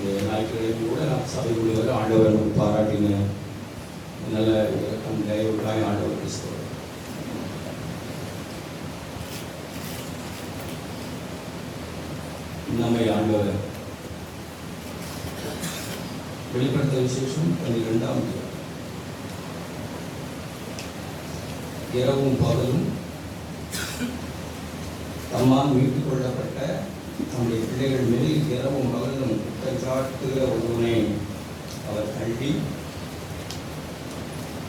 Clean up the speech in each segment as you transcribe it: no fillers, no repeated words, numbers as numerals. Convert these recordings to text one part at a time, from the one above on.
இந்த ஞாயிற்றுக்கிழமை கூட நாம் சபைக்குள்ளே வர ஆண்டவர் நமக்கு பாராட்டின நல்ல இறக்கம் தயவுக்காய் ஆண்டவர் கிறிஸ்தவர். நம்மை ஆண்டவர் வெளிப்படுத்த விசேஷம் 12ஆம் அதிகாரம். இரவும் பகலும் தம்மால் மீட்டுக் கொள்ளப்பட்ட நம்முடைய பிள்ளைகள் மேல் இரவும் பகலும் குற்றச்சாட்டுகிற ஒருவனை அவர் தள்ளி,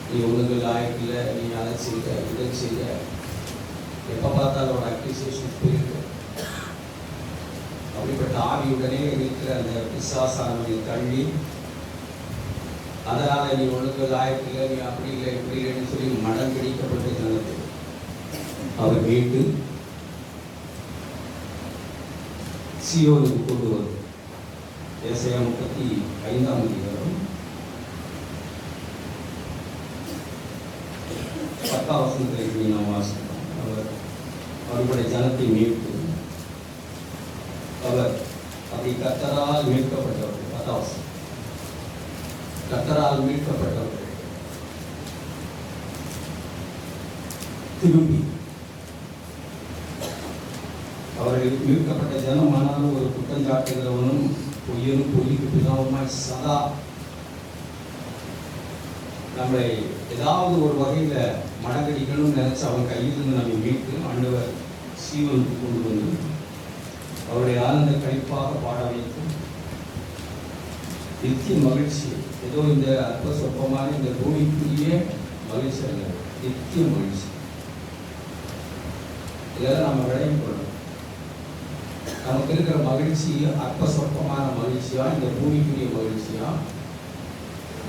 நீ ஒழுங்கு லாயக்கில், நீ அதை செய்ய இதை செய்ய, எப்போ பார்த்தாலும் ஒரு அக்யூசேஷன் போயிருக்கு. அப்படிப்பட்ட ஆவியுடனே இருக்கிற அந்த பிசாசானவனை தள்ளி, அதனால் நீ ஒழுங்கு லாயக்கில், நீ அப்படி இல்லை இப்படி இல்லைன்னு சொல்லி மடம் பிடிக்கப்பட்ட ஜனத்தை அவர் மீட்டு சீயோனுக்கு கொண்டு வரும். ஏசாயா 35ஆம் அதிகாரம் 10ஆம் வசனத்திற்கு நாம் வாசிக்கிறோம். அவர் அவருடைய ஜனத்தை மீட்டு, அவர் அப்படி கர்த்தரால் மீட்கப்பட்டவர்கள், 10ஆம் வசனம், கர்த்தரால் மீட்கப்பட்டவர்கள் திரும்பி, அவர்கள் மீட்கப்பட்ட ஜனமானாலும் ஒரு குற்றஞ்சாட்டுகிறவனும் பொய்யனும் பொய்க்கு பிதாவுமாய் சதா நம்மளை ஏதாவது ஒரு வகையில் மடங்கடிக்கணும்னு நினைச்சு அவன் கையிலிருந்து நம்ம மீட்டு ஆண்டவர் சீவனுக்கு கொண்டு வந்து அவருடைய ஆனந்த கழிப்பாக பாட வைத்து நித்திய மகிழ்ச்சி, ஏதோ இந்த அற்ப சொற்பமான இந்த பூமிக்குரிய மகிழ்ச்சி அல்ல, நித்திய மகிழ்ச்சி. இதெல்லாம் நம்ம விளையும் கொள்ளணும். நமக்கு இருக்கிற மகிழ்ச்சி அற்ப சொற்பமான மகிழ்ச்சியா, இந்த பூமிக்குரிய மகிழ்ச்சியா,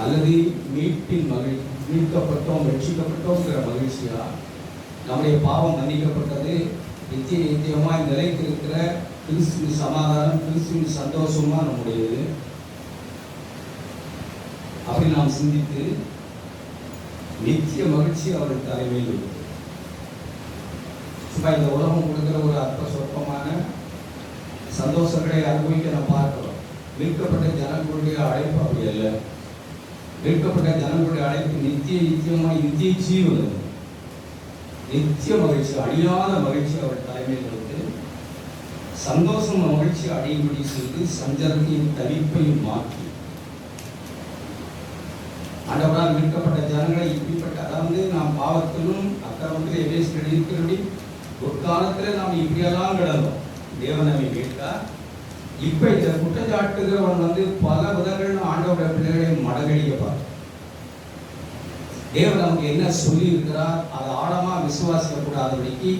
அல்லது மீட்பின் மகிழ்ச்சி, மீட்கப்பட்டோம் ரட்சிக்கப்பட்டோங்கிற மகிழ்ச்சியா, நம்முடைய பாவம் மன்னிக்கப்பட்டது, நித்தியமாய் நிலைத்து இருக்கிற கிறிஸ்துவின் சமாதானம், கிறிஸ்துவின் சந்தோஷமா நம்முடையது அப்படி நாம் சிந்தித்து நித்திய மகிழ்ச்சி அவருடைய தலைமையில் இருக்கு. சும்மா இந்த உலகம் கொடுக்கிற ஒரு அற்ப சொற்பமான சந்தோஷங்களை அனுபவிக்க நாம் பார்க்கிறோம். மீட்கப்பட்ட ஜனங்களுடைய அழைப்பு அப்படி அல்ல. மீட்கப்பட்ட ஜனங்களுடைய அழைப்பு நித்தியமாய் நித்திய ஜீவன், நித்திய மகிழ்ச்சி, அழியாத மகிழ்ச்சி அவர் தலைமையில் இருக்கு. சந்தோஷம் மகிழ்ச்சி அடையும்படி செய்து சஞ்சலத்தையும் தவிப்பையும் மாற்றி ஆண்டவரால் மீட்கப்பட்ட ஜனங்களை இப்படிப்பட்ட, அதாவது நாம் பாவத்திலும் அக்கிரமத்திலும் எபேசியர் இருக்கிறபடி ஒரு காலத்தில் நாம் இப்படியெல்லாம் கிடந்தோம். தேவன் நம்மை மீட்டார். இப்ப இந்த குற்றச்சாட்டுகிறவன் பல விதங்கள் ஆண்டவருடைய பிள்ளைகளை மடங்கடிக்கப்பார். தேவன் நமக்கு என்ன சொல்லி இருக்கிறார் அதை ஆழமா விசுவாசிக்க கூடாதபடிக்கு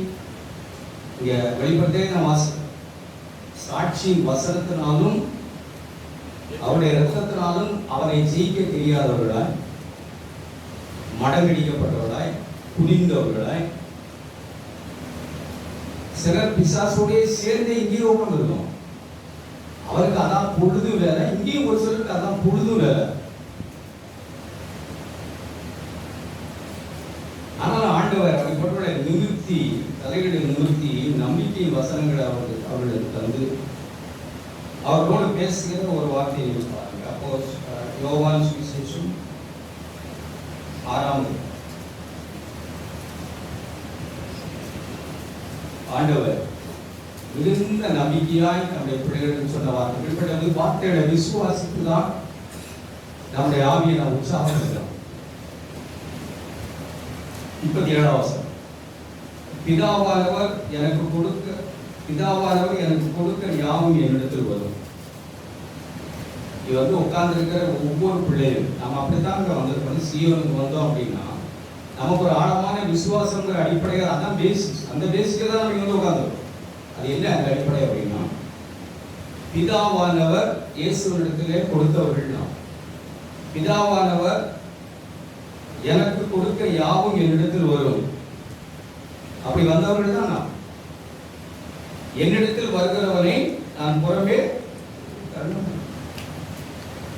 இங்க வெளிப்படுத்தே நான் வாசிக்கிறேன். சாட்சியின் வசனத்தினாலும் அவருடைய இரத்தத்தினாலும் அவனை ஜெயிக்க தெரியாதவர்களாய், மடங்கடிக்கப்பட்டவர்களாய், குனிந்தவர்களாய், சிலர் பிசாசோடைய சேர்ந்து இங்கேயும் உட்கார்ந்துருக்கோம். அவருக்கு அதான் பொழுது வேலை, இங்கேயும் ஒரு சிலருக்கு அதான் பொழுது வேலை. ஆனால் ஆண்டவர் அப்படிப்பட்ட நிறுத்தி, தலைகளை நிறுத்தி நம்பிக்கை வசனங்களை அவர்களுக்கு தந்து அவர்களோடு பேசுகிற ஒரு வார்த்தையை பாருங்க. அப்போ யோவான் சுவிசேஷம் 6ஆம் ஆண்டவர் மிகுந்த நம்பிக்கையாய் நம்முடைய பிள்ளைகளுக்கு சொன்ன வார்த்தை, வார்த்தையோட விசுவாசித்து தான் நம்முடைய ஆவியை நாம் உற்சாகப்படுத்துகிறோம். 37ஆம் வசனம், பிதாவானவர் எனக்கு கொடுக்க யாவும் என்னிடத்தில் வரும். இது உட்கார்ந்து இருக்கிற ஒவ்வொரு பிள்ளையும் நம்ம அப்படித்தான் வந்திருக்கோம். சீயோனுக்கு வந்தோம் அப்படின்னா நமக்கு ஒரு ஆழமான விசுவாசங்கிற அடிப்படையாக, அதான் பேசிக்ஸ். அந்த பேசிக்கை தான் நம்ம உட்காந்துருக்கோம். அது என்ன அந்த அடிப்படை அப்படின்னா, பிதாவானவர் இயேசுவினிடத்திலே கொடுத்தவர்கள் நாம். பிதாவானவர் எனக்கு கொடுக்க யாவும் என்னிடத்தில் வரும். அப்படி வந்தவர்கள் தான் நாம். என்னிடத்தில் வருகிறவனை நான் புறமே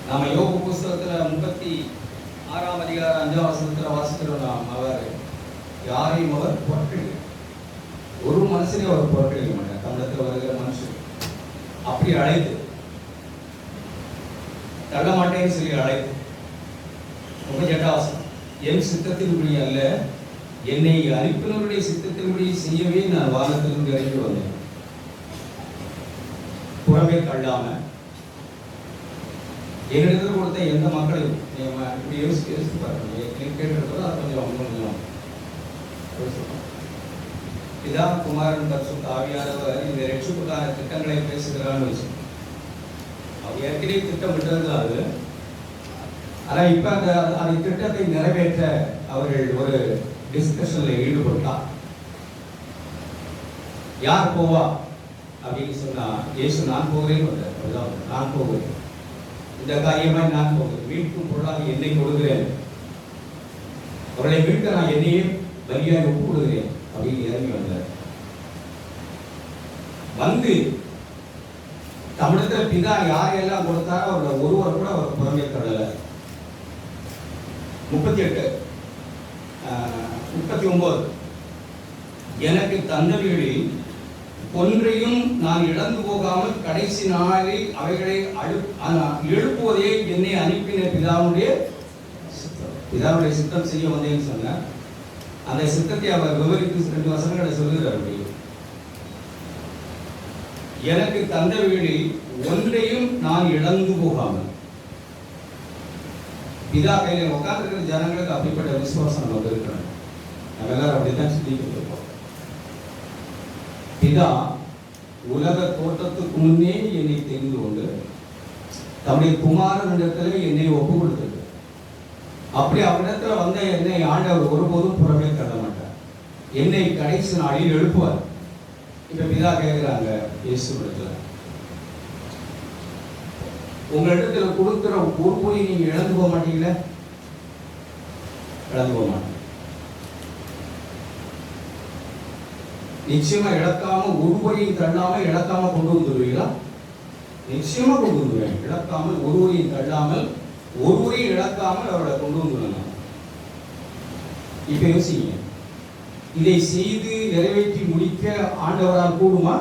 நாம யோக புஸ்தகத்துல 36ஆம் அதிகாரம் 5ஆம் வசனத்துல வாசிக்கிறோம். நாம் அவர் யாரையும் அவர் புறக்கணிக்க, ஒரு மனுஷனே அவர் புறக்கணிக்க மாட்டார். தமிழத்தில் வருகிற மனுஷன் அப்படி அழைத்து தள்ள மாட்டேன்னு சொல்லி அழைப்பு. 38 என் சித்தத்தின்படி அல்ல, என்னை அனுப்பினவருடைய சித்தத்தின்படி செய்யவே நான் வானத்திலிருந்து இறங்கி வந்தேன். புறமே தள்ளாம என்னிடத்தில் கொடுத்த எந்த மக்களையும் இப்படி யோசித்து பாருங்க. கேட்டிருக்கோ அதை கொஞ்சம் பிதா குமாரன் பரிசுத்த ஆவியானவர் இந்த ரட்சிப்புக்கான திட்டங்களை பேசுகிறான்னு வச்சு அவர் ஏற்கனவே திட்டமிட்டது அது. ஆனால் இப்போ அந்த திட்டத்தை நிறைவேற்ற அவர்கள் ஒரு டிஸ்கஷன்ல ஈடுபட்டார். யார் போவா அப்படின்னு சொன்னா, இயேசு நான் போகிறேன்னு வந்தார். நான் போகிறேன், இந்த காரியமாய் நான் போகிறேன், மீட்கும் பொருளாக என்னை கொடுக்கிறேன், அவர்களை மீட்க நான் என்னையே பலியாக ஒப்பு கொடுக்கிறேன் அப்படின்னு இறங்கி வந்தார். வந்து தமிழத்தில் பிதா யாரையெல்லாம் கொடுத்தாரோ அவரோட ஒருவர் கூட அவர் புறமே தள்ளல. 39 எனக்கு தந்தவைகளில் ஒன்றையும் நான் இழந்து போகாமல் கடைசி நாளில் அவைகளை எழுப்புவதே என்னை அனுப்பின பிதாவுடைய சித்தம் செய்ய வந்தேன்னு சொன்னார். அந்த சித்தத்தை அவர் விவரித்து 2 வசனங்களை சொல்லுகிறார். எனக்கு தந்தவைகளில் ஒன்றையும் நான் இழந்து போகாமல். பிதா கையில் உட்கார்ந்துருக்கிற ஜனங்களுக்கு அப்படிப்பட்ட விசுவாசம் நமக்கு இருக்கிறாங்க. நம்ம எல்லாரும் அப்படித்தான் சிந்திக்கிட்டு இருக்கோம். பிதா உலக தோற்றத்துக்கு முன்னே என்னை தெரிந்து கொண்டு தம்முடைய குமாரனிடத்துல என்னை ஒப்பு கொடுத்தது. அப்படி அவரிடத்துல வந்த என்னை ஆண்டவர் ஒருபோதும் புறமே தள்ள மாட்டார், என்னை கடைசி நாளில் எழுப்புவார். இப்ப பிதா கேட்கிறாங்க இயேசுவிடத்துல, உங்களிடத்துல கொடுக்கிற ஒரு பொய் நீங்க இழந்து போக மாட்டீங்களா? இழந்து போக மாட்டீங்க. நிச்சயமா இழக்காம ஒரு பொய்யும் தள்ளாம இழக்காம கொண்டு வந்துடுவீங்களா? நிச்சயமா கொண்டு வந்துடுவேன். இழக்காமல் ஒருவரையும் தள்ளாமல் ஒருவரையும் இழக்காமல் அவரை கொண்டு வந்துடுங்க. இப்ப யோசிங்க, இதை செய்து நிறைவேற்றி முடிக்க ஆண்டவரால் கூடுமா?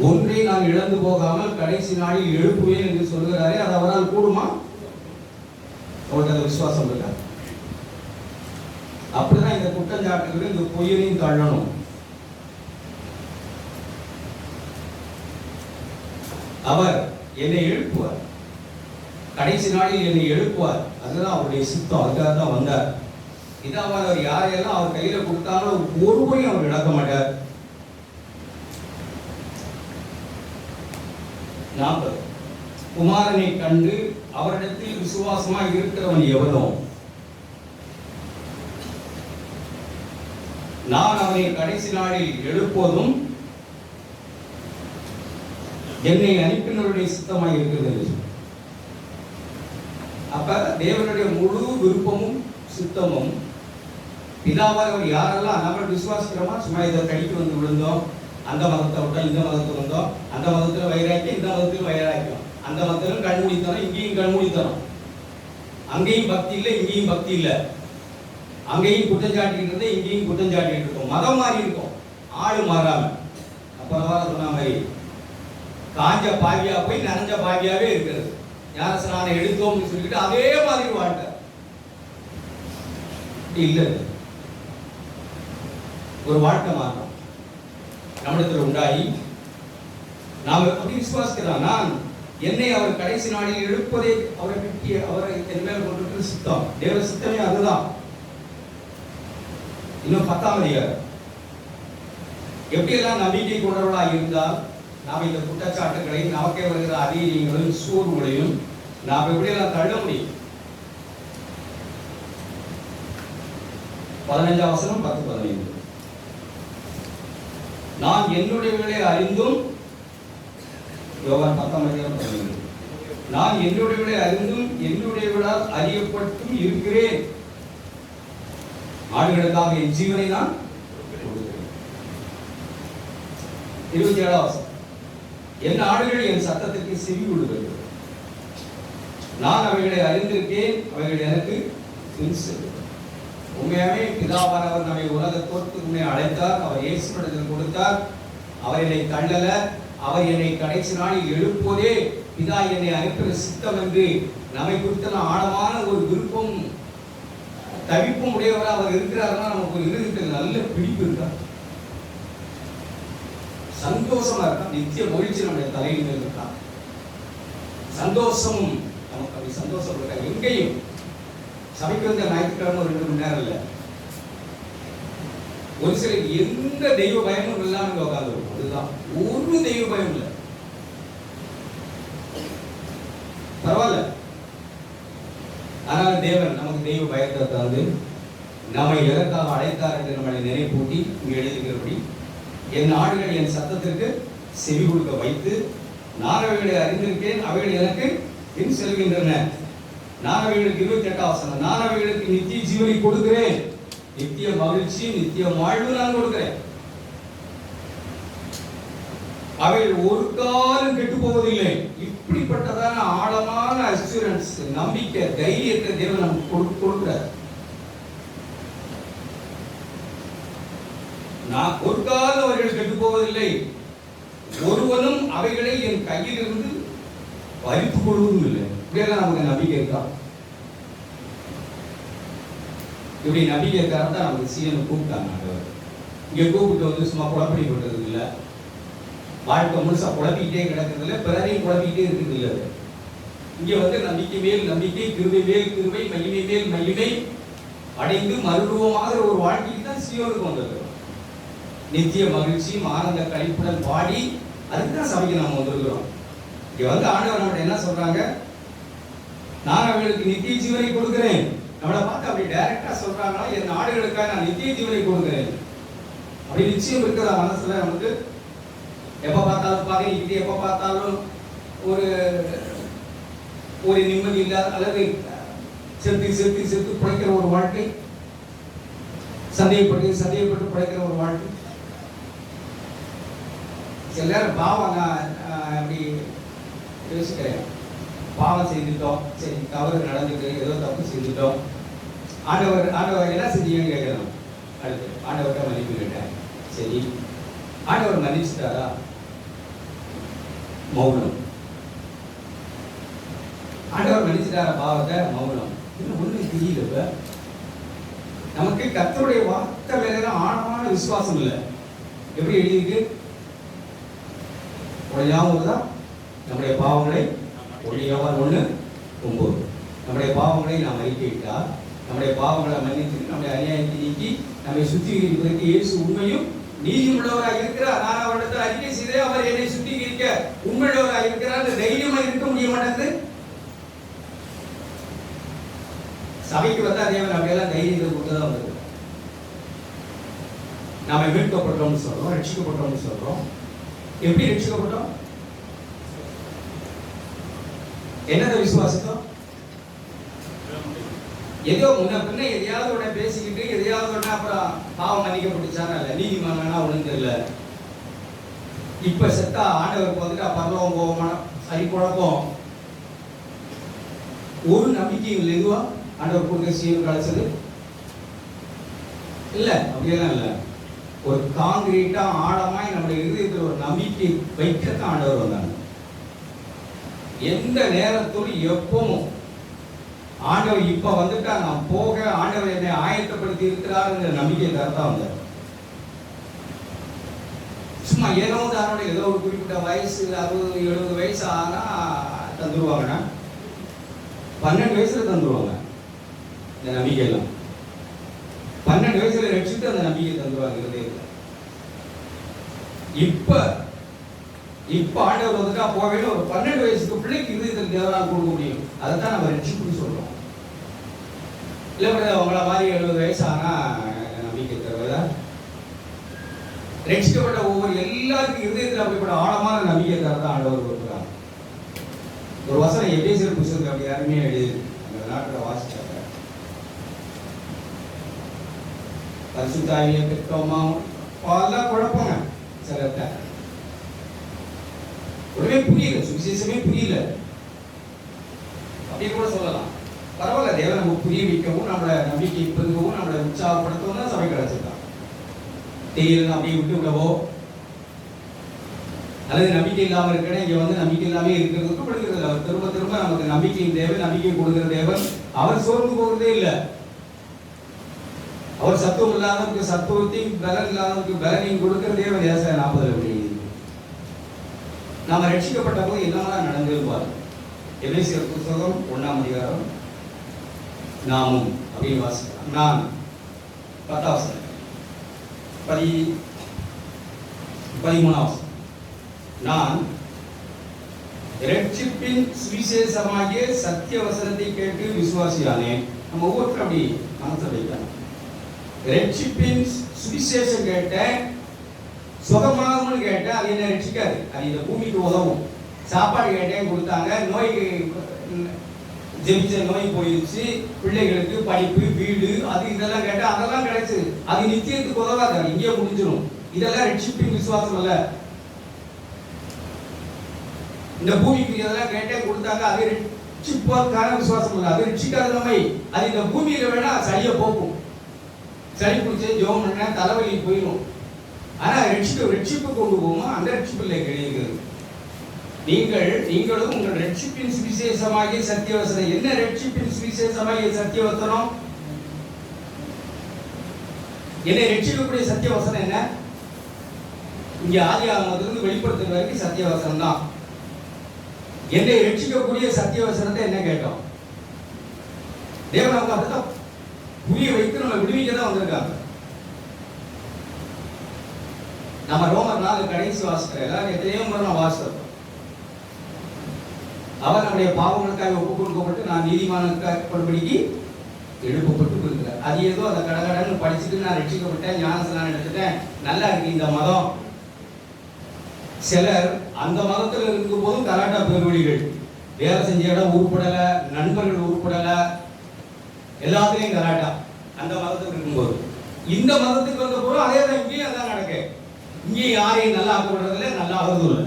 ஒன்றை நான் இழந்து போகாமல் கடைசி நாளில் எழுப்புவேன் என்று சொல்கிறாரே, அது அவரால் கூடுமா? அவருக்கு விசுவாசம் இருக்கா? அப்படிதான் இந்த குற்றஞ்சாட்டுகள் இந்த பொய்யனையும் தள்ளணும். அவர் என்னை எழுப்புவார், கடைசி நாளில் என்னை எழுப்புவார். அதுதான் அவருடைய சித்தம். அதுக்காக தான் வந்தார். இதான் அவர் யாரையெல்லாம் அவர் கையில கொடுத்தாலும் ஒருவரையும் அவர் இழக்க மாட்டார். 40 குமாரனை கண்டு அவரிடத்தில் விசுவாசமாக இருக்கிறவன் எவனோ நான் அவனை கடைசி நாளில் எழுப்போதும் என்னை அனுப்பினருடைய சித்தமாக இருக்கிறது. அப்ப தேவனுடைய முழு விருப்பமும் சித்தமும் பிதாவாக அவர் யாரெல்லாம் நம்ம விசுவாசிக்கிறோமா, சும்மா இதை கடிக்கு வந்து விழுந்தோம், அந்த மதத்தை விட்டோம், இந்த மதத்தை வந்தோம், அந்த மதத்தில் வைராக்கியம், இந்த மதத்தில் வைராக்கியம், அந்த மதத்திலும் கண்மூடித்தனம், இங்கேயும் கண்மூடித்தனம், அங்கேயும் பக்தி இல்லை, இங்கேயும் பக்தி இல்லை, அங்கேயும் குற்றஞ்சாட்டிட்டு இருந்தே இங்கேயும் குற்றஞ்சாட்டிட்டு இருக்கோம். மதம் மாறி இருக்கும், ஆளு மாறாம. அப்புறம் சொன்ன மாதிரி காஞ்ச பாவியா போய் நனைஞ்ச பாவியாவே இருக்கிறது. ஞானஸ்நானம் எடுத்தோம்னு சொல்லிட்டு அதே மாதிரி வாழ்க்கை இல்லை. ஒரு வாழ்க்கை மாற்றம் நம்மிடத்தில் உண்டாகி நாம் அப்படி விசுவாசிக்கிறான். நான் என்னை அவர் கடைசி நாளில் எழுப்பதை அவரை பற்றி அவரை என் மேல் கொண்டு சித்தம், தேவ சித்தமே அதுதான். இன்னும் 10ஆம் அதிகாரம் எப்படியெல்லாம் நம்பிக்கை கொண்டவர்களாக இருந்தால் நாம் இந்த குற்றச்சாட்டுகளை நமக்கே வருகிற அதிகாரிகளையும் சூழ்நிலையும் நாம் எப்படியெல்லாம் தள்ள முடியும். 15ஆம் வசனம் 10-15 நான் என்னுடையவர்களை அறிந்தும், யோவான் 10ஆம் அதிகாரம் 15 நான் என்னுடையவர்களை அறிந்தும் என்னுடையவர்களால் அறியப்பட்டும் இருக்கிறேன். ஆடுகளுக்காக என் ஜீவனை நான் 27ஆம் வசனம் என் ஆடுகள் என் சத்தத்திற்கு செவி கொடுக்கிறது, நான் அவைகளை அறிந்திருக்கேன், அவைகள் எனக்கு பின் செல்லும். உண்மையாவே பிதாவானவர் நம்மை உலக தோற்றத்துக்கு முன்னே அழைத்தார், அவர் இயேசுவிடத்தில் கொடுத்தார், அவர் என்னை தள்ளல, அவர் என்னை கடைசி நாளில் எழுப்புவதே பிதா என்னை அனுப்பின சித்தம் என்று நம்மை குறித்த ஆழமான ஒரு விருப்பம் தவிப்பும் உடையவராக அவர் இருக்கிறார்னா நமக்கு ஒரு இருதயத்தில் நல்ல பிடிப்பு இருக்கா, சந்தோஷமா இருக்கா, நித்திய மகிழ்ச்சி நம்முடைய தலையில் இருக்கா, சந்தோஷம் நமக்கு அப்படி சந்தோஷம் இருக்கா. எங்கேயும் சபைக்கு வந்த ஞாயிற்றுக்கிழமை 2 மணி நேரம் இல்லை, ஒரு சிலர் எந்த தெய்வ பயமும் இல்லாம உட்காந்துருக்கும். அதுதான் ஒரு தெய்வ பயம் இல்லை, பரவாயில்ல. ஆனால் தேவன் நமக்கு தெய்வ பயத்தை தந்து நம்மை எதற்காக அழைத்தார் என்று நம்மளை நினைப்பூட்டி இங்கு எழுதுகிறபடி என் ஆடுகள் என் சத்தத்திற்கு செவி கொடுக்க வைத்து நான் அவைகளை அறிந்திருக்கேன், அவைகள் எனக்கு பின் செல்கின்றன. நான் அவைகளுக்கு 28ஆம் வசனம், நான் அவைகளுக்கு நித்திய ஜீவனை கொடுக்கிறேன், நித்திய மகிழ்ச்சி நித்திய வாழ்வு நான் கொடுக்கிறேன், அவைகள் ஒரு காலம் கெட்டு போவதில்லை. இப்படிப்பட்டதான ஆழமான அஷூரன்ஸ், நம்பிக்கை, தைரியத்தை தேவன் நமக்கு கொடுக்கிறார். நான் ஒரு காலம் அவர்கள் கெட்டு போவதில்லை, ஒருவனும் அவைகளை என் கையில் இருந்து பறித்துக் கொள்வதும் இல்லை. இப்படியெல்லாம் நமக்கு நம்பிக்கை இருக்கா? இப்படி நம்பிக்கை இருக்காரு தான் நமக்கு சீனை கூப்பிட்டாங்க. இங்க கூப்பிட்டு வந்து சும்மா குழப்படி பண்றது இல்லை, வாழ்க்கை முழுசா குழப்பிக்கிட்டே கிடக்கிறது இல்லை, பிறரையும் குழப்பிக்கிட்டே இருக்குது இல்லை. இங்க வந்து நம்பிக்கை மேல் நம்பிக்கை, கிருபை மேல் கிருபை, மகிமை மேல் மகிமை அடைந்து மறுரூபமாக ஒரு வாழ்க்கைக்கு தான் சீயோனுக்கு வந்திருக்கிறோம். நித்திய மகிழ்ச்சி ஆனந்த கழிப்புடன் பாடி அதுக்குதான் சபைக்கு நாம வந்திருக்கிறோம். இங்க வந்து ஆண்டவர் நம்மகிட்ட என்ன சொல்றாங்க, நான் அவர்களுக்கு நித்திய ஜீவனை கொடுக்கிறேன். நம்மளை பார்த்து அப்படி டைரக்டா சொல்றாங்கன்னா என் ஆடுகளுக்காக நான் நித்திய ஜீவனை கொடுக்கிறேன். அப்படி நிச்சயம் இருக்கிற மனசுல நமக்கு எப்ப பார்த்தாலும் பாதிக்கிட்டு, எப்ப பார்த்தாலும் ஒரு ஒரு நிம்மதி இல்லாத அல்லது செத்து செத்து செத்து பிழைக்கிற ஒரு வாழ்க்கை, சந்தேகப்பட்டு பிழைக்கிற ஒரு வாழ்க்கை. சில நேரம் பாவம் நான் அப்படி யோசிக்கிறேன், பாவம் செய்துட்டோம், சரி தவறு நடந்துட்டு ஏதோ தப்பு செஞ்சுட்டோம், ஆண்டவர் என்ன செஞ்சீங்கன்னு கேட்கணும். அடுத்து ஆண்டவர்கிட்ட மன்னிப்பு கேட்டேன், சரி ஆண்டவர் மன்னிச்சுட்டாரா? மௌனம். ஆண்டவர் மன்னிச்சுட்டாரா பாவத்தை? மௌனம். இன்னும் ஒன்றும் தெரியல. நமக்கு கர்த்தருடைய வார்த்தை மேல ஆழமான விசுவாசம் இல்லை. எப்படி எழுதியிருக்கு? ஒழியாமதான் நம்முடைய பாவங்களை ஒழியாமல் 1:9 நம்முடைய பாவங்களை நாம் அறிக்கையிட்டால் நம்முடைய பாவங்களை மன்னித்து நம்முடைய அநியாயத்தை நீக்கி நம்மை சுத்திகரிப்பதற்கு இயேசு உண்மையும் நீதி உள்ளவராக இருக்கிறார். நான் அவரிடத்தில் அறிக்கை செய்தே அவர் என்னை சுத்திகரிக்க உண்மையுள்ளவராக இருக்கிறார். தைரியமா இருக்க முடிய மாட்டேங்குது. சபைக்கு வந்தா தேவன் அப்படியெல்லாம் தைரியத்தை கொடுத்துதான் வந்தது. நாம மீட்கப்பட்டோம்னு சொல்றோம், ரட்சிக்கப்பட்டோம்னு சொல்றோம். எப்படி ரட்சிக்கப்பட்டோம்? என்னதை விசுவாசித்தோம்? ஏதோ முன்ன பின்ன எதையாவது உடனே பேசிக்கிட்டு எதையாவது உடனே அப்புறம் பாவம் மன்னிக்கப்பட்டுச்சானா இல்லை, நீதிமானா ஒண்ணும் தெரியல. இப்ப செத்தா ஆண்டவருக்கு வந்துட்டா பரலோகம் போவோமான சரி குழப்பம். ஒரு நம்பிக்கையும் இல்லை. இதுவா ஆண்டவர் கொடுக்க சீவன் கலைச்சது இல்ல, அப்படியெல்லாம் இல்லை. ஒரு காங்கிரீட்டா ஆழமாய் நம்முடைய இருதயத்தில் ஒரு நம்பிக்கை வைக்கத்தான் ஆண்டவர் வந்தாங்க. எந்த நேரத்தோடு எப்பவும் ஆண்டவர் இப்ப வந்துட்டா நான் போக ஆண்டவர் என்னை ஆயத்தப்படுத்தி இருக்கிறாருங்கிற நம்பிக்கை தரத்தான் வந்தார். சும்மா ஏதோ தானோட ஏதோ ஒரு குறிப்பிட்ட வயசு 60-70 வயசு ஆனா தந்துருவாங்கன்னா 12 வயசுல தந்துருவாங்க இந்த நம்பிக்கை எல்லாம். 12 வயசுல ரட்சித்து அந்த நம்பிக்கை தந்துருவாங்க இருதயத்துல. இப்ப ஆண்டவர் வந்துட்டா போவே ஒரு 12 வயசுக்கு பிள்ளைக்கு இருதயத்தில் தேவனால் கொடுக்க முடியும். அதைத்தான் நம்ம ரட்சிப்புன்னு சொல்றோம். இல்ல உங்களை மாதிரி 70 வயசு ஆனா நம்பிக்கை தருவதா? ரட்சிக்கப்பட்ட ஒவ்வொரு எல்லாருக்கும் இருதயத்தில் அப்படிப்பட்ட ஆழமான நம்பிக்கை தரதான் ஆண்டவர் கொடுக்குறாங்க. ஒரு வசனம் எபேசியர் புத்தகத்துல அப்படி யாருமே எழுதி அந்த நாட்டில் வாசிச்சாங்க. பரிசுத்தாவியை பெற்றோமா பல குழப்பங்க சிலர்கிட்ட. உடனே புரியல, சுவிசேஷமே புரியல அப்படின்னு கூட சொல்லலாம். பரவாயில்ல, தேவன் நம்ம புரிய வைக்கவும் நம்மளை நம்பிக்கை பெருகவும் நம்மளை உற்சாகப்படுத்தவும் தான் சபை கிடைச்சிருக்காங்க. தெரியல அப்படியே விட்டு விடவோ அல்லது நம்பிக்கை இல்லாமல் இருக்கிறேன், இங்கே வந்து நம்பிக்கை இல்லாமல் இருக்கிறதுக்கு படுகிறது. அவர் திரும்ப திரும்ப நமக்கு நம்பிக்கையின் தேவை, நம்பிக்கை கொடுக்கிற தேவன். அவர் சோர்ந்து போகிறதே இல்லை. அவர் சத்துவம் இல்லாதவருக்கு சத்துவத்தையும், பலன் இல்லாதவருக்கு பலனையும் கொடுக்கிற தேவன். ஏசாயா 40 நாம ரட்சிக்கப்பட்ட போது என்னெல்லாம் நடந்திருப்பார். எபேசியர் புத்தகம் 1ஆம் அதிகாரம் நாமும் அப்படின்னு வாசிக்கலாம். நான் 10 13 நான் ரட்சிப்பின் சுவிசேஷமாகிய சத்திய வசனத்தை கேட்டு விசுவாசியானேன். நம்ம ஒவ்வொருத்தரும் அப்படி மனசை வைக்கலாம். ரட்சிப்பின் சுவிசேஷம் கேட்டேன், சுகமாகும்னு கேட்டேன். அது என்ன ரட்சிக்காது, அது இந்த பூமிக்கு உதவும். சாப்பாடு கேட்டேன், கொடுத்தாங்க. நோய் ஜெபிச்ச நோய் போயிடுச்சு. பிள்ளைகளுக்கு படிப்பு, வீடு, அது இதெல்லாம் கேட்டா அதெல்லாம் கிடைச்சு. அது நிச்சயத்துக்கு உதவாது, அது இங்கே முடிஞ்சிடும். இதெல்லாம் ரட்சிப்பின் விசுவாசம் அல்ல. இந்த பூமிக்கு இதெல்லாம் கேட்டே கொடுத்தாங்க, அது ரட்சிப்பதற்கான விசுவாசம் இல்லை. அது ரட்சிக்காத நம்மை. அது இந்த பூமியில வேணா சளியை போக்கும். சளி பிடிச்சி ஜோம் பண்ண தலைவலி போயிடும். ஆனா ரட்சிப்பு கொண்டு போகுமா? அந்த ரட்சிப்பில்லை கிடையாது. நீங்களும் உங்கள் ரட்சிப்பின் சுவிசேஷமாகிய சத்தியவசனம். என்ன ரட்சிப்பின் சுவிசேஷமாகிய சத்தியவசனம்? என்னை ரட்சிக்கக்கூடிய சத்தியவசனம் என்ன? இங்க ஆதியாகமத்திலிருந்து வெளிப்படுத்துற வரைக்கும் சத்தியவசனம் தான். என்னை ரட்சிக்கக்கூடிய சத்தியவசனத்தை என்ன கேட்டோம்? தேவன் அவங்க அப்படித்தான் புரிய வைத்து நம்ம விடுவிக்க தான் வந்திருக்காங்க. நம்ம ரோமர் 4 கடைசி வாசிக்கிற எல்லாரும் எத்தனையோ முறை நான் வாசித்தோம். அவர் நம்முடைய பாவங்களுக்காக ஒப்பு கொடுக்கப்பட்டு நான் நீதிமானுக்காகப்படும்படிக்கு எழுப்பப்பட்டு இருக்கிறார். அது ஏதோ அந்த கடகடன்னு படிச்சுட்டு நான் ரட்சிக்கப்பட்டேன், ஞானஸ்நானம் எடுத்துட்டேன், நல்லா இருக்கு இந்த மதம். சிலர் அந்த மதத்தில் இருக்கும் போதும் கலாட்டா பெருவழிகள், வேலை செஞ்ச இடம் உருப்படல, நண்பர்கள் உருப்படல, எல்லாத்துலயும் கலாட்டா. அந்த மதத்துக்கு இருக்கும்போது இந்த மதத்துக்கு வந்த போதும் அதே தான் இங்கேயும் அதான் நடக்கு. இங்கேயும் யாரையும் நல்லா ஆக்கப்படுறதில்லை, நல்லா ஆகுறதும் இல்லை.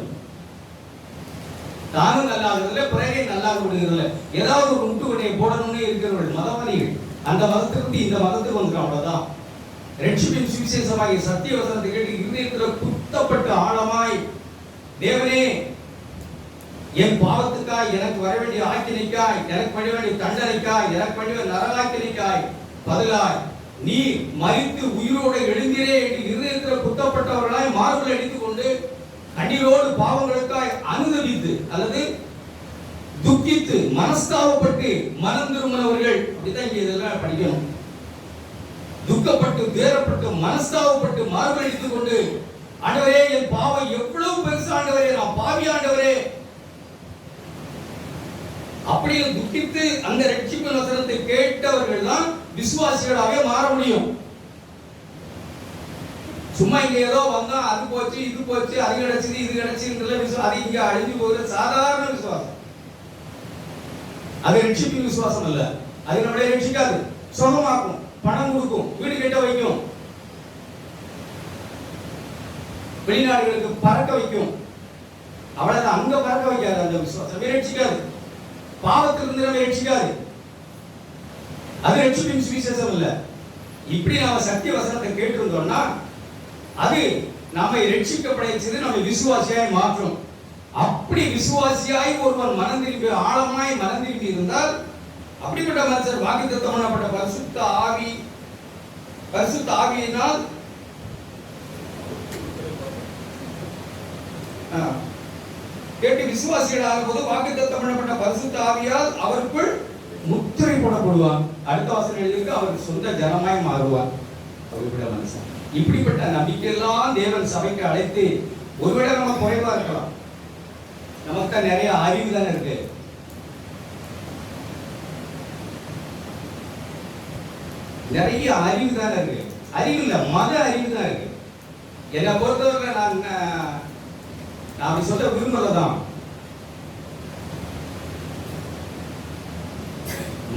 தானும் நல்லா ஆகுறதில்லை, பிறகே நல்லா ஆக்கப்படுகிறதில்லை. ஏதாவது ஒரு முட்டுக்கட்டையை போடணும்னு இருக்கிறவர்கள் மதவாதிகள். அந்த மதத்துக்கு இந்த மதத்துக்கு வந்துடும், அவ்வளவுதான். ரட்சிப்பின் சுவிசேஷமாகிய சத்திய வசனத்தை கேட்டு இருதயத்தில் குத்தப்பட்டு ஆழமாய், தேவனே என் பாவத்துக்காய், எனக்கு வர வேண்டிய ஆக்கினைக்காய், எனக்கு பண்ண வேண்டிய தண்டனைக்காய், எனக்கு பண்ண நரகாக்கினைக்காய் பதிலாய் நீ மரித்து உயிரோடு எழுந்திரே என்று இருதயத்தில் குத்தப்பட்டவர்களாய் மார்பில் அடித்துக் கொண்டு கண்ணீரோடு பாவங்களுக்காய் அனுதவித்து அல்லது துக்கித்து மனஸ்தாபப்பட்டு மனம் திரும்பினவர்கள். அப்படித்தான் இங்க இதெல்லாம் படிக்கணும். துக்கப்பட்டு, துயரப்பட்டு, மனஸ்தாபப்பட்டு மார்பில் அடித்துக் கொண்டு, ஆண்டவரே என் பாவம் எவ்வளவு பெருசு ஆண்டவரே, நான் பாவி ஆண்டவரே, அப்படியே துக்கித்து அந்த ரட்சிப்பு வசனத்தை கேட்டவர்கள் தான் விசுவாசிகளாகவே மாற முடியும். சும்மா இங்க ஏதோ வந்தா அது போச்சு, இது போச்சு, அது கிடைச்சது, இது கிடைச்சது, அது இங்க அழிஞ்சு போகிற சாதாரண விசுவாசம். அது ரட்சிப்பின் விசுவாசம் அல்ல. அது நம்மளை ரட்சிக்காது. சுகமாக்கும், பணம் கொடுக்கும், வீடு கட்ட வைக்கும், வெளிநாடுகளுக்கு பறக்க வைக்கும். அவ்வளவுதான். அங்க பறக்க வைக்காது. அந்த விசுவாசம் ரட்சிக்காது. பாவத்திலிருந்து நம்ம ரட்சிக்காது. அது ரட்சிப்பின் சுவிசேஷம் இல்ல. இப்படி நாம சத்திய வசனத்தை கேட்டிருந்தோம்னா அது நம்மை ரட்சிக்கப்படைச்சது, நம்மை விசுவாசியாய் மாற்றும். அப்படி விசுவாசியாய் ஒருவன் மனம் திரும்பி, ஆழமாய் மனம் திரும்பி இருந்தால், அப்படிப்பட்ட மனுஷர் வாக்குத்தத்தம் பண்ணப்பட்ட பரிசுத்த ஆவியினால் கேட்டு விசுவாசிகளாக போது வாக்குத்தத்தம் பண்ணப்பட்ட பரிசுத்த ஆவியால் அவருக்குள் முத்திரை போடப்படுவான். அடுத்த வசனம் எழுதியிருக்கு, அவருக்கு சொந்த ஜனமாய் மாறுவான். அப்படிப்பட்ட மனுஷன். இப்படிப்பட்ட நம்பிக்கையெல்லாம் தேவன் சபைக்கு அழைத்து, ஒருவேளை நம்ம குறைவா இருக்கலாம், நமக்கு தான் நிறைய அறிவு தானே இருக்கு, நிறைய அறிவு தானே இருக்கு. அறிவு இல்ல, மத அறிவு தான் இருக்கு. என்னை பொறுத்தவரை நான் சொல்ல விரும்பலதான்.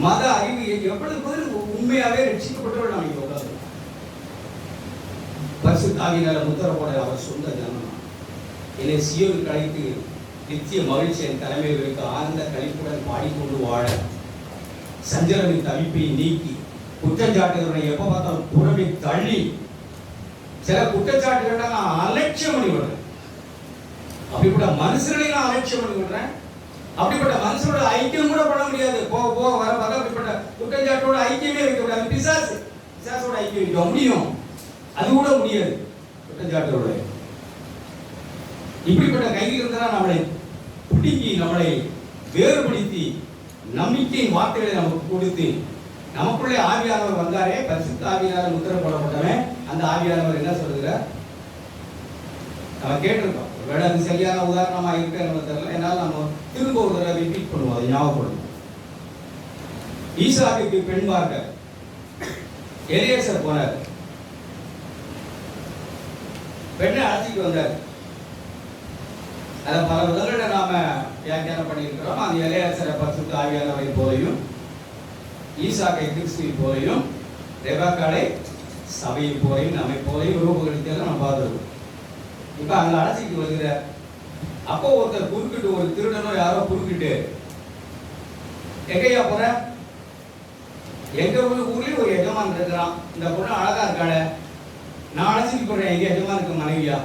மத அறிவு எவ்வளவு பேர் உண்மையாவே ரட்சிக்கப்பட்டவர்கள் நாம் இங்க உட்கார்ந்து பரிசுத்த ஆவியினால முத்திரை போட அவர் சொந்த ஜனம். என்னை சீயோனுக்கு அழைத்து நித்திய மகிழ்ச்சி என் தலைமைகளுக்கு ஆனந்த கழிப்புடன் பாடிக்கொண்டு வாழ, சஞ்சலமின் தவிப்பை நீக்கி, குற்றச்சாட்டுகளை எப்ப பார்த்தாலும் புறமை தள்ளி, சில குற்றச்சாட்டுகளை நான் அலட்சியம் பண்ணி விடுறேன். அப்படிப்பட்ட மனுஷர்களையும் நான் அலட்சியம் பண்ணி விடுறேன். அப்படிப்பட்ட மனுஷனோட ஐக்கியம் கூட பண்ண முடியாது. போக போக வர வர அப்படிப்பட்ட குற்றச்சாட்டோட ஐக்கியமே வைக்க முடியாது. பிசாசோட ஐக்கியம் வைக்க முடியும், அது கூட முடியாது குற்றச்சாட்டோட. இப்படிப்பட்ட கையில் இருந்தால் நம்மளை பிடிக்கி நம்மளை வேறுபடுத்தி நம்பிக்கையின் வார்த்தைகளை நமக்கு கொடுத்து நமக்குள்ளே ஆவியானவர் வந்தாரே, பரிசுத்த ஆவியானவர் முத்திரை போடப்பட்டவன். அந்த ஆவியானவர் என்ன சொல்லுகிறார் நம்ம கேட்டிருக்கோம். ஒருவேளை அது சரியான உதாரணமா இருக்க நம்ம தெரியல, என்னால் நம்ம திரும்ப ஒரு தடவை ரிப்பீட் பண்ணுவோம், அதை ஞாபகப்படுவோம். ஈசாக்குக்கு பெண் பார்க்க எலியேசர் போனார், பெண்ணை அழைச்சிட்டு வந்தார். அதை பல விதங்களை நாம வியாக்கியானம் பண்ணியிருக்கிறோம். அந்த எலியேசரை பரிசுத்த ஆவியானவரை போலையும், ஈசாக்கை கிறிஸ்துவை போலையும், ரெபக்காளை சபையை போலையும், நம்மை போலையும் ரூபகரித்ததை நம்ம பார்த்துருக்கோம். இப்ப அங்க அழைச்சிட்டு வருகிற அப்போ ஒருத்தர் குறுக்கிட்டு, ஒரு திருடனோ யாரோ குறுக்கிட்டு, எங்கேயா போற? எங்க ஊர்லயும் ஒரு எஜமான் இருக்கிறான், இந்த பொண்ணு அழகா இருக்காள, நான் அழைச்சிட்டு போறேன், எங்க எஜமானுக்கு மனைவியா,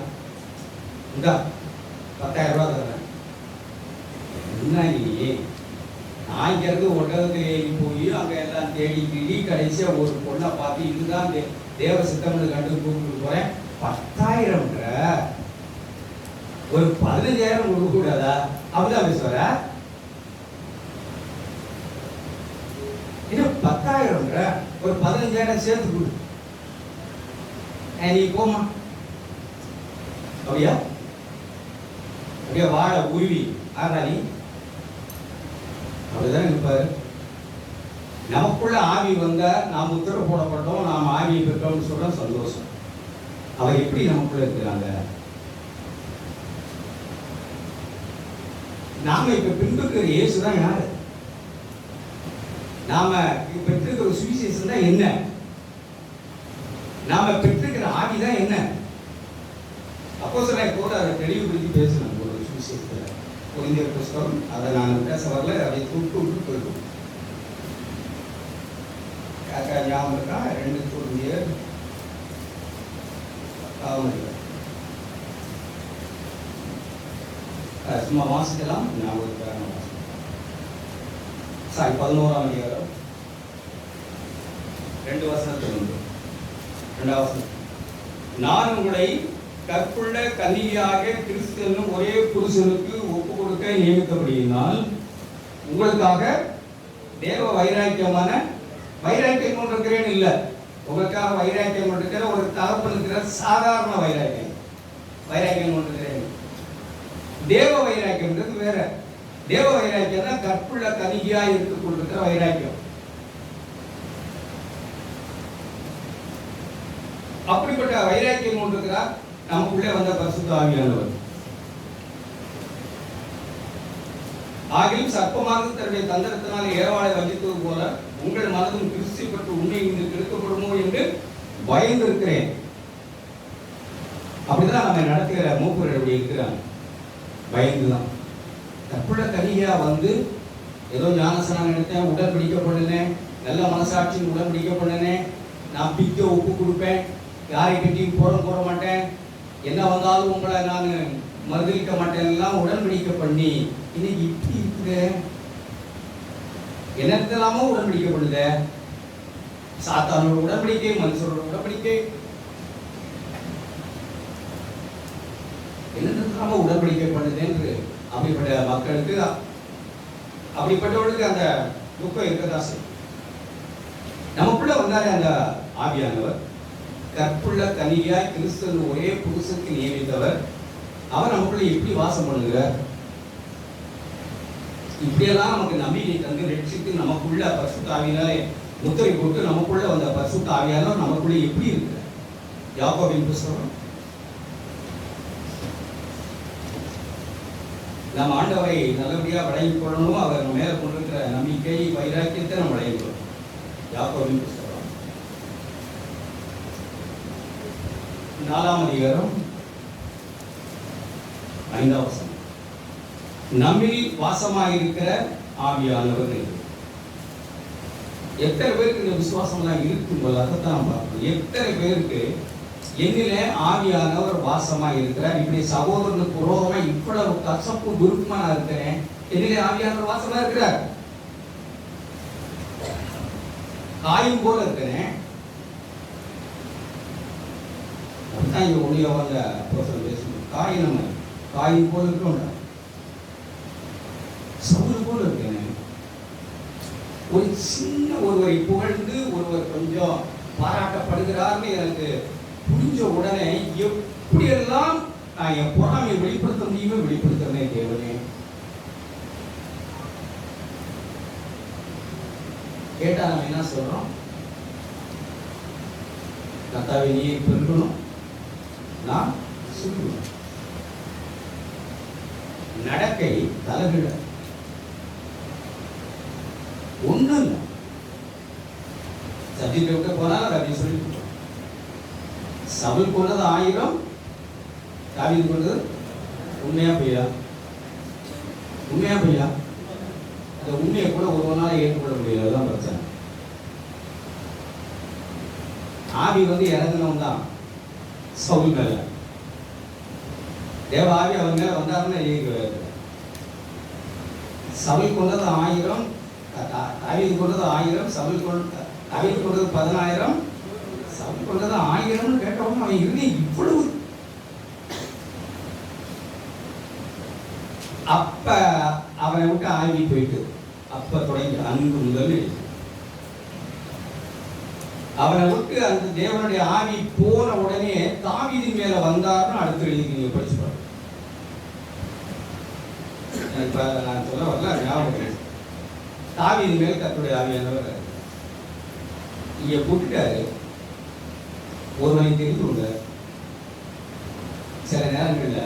இந்த 10,000 ரூபாய் தரேன். என்ன நீ, நான் இங்க இருந்து ஒட்டகத்தில் ஏறி போய் அங்க எல்லாம் தேடி கிளி கடைசியா ஒரு பொண்ணை பார்த்து இதுதான் தேவ சித்தம்னு கண்டு கூப்பிட்டு போறேன். 10,000 ஒரு 15,000 கொடுக்க கூடாதா? அப்படிதான் பேசுவார. இன்னும் 10,000 ஒரு 15,000 சேர்த்து கொடு, நீ போமா. அப்படியா? அப்படியே வாழ உருவி ஆறா நீ? அப்படிதான் இருப்பாரு. நமக்குள்ள ஆவி வந்தா நாம் உத்தரவு போடப்பட்டோம், நாம் ஆவியை பெற்றோம்னு சொல்ற சந்தோஷம். அவர் எப்படி நமக்குள்ள இருக்கிறாங்க? நாம இப்ப பின்பற்றுகிற இயேசுதான் யாரு? நாம பெற்றிருக்கிற சுவிசேஷம் தான் என்ன? நாம பெற்றிருக்கிற ஆவிதான் என்ன? அப்போஸ்தலனாகிய பவுல் அதை தெளிவுபடுத்தி பேசணும். ஒரு சுவிசேஷத்துல கொரிந்தியர் புத்தகம், அதை நான் பேச வரல, அதை விட்டு போயிடும். ஞாபகம் இருக்கா? 2 கொரிந்தியர் சும்மா வாசிக்கலாம். ஞாபகம் சாரி 11ஆம் அதிகாரம் 2 வசனத்தில் உண்டு. 2ஆம் வசனம், நான் உங்களை கற்புள்ள கன்னிகையாக கிறிஸ்து என்னும் ஒரே புருஷனுக்கு ஒப்பு கொடுக்க நியமித்தபடியினால் உங்களுக்காக தேவ வைராக்கியமான வைராக்கியம் கொண்டிருக்கிறேன் இல்லை, உங்களுக்காக வைராக்கியம் கொண்டிருக்கிற ஒரு தகப்பன் இருக்கிற சாதாரண வைராக்கியம் கொண்டிருக்கிறேன். தேவ வைராக்கியம் வேற. தேவ வைராக்கியம் கற்புள்ள கன்னிகையாக எடுத்துக் கொண்டிருக்கிற வைராக்கியம். அப்படிப்பட்ட வைராக்கியம் கொண்டிருக்கிறார் நமக்குள்ளே வந்த பரிசுத்த ஆவியானவர். ஆகிலும் சர்ப்பமாக தன்னுடைய தந்திரத்தினால் ஏவாளை வஞ்சித்தது போல உங்கள் மனதும் கிறிஸ்து பற்றி உண்மை இன்று கெடுக்கப்படுமோ என்று பயந்திருக்கிறேன். அப்படிதான் நம்ம நடத்துகிற மூப்பர்கள் எப்படி இருக்கிறாங்க, பயந்துதான். கற்புள்ள கன்னிகையா வந்து ஏதோ ஞானஸ்நானம் எடுத்தேன், உடன்படிக்கை பண்ணினேன், நல்ல மனசாட்சியின் உடன்படிக்கை பண்ணினேன், நான் பிக்க ஒப்பு கொடுப்பேன், யாரை கட்டியும் போட மாட்டேன், என்ன வந்தாலும் உங்களை நான் மறுதளிக்க மாட்டேன் எல்லாம் உடன்படிக்கை பண்ணி இன்னைக்கு இப்படி இருக்குது. என்னத்தெல்லாமோ உடன்படிக்கை பண்ணுத, சாத்தானோட உடன்படிக்கை, மனுஷரோட உடன்படிக்கை, என்னத்தெல்லாமோ உடன்படிக்கை பண்ணுது என்று அப்படிப்பட்ட மக்களுக்கு, அப்படிப்பட்டவர்களுக்கு அந்த துக்கம் இருக்கதான் செய்யும். நமக்குள்ள வந்தாலே அந்த ஆவியானவர் கற்புள்ள கன்னிகையாய் கிறிஸ்து ஒரே புருஷனுக்கு நியமித்தவர். அவர் நமக்குள்ள எப்படி வாசம் பண்ணுகிறார்? இப்படியெல்லாம் நமக்கு நம்பிக்கை தந்து ரட்சித்து நமக்குள்ள பரிசுத்த ஆவியினாலே முத்திரை போட்டு நமக்குள்ள வந்த பரிசுத்த ஆவியானவர் நமக்குள்ள எப்படி இருக்கிறார்? யாக்கோபின் புத்தகம், நாம் ஆண்டவரை நல்லபடியா வழங்கிக் கொள்ளணும், அவர் மேல கொண்டிருக்கிற நம்பிக்கை வைராக்கியத்தை நம்ம வழங்கிக் கொள்ளணும். யாக்கோபின் புத்தகம் 4ஆம் அதிகாரம் 5ஆம் வசனம், நம்மில் வாசமாயிருக்கிற ஆவியானவர். எத்தனை பேருக்கு இந்த விசுவாசம் எல்லாம் இருக்கும் போது அதைத்தான் பார்க்கணும். எத்தனை பேருக்கு என்னிலே ஆவியானவர் வாசமா இருக்கிறார். இப்படி சகோதரனுக்கு விரோதமா இவ்வளவு கசப்பு துருக்கமா நான் இருக்கிறேன், என்னிலே ஆவியானவர் வாசமா இருக்கிறார். காயும் போல இருக்கிறேன். அப்படித்தான் இங்க ஒளியவங்க பேசணும். காயும் போல இருக்கணும். சவுல் போல இருக்கேன். ஒரு சின்ன ஒருவரை புகழ்ந்து ஒருவர் கொஞ்சம் பாராட்டப்படுகிறார்னு எனக்கு புரிஞ்ச உடனே எப்படியெல்லாம் நான் என் பொறாமையை வெளிப்படுத்த முடியுமோ வெளிப்படுத்துறேன். தேவனே கேட்டா நம்ம என்ன சொல்றோம்? கர்த்தாவே நீ பெருகணும், நான் சுருங்கணும். நடக்கை தலைவிட ஒண்ணும் இல்லை. சப்ஜெக்ட் விட்டு போனாலும் அப்படி சொல்லிட்டு சவுல் கொண்டது 1000, தாவீது கொண்டது உண்மையா பொய்யா? உண்மையா பொய்யா? அந்த உண்மையை கூட ஒருவனால ஏற்றுக்கொள்ள முடியாது. அதுதான் பிரச்சனை. ஆவி இறங்கினவன் தான் சவுல் மேல. தேவ ஆவி அவன் மேல வந்தாருன்னு எழுதி. சவுல் கொண்டது 1000, தாவீது கொண்டது 1000, தாவீது கொண்டது 10000, சவுல் கொண்டது 1000 கேட்டவங்க அவன் இருந்து இவ்வளவு. அப்ப அவனை விட்டு ஆவி போயிட்டு அப்ப தொடங்கி அன்பு முதல் அவனை விட்டு அந்த தேவனுடைய ஆவி போன உடனே தாவீது மேல வந்தாருன்னு அடுத்து எழுதி நீங்க படிச்சு பாருங்க. நான் சொல்ல வரல, ஞாபகம். தாவீது மேல் கர்த்தருடைய ஆவியானவர் இங்க கூப்பிட்டாரு. ஒருவனை தெரிந்து கொள்ள சில நேரங்கள்ல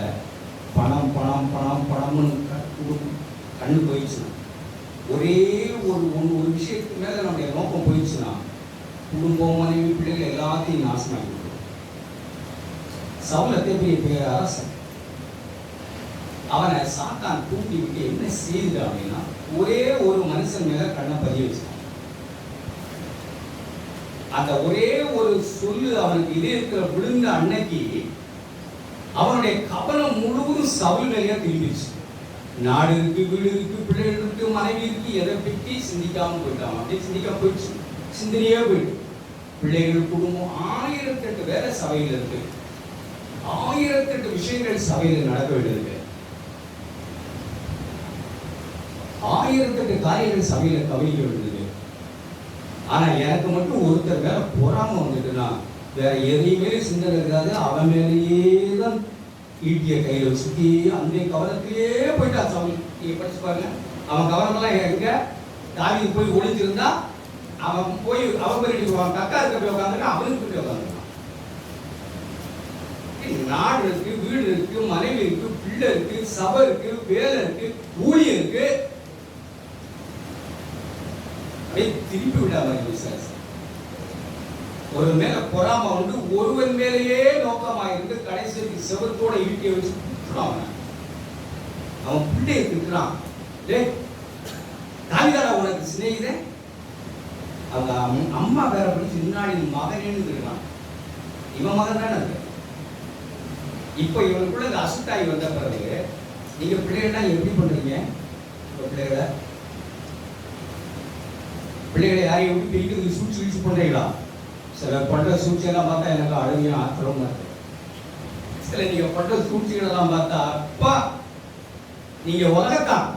பணம் பணம் பணம் பணம்னு கண்ணு போயிடுச்சுன்னா, ஒரே ஒரு விஷயத்துக்கு மேல நம்முடைய நோக்கம் போயிடுச்சுன்னா குடும்பம், மனைவி, பிள்ளைகள் எல்லாத்தையும் நாசமாக்கி விடுவோம். சவுல் பெரிய அரசன். அவனை சாத்தான் தூண்டி விட்டு என்ன செய்யுது அப்படின்னா, ஒரே ஒரு மனுஷன் மேல கண்ணை பதிய வச்சான். அந்த ஒரே ஒரு சொல்லு அவனுக்கு இதயத்துல விழுந்த அன்னைக்கு அவனுடைய கவனம் முழுவதும் சவுல் மேலேயே திரும்பிடுச்சு. நாடு இருக்கு, வீடு இருக்கு, பிள்ளைகள் இருக்கு, மனைவி இருக்கு, எதை பற்றி சிந்திக்காம போயிட்டான். அப்படியே சிந்திக்காம போயிடுச்சு, சிந்தனையே போயிட்டு. பிள்ளைகள், குடும்பம், 1008 வேலை சபையில் இருக்கு, 1008 விஷயங்கள் சபையில் நடக்க வேண்டியிருக்கு, 1008 காரியங்கள் சபையில கவனிக்க வேண்டியது. ஆனா எனக்கு மட்டும் ஒருத்தர் மேல பொறாம வந்துட்டுனா வேற எதையுமே சிந்தனை இருக்காது. அவன் மேலேயே தான் ஈட்டிய கையில சுத்தி அந்த கவனத்திலேயே போயிட்டா சவுல். நீங்க படிச்சு பாருங்க. அவன் கவனமெல்லாம் எங்க? தாவீது போய் ஒளிஞ்சிருந்தா அவன் போய் அவன் பேர் அடிக்குவான். கக்கா இருக்க போய் உட்காந்துருக்கான், அவனுக்கு போய் உட்காந்துருக்கான். நாடு இருக்கு, வீடு இருக்கு, மனைவி இருக்கு, பிள்ளை இருக்கு, சபை இருக்கு, வேலை இருக்கு, ஊழியம் இருக்கு. திருப்பி விடாம விசுவாசம். ஒரு மேல பொறாம வந்து ஒருவன் மேலேயே நோக்கமாயிருந்து கடைசிக்கு செவத்தோட ஈட்டியை வச்சு குத்துறான். அவன் பிள்ளையை திட்டுறான். தாவிதாடா உனக்கு சிநேகிதன்? அவங்க அம்மா வேற படிச்சு முன்னாடி மகனேன்னு திட்டுறான். இவன் மகன் தானே அது. இப்ப இவனுக்குள்ள இந்த அசுத்தாய் வந்த பிறகு நீங்க பிள்ளைகள்லாம் எப்படி பண்றீங்க? பிள்ளைகளை யாரையும் எப்படி பிரிக்கிறது சூழ்ச்சி பண்றீங்களா? சில பண்ற சூழ்ச்சியெல்லாம் பார்த்தா எனக்கு அழுகையும் ஆத்திரமா இருக்கு. சில நீங்க பண்ற சூழ்ச்சிகளெல்லாம் பார்த்தா அப்பா நீங்க உலகத்தான்,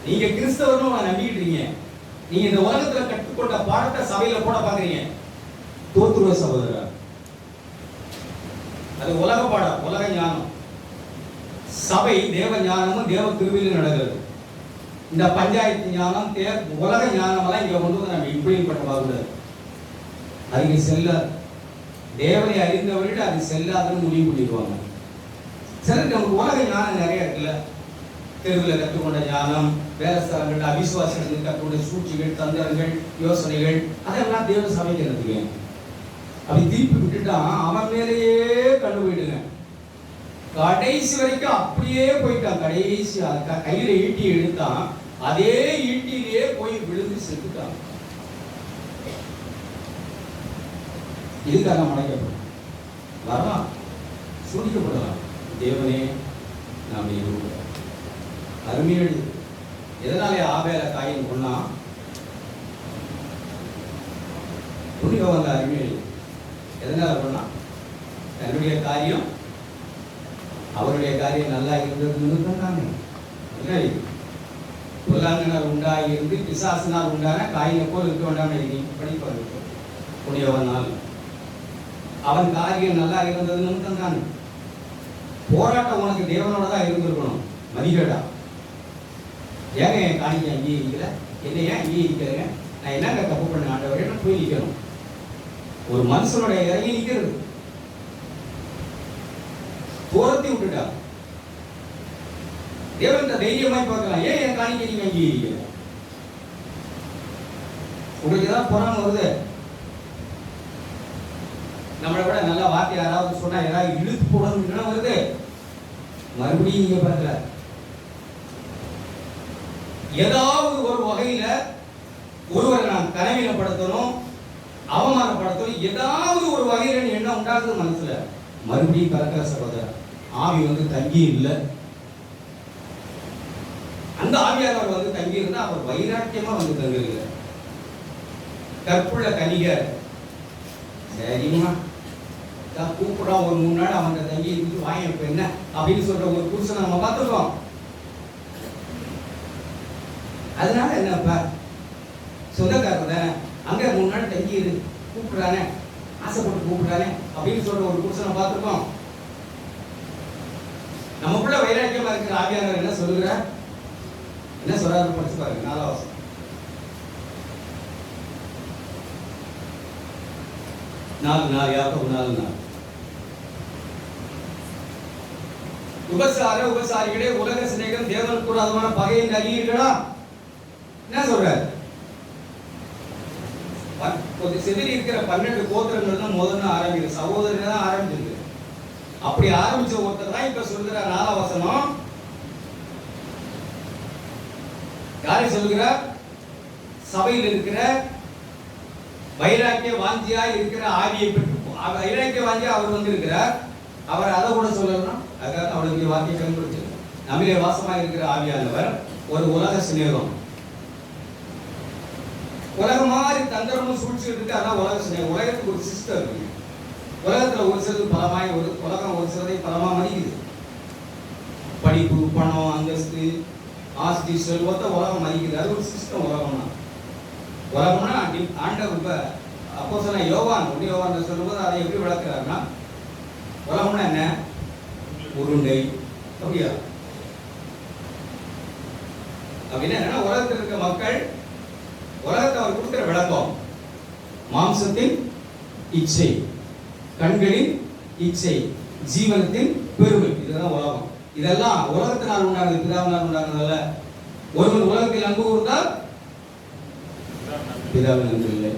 நீங்க கிறிஸ்தவர்களும் நம்பிக்கிட்டு இருக்கீங்க. நீங்க இந்த உலகத்துல கற்றுக்கொண்ட பாடத்தை சபையில போட பாக்குறீங்க. தோத்துருவ சகோதரர், அது உலக பாடம், உலக ஞானம். சபை தேவ ஞானமும் தேவ கிருபையிலும் நடக்கிறது. இந்த பஞ்சாயத்து ஞானம், உலக ஞானம் எல்லாம் இங்க கொண்டு வந்து நம்ம இப்படியும் பண்ண பார்க்கக்கூடாது. அதுக்கு செல்லாது. தேவனை அறிந்தவர்கள் அது செல்லாதுன்னு முடிவு பண்ணிடுவாங்க. சிலருக்கு நமக்கு உலக ஞானம் நிறைய இருக்குல்ல. தெருவில் கற்றுக்கொண்ட ஞானம், வேலை ஸ்தலங்கள், அவிசுவாசங்கள் கற்றுக்கொண்ட சூழ்ச்சிகள், தந்திரங்கள், யோசனைகள், அதெல்லாம் தேவ சபைக்கிறதுக்கு. அப்படி திருப்பி விட்டுட்டான், அவன் மேலேயே கண்டு போயிடுங்க. கடைசி வரைக்கும் அப்படியே போயிட்டான். கடைசி கையில ஈட்டி எடுத்தான், அதே ஈட்டிலேயே போய் விழுந்து செத்துட்டான். இதுக்காக மடைக்கப்படும். வரலாம், சூடிக்கப்படலாம். தேவனே நாம் இருக்கிறோம். அருமையடி எதனாலே ஆபேல காயின் கொன்னா? துணிக வந்த அருமையடி எதனால கொன்னா? தன்னுடைய காரியம், அவருடைய காரியம் நல்லா இருந்தது தானே. புல்லாங்கனால் உண்டாகி இருந்து பிசாசினால் உண்டான காயினை போல் இருக்க வேண்டாம். படிப்பாரு புனியவனால் அவன் காரியம் நல்லா இருந்ததுன்னு தானே. போராட்டம் உனக்கு தேவனோட தான் இருந்திருக்கணும். மதிகேடா, ஏங்க என் காணிக்க அங்கேயே இருக்கல, என்ன ஏன் அங்கேயே இருக்கிறேங்க, நான் என்னங்க தப்பு பண்ண ஆண்டவரே போய் நிற்கணும். ஒரு மனுஷனுடைய இறங்கி நிற்கிறது, தோரத்தி விட்டுட்டா. தேவன் தைரியமாய் பார்க்கலாம், ஏன் என் காணிக்க நீங்க அங்கேயே இருக்கல? உங்களுக்கு ஏதாவது பொறாம வருது? நம்மளை விட நல்ல வார்த்தை யாராவது சொன்னா ஏதாவது இழுத்து போடணும் வருது. மறுபடியும் நீங்க பார்க்கல, ஏதாவது ஒரு வகையில ஒருவரை நான் கனவீனப்படுத்தணும், அவமானப்படுத்தணும், ஏதாவது ஒரு வகையில என்ன உண்டாகுது மனசுல. மறுபடியும் கலக்கிற சகோதரர் ஆவி தங்கி இல்லை. அந்த ஆவியானவர் தங்கி இருந்தா அவர் வைராக்கியமா தங்குகிறார். கற்புள்ள கனிகர் சரிமா கூப்பிடாம ஒரு 3 நாள் அவங்க தங்கி இருந்து வாங்க இப்ப என்ன அப்படின்னு சொல்ற ஒரு புருஷனை நம்ம பார்த்துருக்கோம். அதனால என்னப்பா சொந்தக்காரர் தானே, அங்க 3 நாள் தங்கி இரு கூப்பிடுறானே, ஆசைப்பட்டு கூப்பிடுறானே அப்படின்னு சொல்ற ஒரு புருஷனை பார்த்துருக்கோம். நமக்குள்ள வைராக்கியமா இருக்கிற ஆவியானவர் என்ன சொல்லுகிறார், என்ன சொல்றாரு படிச்சு பாருங்க. 4ஆம் வசனம். 4 யாக்கோபு 4. உபசாரிகளே, உலக சிநேகம் தேவனுக்கு கூடாதமான பகை என்று அறியீர்களா? என்ன சொல்றாரு? சிதறி இருக்கிற 12 கோத்திரங்கள் தான் முதல்ல ஆரம்பிக்குது, சகோதரன் தான் ஆரம்பிச்சிருக்கு. அப்படி ஆரம்பிச்ச ஒருத்தர் தான் இப்ப சொல்கிற 4ஆம் வசனம். யாரை சொல்கிறார்? சபையில் இருக்கிற வைராக்கிய வாஞ்சியா இருக்கிற ஆவியை பெற்று, வைராக்கிய வாஞ்சியா அவர் இருக்கிறார். அவர் அதை கூட சொல்லணும், அதுக்காக அவருடைய வார்த்தையை பயன்படுத்தி நம்மிலே வாசமாக இருக்கிற ஆவியானவர் ஒரு உலக சிநேகம். உலகம் மாதிரி தந்திரமும் சூழ்ச்சி இருக்கு. அதான் உலக சிநேகம். உலகத்துக்கு ஒரு சிஸ்டம் இருக்கு. உலகத்துல ஒரு சிலது பலமாய் உலகம் ஒரு சிலதை பலமா மதிக்குது. படிப்பு, பணம், அந்தஸ்து, ஆஸ்தி, செல்வத்தை உலகம் மதிக்குது. அது ஒரு சிஸ்டம். உலகம்னா ஆண்டவர் இப்ப அப்போ சொன்ன யோவான் சொல்லும்போது அதை எப்படி விளக்குறாருன்னா, உலகம்னா என்ன? உருண்டை. அப்படியா? அப்படின்னா என்னன்னா, உலகத்தில் இருக்க மக்கள் உலகத்தை அவர் கொடுக்கிற விளக்கம் மாம்சத்தின் இச்சை, கண்களின் இச்சை, ஜீவனத்தின் பெருமை. இதுதான் உலகம். இதெல்லாம் உலகத்தினால் உண்டானது, பிதாவினால் உண்டானதல்ல. ஒருவன் உலகத்தில் அன்பு கூர்ந்தால் பிதாவின் அன்பு இல்லை.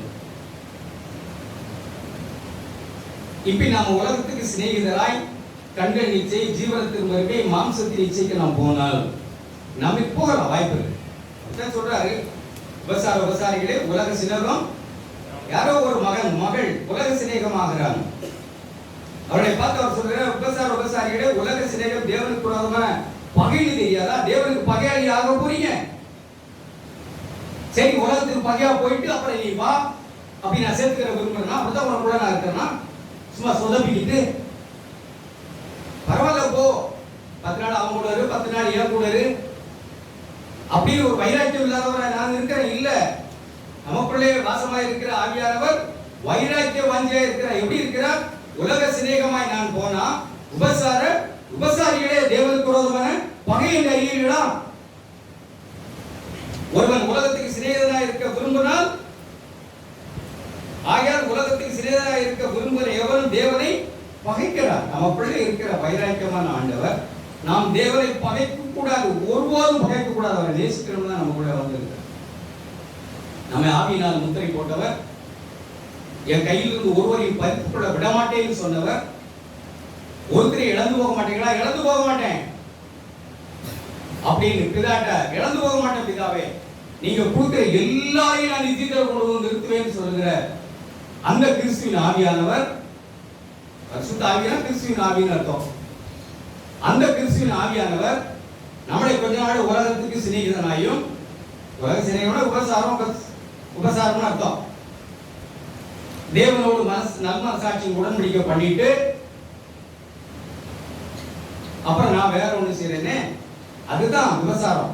இப்ப நாம உலகத்துக்கு சிநேகிதராய் கண்கள் இச்சை, ஜீவனத்தின் பெருமை, மாம்சத்தின் இச்சைக்கு நாம் போனால் நம்ம போகிற வாய்ப்பு இருக்கு. சொல்றாரு, உபசாரிகளே, உலக சிநேகம். யாரோ ஒரு மகள் உலக சிநேகமாகிறாங்க. அவரை பார்த்து அவர் சொல்றாரு, உபசாரிகளே, உலக சிநேகம் தேவனுக்கு விரோதமான பகைன்னு தெரியாதா? தேவனுக்கு பகையாளி ஆக போறீங்க. சரி, உலகத்துக்கு பகையா போயிட்டு அப்புறம் நீ வா அப்படி நான் சேர்த்துக்கிற விரும்புறேன்னா, அப்படிதான் உனக்குள்ள நான் இருக்கிறேன்னா சும்மா சொதப்பிக்கிட்டு பரவாயில்ல போ, 10 நாள் அவங்க கூட இரு, 10 நாள் ஏன் கூட இரு அப்படின்னு ஒரு வைராக்கியம் இல்லாதவரை நான் இருக்கிறேன். இல்ல, நமக்குள்ளே வாசமாய் இருக்கிற ஆவியானவர் வைராக்கிய வாஞ்சியா இருக்கிறார். எப்படி இருக்கிறார்? உலக சிநேகமாய் நான் போனா உபசாரிகளே, தேவனுக்கு விரோதமான பகை என்று அறியீர்களா? ஒருவன் உலகத்துக்கு சிநேகிதனாய் இருக்க விரும்பினால், ஆகையால் உலகத்துக்கு சிநேகிதனாய் இருக்க விரும்புகிற எவனும் தேவனை பகைக்கிறார். நமக்குள்ளே இருக்கிற வைராக்கியமான ஆண்டவர் நாம் தேவனை பகைக்க கூடாது, ஒருபோதும் பகைக்க கூடாது. அவரை நேசிக்கிறோம் தான் நமக்குள்ள வந்திருக்கிறார். நம்ம ஆவியினால் முத்திரை போட்டவர், என் கையிலிருந்து ஒருவரையும் பறித்துக் கொள்ள விடமாட்டேன்னு சொன்னவர், ஒருத்தரை இழந்து போக மாட்டீங்களா? இழந்து போக மாட்டேன் அப்படின்னு பிதாட்ட, இழந்து போக மாட்டேன் பிதாவே, நீங்க கொடுக்கிற எல்லாரையும் நான் நித்தியத்தில் கொண்டு வந்து நிறுத்துவேன்னு சொல்லுகிற அந்த கிறிஸ்துவின் ஆவியானவர் பரிசுத்த ஆவினா கிறிஸ்துவின் ஆவின்னு அர்த்தம். அந்த கிறிஸ்துவின் ஆவியானவர் நம்மளை கொஞ்ச நாள் உலகத்துக்கு சிநேகிதனாயும், உலக சிநேகிதனா உபசாரம்னு அர்த்தம். தேவனோடு நல்மனசாட்சி உடன்படிக்கை பண்ணிட்டு அப்புறம் நான் வேற ஒண்ணு செய்யறேனே, அதுதான் விபசாரம்.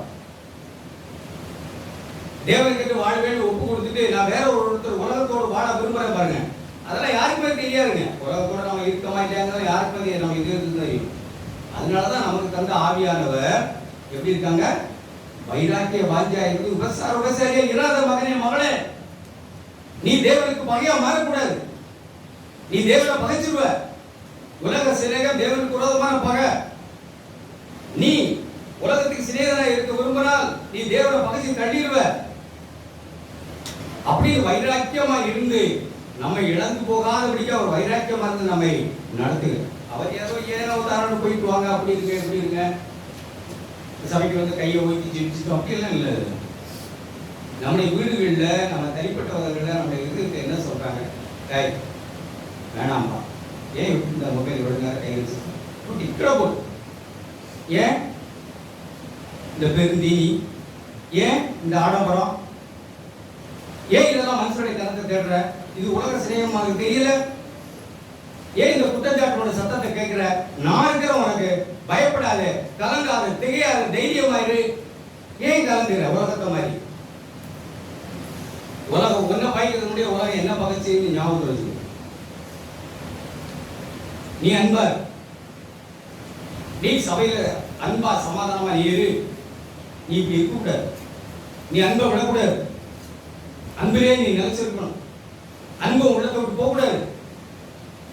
தேவனுக்கு வாழ்வேன்னு ஒப்பு கொடுத்துட்டு நான் வேற ஒருத்தர் உலகத்தோடு வாழ விரும்புறேன் பாருங்க, அதெல்லாம் யாருக்குமே தெரியாதுங்க. உலகத்தோட நம்ம இருக்கமா இல்லையாங்க யாருக்குமே நம்ம இது தெரியும். அதனாலதான் நமக்கு தந்த ஆவியானவர் எப்படி இருக்காங்க, வைராக்கிய வாஞ்சா இருந்து உபசாரியா இராத மகனே மகளே, நீ தேவனுக்கு பகையா மாறக்கூடாது. நீ தேவனை பகைச்சிருவ. உலக சிநேகம் தேவனுக்கு விரோதமான பகை. நீ உலகத்துக்கு சிநேகனா இருக்க விரும்பினால் நீ தேவனை பகைச்சு தள்ளிடுவ. அப்படி வைராக்கியமா இருந்து நம்மை இழந்து போகாதபடிக்கு அவர் வைராக்கியமா இருந்து நம்மை நடத்துகிறார். அவர் ஏதோ உதாரணம் போயிட்டு வாங்க, அப்படி இருங்க எப்படி இருங்க, சபைக்கு வந்து கையை ஊற்றி ஜெபிச்சுட்டோம் அப்படியெல்லாம் இல்லை. நம்முடைய வீடுகளில் நம்ம தனிப்பட்டவர்களில் நம்முடைய இதுக்கு என்ன சொல்றாங்க, வேணாம்பா, ஏன் இந்த மொபைல் விடுங்க கை வச்சு இக்கட போட்டு, ஏன் இந்த பெருந்தீனி, ஏன் இந்த ஆடம்பரம், ஏன் இதெல்லாம் மனுஷனுடைய தனத்தை தேடுற, இது உலக சிநேகமாக தெரியல, ஏன் இந்த குற்றச்சாட்டோட சத்தத்தை கேட்கிற, நான் இருக்கிற உனக்கு பயப்படாத, கலங்காத, திகையாத, தைரியமாயிரு, ஏன் கலந்துகிற உலகத்தை மாதிரி. உலகம் ஒன்ன பாய்க்கிறது முடிய உலகம் என்ன பகைச்சு ஞாபகம் வச்சு, நீ அன்பா, நீ சபையில அன்பா சமாதானமா நீ இரு. நீ இப்படி இருக்கக்கூடாது, நீ அன்பை விடக்கூடாது, அன்பிலே நீ நிலைச்சிருக்கணும், அன்பு உள்ளத்தை விட்டு போகக்கூடாது.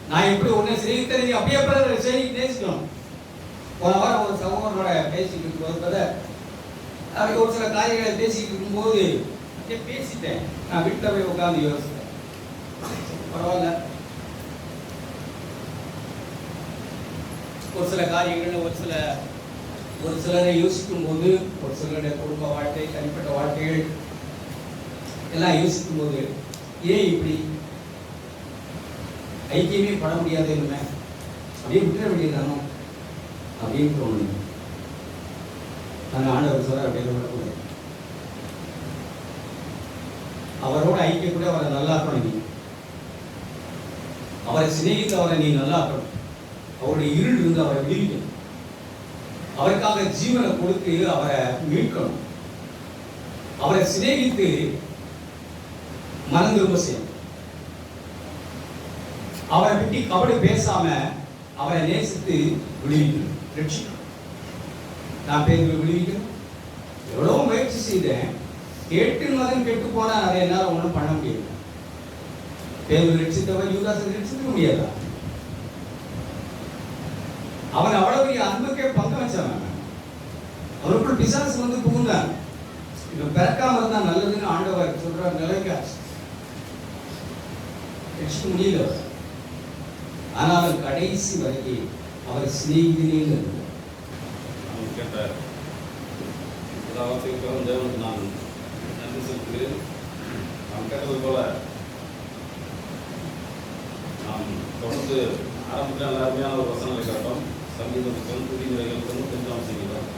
நான் எப்படி உன்னை சிநேகித்தேன் நீ அப்படியே நேசிக்கணும். போன வாரம் ஒரு சகோதரனோட பேசிட்டு இருக்கும்போது ஒரு சில காரியங்களை பேசிட்டு இருக்கும்போது பேசிட்டேன். நான் வீட்டில் போய் உட்காந்து யோசித்தேன், பரவாயில்ல, ஒரு சில காரியங்கள் ஒரு சிலரை யோசிக்கும் போது, ஒரு சிலருடைய குடும்ப வாழ்க்கை, தனிப்பட்ட வாழ்க்கைகள் எல்லாம் யோசிக்கும் போது, ஏன் இப்படி ஐக்கியமே பட முடியாது என்ன அப்படியே விட்டுற வேண்டியதானோ அப்படின்னு தோணுது. நாங்கள் ஆண்டவர் சொல்ற அப்படியே விடக்கூடாது. அவரோட ஐக்கிய கூட அவரை நல்லா இருக்கணும். நீ அவரை சிநேகித்து அவரை நீ நல்லா இருக்கணும். அவருடைய இருள் இருந்து அவரை விடுவிக்கணும். அவருக்காக ஜீவனை கொடுத்து அவரை மீட்கணும். அவரை சிநேகித்து மனம் திரும்ப செய்யணும். அவரை பற்றி கபடி பேசாம அவரை நேசித்து விடுவிக்கணும், ரட்சிக்கணும். நான் பேருக்கு விடுவிக்கணும். எவ்வளவு முயற்சி செய்தேன், கேட்டு மகன் கெட்டு போனா அதை என்னால ஒன்றும் பண்ண முடியாது. பேருக்கு ரட்சித்தவன் யூதாசை ரட்சிக்க முடியாதா? அவன் அவ்வளவு பெரிய அன்புக்கே பங்கு வச்சவன். அவருக்குள் பிசாசு வந்து புகுந்தான். இப்ப பிறக்காம இருந்தா நல்லதுன்னு ஆண்டவர் சொல்ற நிலைக்கு ரட்சிக்க முடியல. ஆனாலும் கடைசி வரைக்கும் அவர் சிநேகிதனே இருந்தார். கேட்டார், தேவனுக்கு நான் நன்றி செலுத்துகிறேன். நாம் கேட்டது போல நாம் தொடர்ந்து ஆரம்பத்தில் நல்ல அருமையான ஒரு வசனங்களை கேட்டோம். சங்கீதம் 95 சங்கீதம்,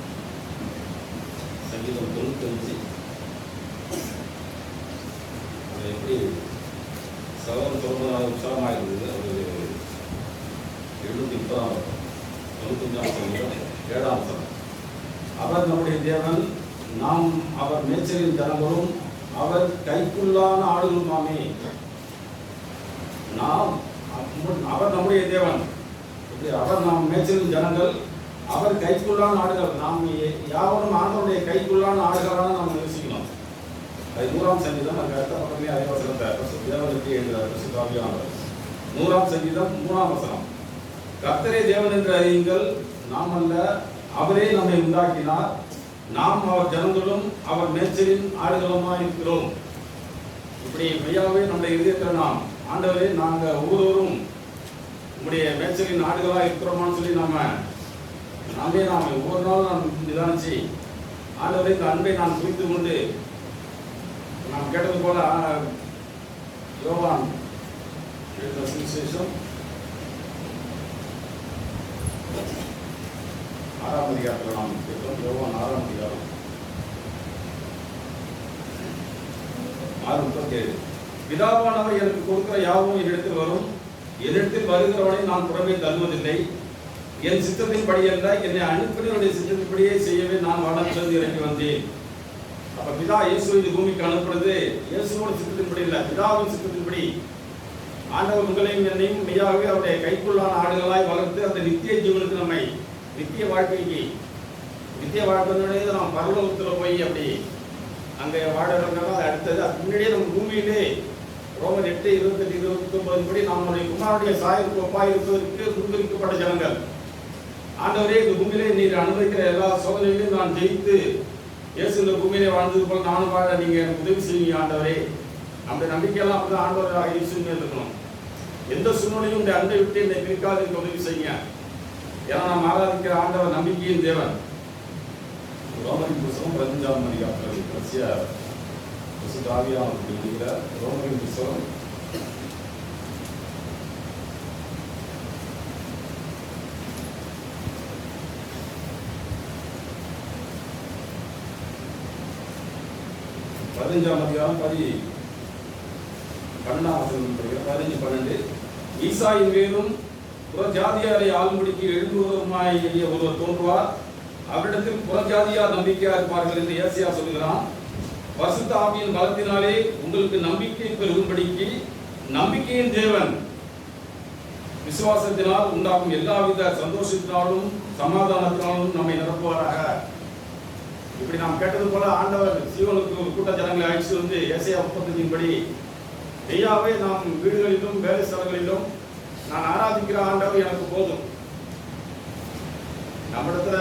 சங்கீதம் 95 அது எப்படி சகோதரன் சொல்வதனால உற்சாகமாக இருந்தது. அது 730 95 சங்கீதம் 7ஆம் வசனம். அவர் நம்முடைய தேவன், நாம் அவர் மேய்ச்சலின் ஜனங்களும் அவர் கைக்குள்ளான ஆடுகளுமாமே. அவர் நம்முடைய தேவன், அவர் நாம் மேய்ச்சலின் ஜனங்கள், அவர் கைக்குள்ளான ஆடுகள். நாம் யாவரும் ஆண்டவருடைய கைக்குள்ளான ஆடுகளான நாம் யோசிக்கணும். அது 100ஆம் சங்கீதம். அந்த அடுத்த பக்கமே அதே வசனத்தை தேவனுக்கு எழுதுகிறார் பரிசுத்தாவியானவர். 100ஆம் சங்கீதம் 3ஆம் வசனம். கர்த்தரே தேவன் என்று அறியுங்கள், நாம் அல்ல, அவரே நம்மை உண்டாக்கினார், நாம் அவர் ஜனங்களும் அவர் மேய்ச்சலின் ஆடுகளுமாய் இருக்கிறோம். இப்படி மெய்யாவே நம்முடைய இதயத்தில் நாம் ஆண்டவரே நாங்கள் ஒவ்வொருவரும் உங்களுடைய மேய்ச்சலின் ஆடுகளாக இருக்கிறோமான்னு சொல்லி நாம் ஒவ்வொரு நாளும் நாம் நிதானிச்சு ஆண்டவரை இந்த அன்பை நான் புரிந்து கொண்டு நாம் கேட்டது போல யோவான் எழுதின சுவிசேஷம் 6ஆம் அதிகாரத்தில் நாம் கேட்டோம். யோவான் 6ஆம் அதிகாரம் 6:37. பிதாவானவர் எனக்கு கொடுக்கிற யாவும் என்னிடத்தில் வரும், என்னிடத்தில் வருகிறவனை நான் புறமே தள்ளுவதில்லை. என் சித்தத்தின்படி அல்ல, என்னை அனுப்பினருடைய சித்தத்தின்படியே செய்யவே நான் வானத்திலிருந்து இறங்கி வந்தேன். அப்ப பிதா இயேசு இந்த பூமிக்கு அனுப்புறது இயேசுவோட சித்தத்தின்படி இல்லை, பிதாவின் சித்தத்தின்படி. ஆண்டவர் உங்களையும் என்னையும் மெய்யாகவே அவருடைய கைக்குள்ளான ஆடுகளாய் வளர்த்து அந்த நித்திய ஜீவனுக்கு நம்மை நித்திய வாழ்க்கைக்கு நித்திய வாழ்க்கையோட நாம் பரலோகத்தில் போய் அப்படி அங்கே வாழறதுனால அடுத்தது அது முன்னாடியே நம்ம பூமியிலே ரோமர் 8:28-29 படி நம்முடைய குமாரனுடைய சாயலுக்கு ஒப்பாய் இருப்பதற்கு முன்குறிக்கப்பட்ட ஜனங்கள். ஆண்டவரே, இந்த பூமியிலே நீர் அனுபவிக்கிற எல்லா சோதனைகளையும் நான் ஜெயித்து இயேசு இந்த பூமியிலே வாழ்ந்தது போல நானும் வாழ நீங்க எனக்கு உதவி செய்வீங்க ஆண்டவரே. அந்த நம்பிக்கையெல்லாம் அப்படிதான் ஆண்டவராக இயேசுமே இருக்கணும். எந்த சூழ்நிலையும் இந்த அண்டை விட்டு என்னை பிரிக்காது எனக்கு உதவி செய்யுங்க. ஏன்னா நாம் ஆராதிக்கிற ஆண்டவர் நம்பிக்கையின் தேவன். ரோமரின் புத்தகம் 15ஆம் அதிகாரத்தில் கடைசியா பரிசுத்த ஆவியானவர் எழுதுகிற ரோமரின் புத்தகம் 15ஆம் அதிகாரம் 12 ஈசாயின் மேலும் புறஜாதியாரை ஆளும்படிக்கு எழும்புவதுமாய் ஒருவர் தோன்றுவார், அவரிடத்தில் புறஜாதியார் நம்பிக்கையா இருப்பார்கள் என்று ஏசாயா சொல்கிறான். பரிசுத்த ஆவியின் பலத்தினாலே உங்களுக்கு நம்பிக்கை பெருகும்படிக்கு நம்பிக்கையின் தேவன் விசுவாசத்தினால் உண்டாகும் எல்லாவித சந்தோஷத்தினாலும் சமாதானத்தினாலும் நம்மை நிரப்புவாராக. இப்படி நாம் கேட்டது போல ஆண்டவர் சீவனுக்கு ஒரு கூட்ட ஜனங்களை அழைத்து வந்து ஏசாயா 35 படி மெய்யாவே நாம் வீடுகளிலும் வேலை ஸ்தலங்களிலும் நான் ஆராதிக்கிற ஆண்டவர் எனக்கு போதும். நம்மிடத்துல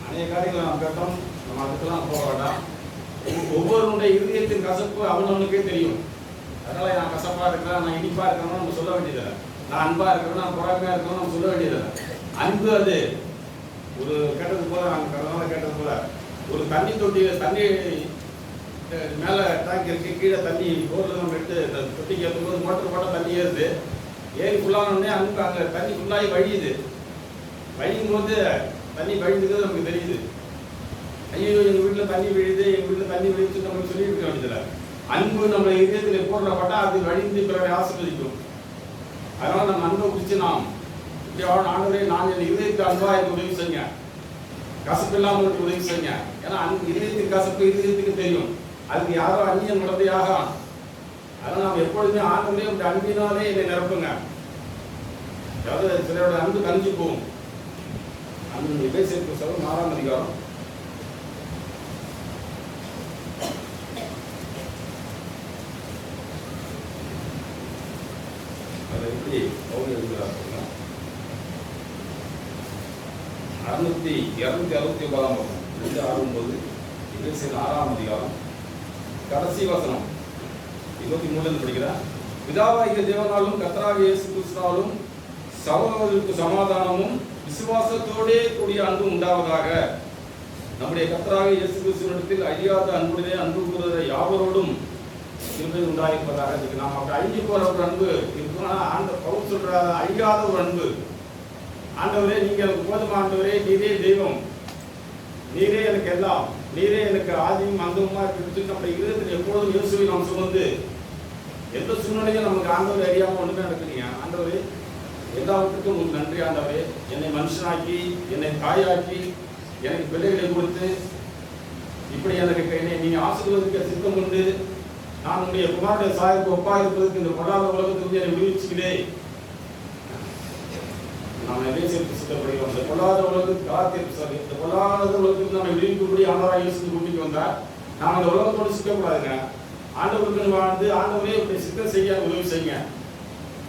அநேக காரியங்களை நாம் கேட்டோம், நம்ம அதுக்கெல்லாம் போக வேண்டாம். ஒவ்வொருடைய இருதயத்தின் கசப்பு அவனுக்கே தெரியும். அதனால நான் கசப்பா இருக்கிறேன், நான் இனிப்பா இருக்கிறேன்னு நம்ம சொல்ல வேண்டியதில்லை. நான் அன்பா இருக்கிறேன், நான் பொறாமையா இருக்கிறேன்னு நம்ம சொல்ல வேண்டியதில்லை. அன்பு அது ஒரு கேட்டது போல, நாங்கள் கேட்டது போல ஒரு தண்ணி தொட்டியில் தண்ணி மேலே டேங்க் இருக்கு, கீழே தண்ணி போரில் நம்ம எடுத்து தொட்டிக்கு ஏற்றும்போது மோட்டர் போட்டால் தண்ணி ஏறுது. ஏறி ஃபுல்லானோடனே அங்கே அங்கே தண்ணி ஃபுல்லாகி வழியுது. வழியும் போது தண்ணி வழிஞ்சுக்கிறது நமக்கு தெரியுது. ஐயோ எங்கள் வீட்டில் தண்ணி விழுது, எங்கள் வீட்டில் தண்ணி விழுச்சு நம்ம சொல்லிட்டு இருக்க வேண்டியதில்லை. அன்பு நம்ம இதயத்தில் போடுறப்பட்டா அது வழிந்து பிறரை ஆசீர்வதிக்கும். அதனால் நம்ம அன்பை குறித்து நாம் இப்படி ஆண்டவரே நான் என் இதயத்துக்கு அன்பாக எனக்கு உதவி செய்யுங்க, கசப்பு இல்லாமல் உதவி செய்யுங்க. ஏன்னா இதயத்துக்கு கசப்பு இதயத்துக்கு தெரியும், அதுக்கு யாரோ அந்நியன் நடந்தையாக. அதனால் நாம் எப்பொழுதுமே ஆண்டவரே உங்களுடைய அன்பினாலே என்னை நிரப்புங்க. அதாவது சிலரோட அன்பு கழிஞ்சு போகும். அன்பு எபேசியர் புத்தகம் 6ஆம் அதிகாரம் 269 269 எபேசியர் 6ஆம் அதிகாரம் கடைசி வசனம் 23 படிக்கிறேன். பிதாவாகிய தேவனாலும் கர்த்தராகிய இயேசு கிறிஸ்துவினாலும் சகோதரருக்கு சமாதானமும் விசுவாசத்தோடே கூடிய அன்பு உண்டாவதாக. நம்முடைய கர்த்தராகிய இயேசு கிறிஸ்துவினிடத்தில் அழியாத அன்புடனே அன்பு கூறுகிற யாவரோடும் கிருபை உண்டாயிருப்பதாக. நாம் அப்படி அழிஞ்சு போற ஒரு அன்பு இருக்குன்னா ஆண்ட பவுல் சொல்ற அழியாத ஒரு அன்பு. ஆண்டவரே நீங்க எனக்கு போதுமா ஆண்டவரே, நீரே தெய்வம், நீரே எனக்கு எல்லாம், நீரே எனக்கு ஆதியும் அந்தமா இருக்கு. நம்ம இருதயத்தில் எப்பொழுதும் இயேசுவை நாம் சுமந்து எந்த சூழ்நிலையும் நமக்கு ஆண்டவரை அறியாமல் ஒன்றுமே நடக்குறீங்க. ஆண்டவரே எல்லாவற்றுக்கும் உங்களுக்கு நன்றி ஆண்டவரே. என்னை மனுஷனாக்கி, என்னை தாயாக்கி, எனக்கு பிள்ளைகளை கொடுத்து இப்படி எனக்கு என்னை நீங்க ஆசீர்வதிக்க சித்தம் கொண்டு நான் உங்களுடைய குமாரனுடைய சாயலுக்கு ஒப்பா இருப்பதற்கு இந்த பொருளாதார உலகத்திலிருந்து என்னை விடுவிச்சுக்கிறேன். நாம் எபேசியருக்கு சித்தப்படுகிறோம். இந்த பொருளாதார உலகத்துக்கு காத்திருப்பு, இந்த பொருளாதார உலகத்துக்கு நம்ம விடுவிக்கக்கூடிய ஆண்டவராக இயேசு கூட்டிட்டு வந்தார். நாம் அந்த உலகத்தோடு சிக்கக்கூடாதுங்க. ஆண்டவருக்கு வாழ்ந்து ஆண்டவரே இப்படி சித்தம் செய்ய உதவி செய்யுங்க.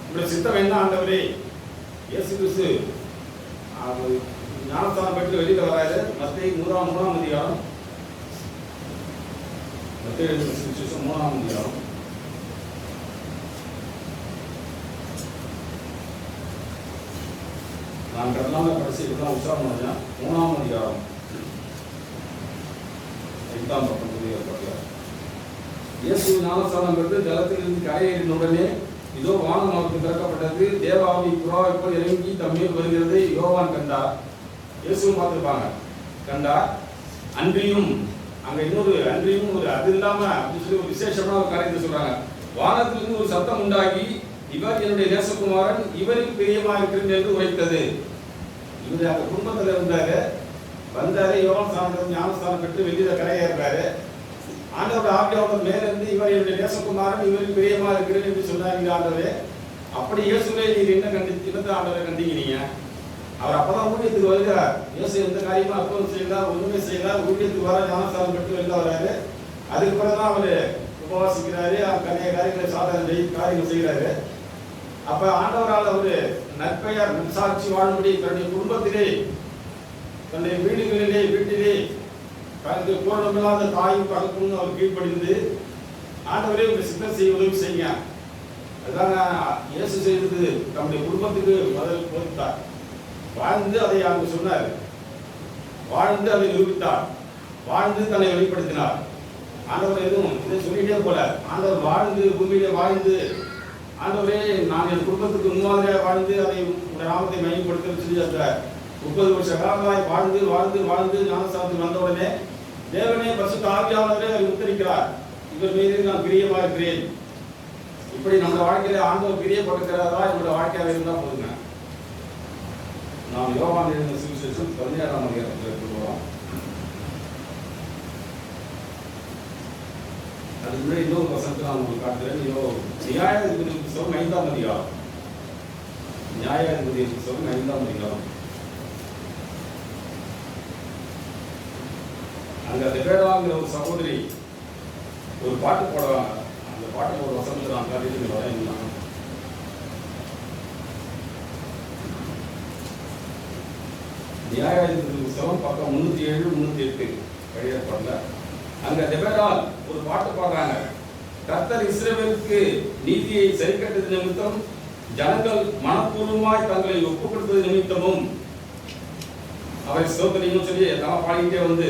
இப்படி சித்தம் என்ன ஆண்டவரே இயேசு கிறிஸ்து ஞானஸ்தானம் பெற்று வெளியில வராது. மத்தேயு 3ஆம் அதிகாரம், மத்தேயு 3ஆம் அதிகாரம் நான் கடனால கடைசிக்கு தான் உற்சாகம் பண்ணேன். 3ஆம் அதிகாரம் 8ஆம் பக்கம் இயேசு ஞானஸ்தானம் பெற்று ஜலத்திலிருந்து கரையேறின உடனே இதோ வானம் அவருக்கு திறக்கப்பட்டது. தேவாவி புறாவை போல் இறங்கி தம்மீர் வருகிறதை யோவான் கண்டார். இயேசுவும் பார்த்துருப்பாங்க. கண்டா அன்றியும் அங்க இன்னொரு அன்றியும் ஒரு அது இல்லாம அப்படின்னு சொல்லி ஒரு விசேஷமான ஒரு காரியத்தை சொல்றாங்க. வானத்திலிருந்து ஒரு சத்தம் உண்டாகி, இவர் என்னுடைய நேசகுமாரன், இவருக்கு பிரியமா இருக்கிறேன் என்று உரைத்தது. இவர் அந்த குடும்பத்துல இருந்தாரு, வந்தாரு, யோவான் ஞானஸ்தானம் பெற்று வெளியில கரையேறாரு. ஆண்டவர் ஆவியானவர் மேல இருந்து இவர் என்னுடைய நேசகுமாரன், இவருக்கு பிரியமா இருக்கிறேன் என்று சொன்னாங்க ஆண்டவரே. அப்படி இயேசுவே நீர் என்ன என்னத்தை ஆண்டவரை கண்டீங்க நீங்க? அவர் அப்பதான் ஊழியத்துக்கு வருகிறார். இயேசு எந்த காரியமும் அற்புதம் செய்யலாம், ஒண்ணுமே செய்யலாம். ஊழியத்துக்கு வர ஞானஸ்தானம் பெற்று வெளில வராரு. அதுக்கு பிறகுதான் அவரு உபவாசிக்கிறாரு, நிறைய காரியங்களை சாதனை காரியங்கள் செய்கிறாரு. அப்ப ஆண்டவரால் அவரு நற்பெயர் நற்சாட்சி வாழும்படி தன்னுடைய குடும்பத்திலே, தன்னுடைய வீட்டிலே தனக்கு பூரணமில்லாத தாயும் தகப்பனும் அவர் கீழ்ப்படிந்து ஆண்டவரே ஒரு சித்தம் செய்ய உதவி செய்யுங்க. அதுதாங்க இயேசு செய்தது. தன்னுடைய குடும்பத்துக்கு முதல் பொறுத்தார். வாழ்ந்து அதை அங்கு சொன்னார், வாழ்ந்து அதை நிரூபித்தார், வாழ்ந்து தன்னை வெளிப்படுத்தினார். ஆண்டவர் எதுவும் இதை சொல்லிட்டே போல, ஆண்டவர் வாழ்ந்து பூமியிலே வாழ்ந்து, ஆண்டவரே நான் என் குடும்பத்துக்கு முன்மாதிரியாக வாழ்ந்து அதை உங்கள் நாமத்தை மையப்படுத்த சொல்லி அந்த 30 வருஷ காலமாய் வாழ்ந்து வாழ்ந்து வாழ்ந்து ஞானஸ்தானத்துக்கு வந்த உடனே தேவனே பரிசுத்த ஆவியானவரே அவர் உத்தரிக்கிறார், இவர் மீது நான் பிரியமா இருக்கிறேன். இப்படி நம்ம வாழ்க்கையில ஆண்டவர் பிரியப்படுகிறாரா என்னோட வாழ்க்கையாக இருந்தா போதுங்க. நாம் யோவான் எழுதின சுவிசேஷம் 17ஆம் அதிகாரத்தில் போகிறோம். அதுக்கு முன்னாடி இன்னொரு வசனத்தை நான் உங்களுக்கு காட்டுகிறேன். நியாயாதிபதி புத்தகம் 5ஆம் அதிகாரம். நியாயாதிபதி புத்தகம் 5ஆம் அதிகாரம். அங்க ரெபேக்காங்கிற ஒரு சகோதரி ஒரு பாட்டு போடுறாங்க. அந்த பாட்டு ஒரு வசனத்தை நான் காட்டிட்டு வரேன். நியாயாதிபதி புத்தகம் பக்கம் 307 308 பழைய. அங்க ரெபேக்கால் ஒரு பாட்டு பாடுறாங்க. கர்த்தர் இஸ்ரவேலுக்கு நீதியை சரிக்கட்டது நிமித்தம் ஜனங்கள் மனப்பூர்வமாய் தங்களை ஒப்புக் கொடுத்தது நிமித்தமும் அவரை ஸ்தோத்திரியும் சொல்லி நான் பாடிக்கிட்டே வந்து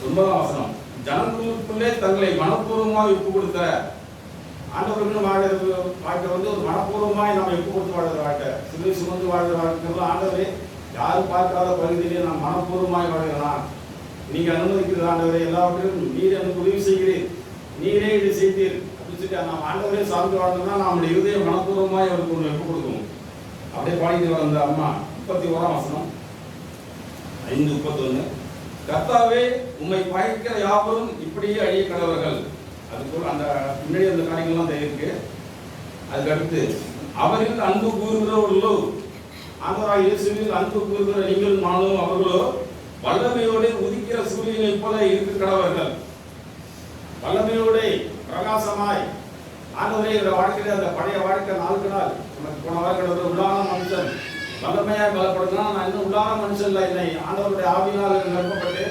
9ஆம் வசனம், ஜனங்களுக்குள்ளே தங்களை மனப்பூர்வமாய் ஒப்புக் கொடுத்த ஆண்டவர்கள் வாழ்க்கை வந்து ஒரு மனப்பூர்வமாய் நம்ம ஒப்புக் கொடுத்து வாழ்கிற வாழ்க்கை, சிலுவை சுமந்து வாழ்கிற வாழ்க்கை. ஆண்டவரே யாரும் பார்க்காத பகுதியிலே நான் மனப்பூர்வமாய் வாழ்கிறேன், நீங்க அனுமதிக்கிறது ஆண்டவரே, எல்லாவற்றிலும் நீர் எனக்கு உதவி செய்கிறீர், நீரே இதை செய்தீர் அப்படின்னு சொல்லி நாம் ஆண்டவரே சார்ந்து வாழ்ந்தோம்னா நம்முடைய இருதய மனப்பூர்வமாய் அவருக்கு ஒன்று ஒப்புக் கொடுக்கணும். அப்படியே பாடிட்டு வந்த அம்மா 31ஆம் வசனம் 5:31, கர்த்தாவே உம்மை பயக்கிற யாவரும் இப்படியே அழிய கடவர்கள். அதுபோல் அந்த முன்னாடி அந்த காரியங்கள்லாம் இருக்கு. அதுக்கு அடுத்து அவரில் அன்பு கூறுகிறவர்களோ, ஆண்டவராகிய இயேசுவில் அன்பு கூறுகிற நீங்கள் நானும் அவர்களோ வல்லமையோடு உதிக்கிற சூரியனை போல இருக்க கடவர்கள். வல்லமையோடு பிரகாசமாய் ஆண்டவரே வாழ்க்கையில அந்த பழைய வாழ்க்கை நாளுக்கு நாள் நமக்கு போன வாழ்க்கை உள்ளான மனுஷன் வல்லமையாக பலப்படுத்தினா, நான் இன்னும் உள்ளான மனுஷன் இல்லை, என்னை ஆண்டவருடைய ஆவியினால் நிரப்பப்பட்டு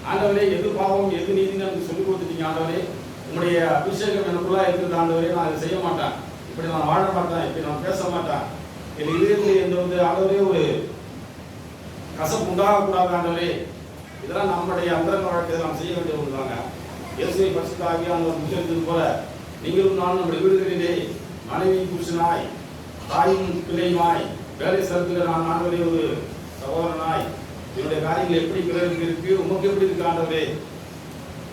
ஆண்டவரே எது பாவம் எது நீதினு எனக்கு சொல்லிக் கொடுத்துட்டீங்க. ஆண்டவரே உங்களுடைய அபிஷேகம் எனக்குள்ளா இருக்குது ஆண்டவரே, நான் அதை செய்ய மாட்டேன், இப்படி நான் வாழ மாட்டேன், இப்படி நான் பேச மாட்டேன், என் இதயத்தில் எந்த வந்து ஆண்டவரே ஒரு கசப்பு உண்டாகக்கூடாது ஆண்டவரே. இதெல்லாம் நம்முடைய அந்தரங்க வாழ்க்கையை நாம் செய்ய வேண்டிய ஒன்றுதாங்க. இயேசுவை பரிசுத்த ஆவியானவர் முக்கியத்துவம் போல நீங்களும் நானும் நம்முடைய வீடுகளிலே மனைவி புருஷனாய் தாயும் பிள்ளையுமாய் வேலை ஸ்தலத்தில் நான் ஆண்டவரே ஒரு சகோதரனாய் என்னுடைய காரியங்கள் எப்படி பிறருக்கு இருக்கு, உமக்கு எப்படி இருக்கு ஆண்டவரே,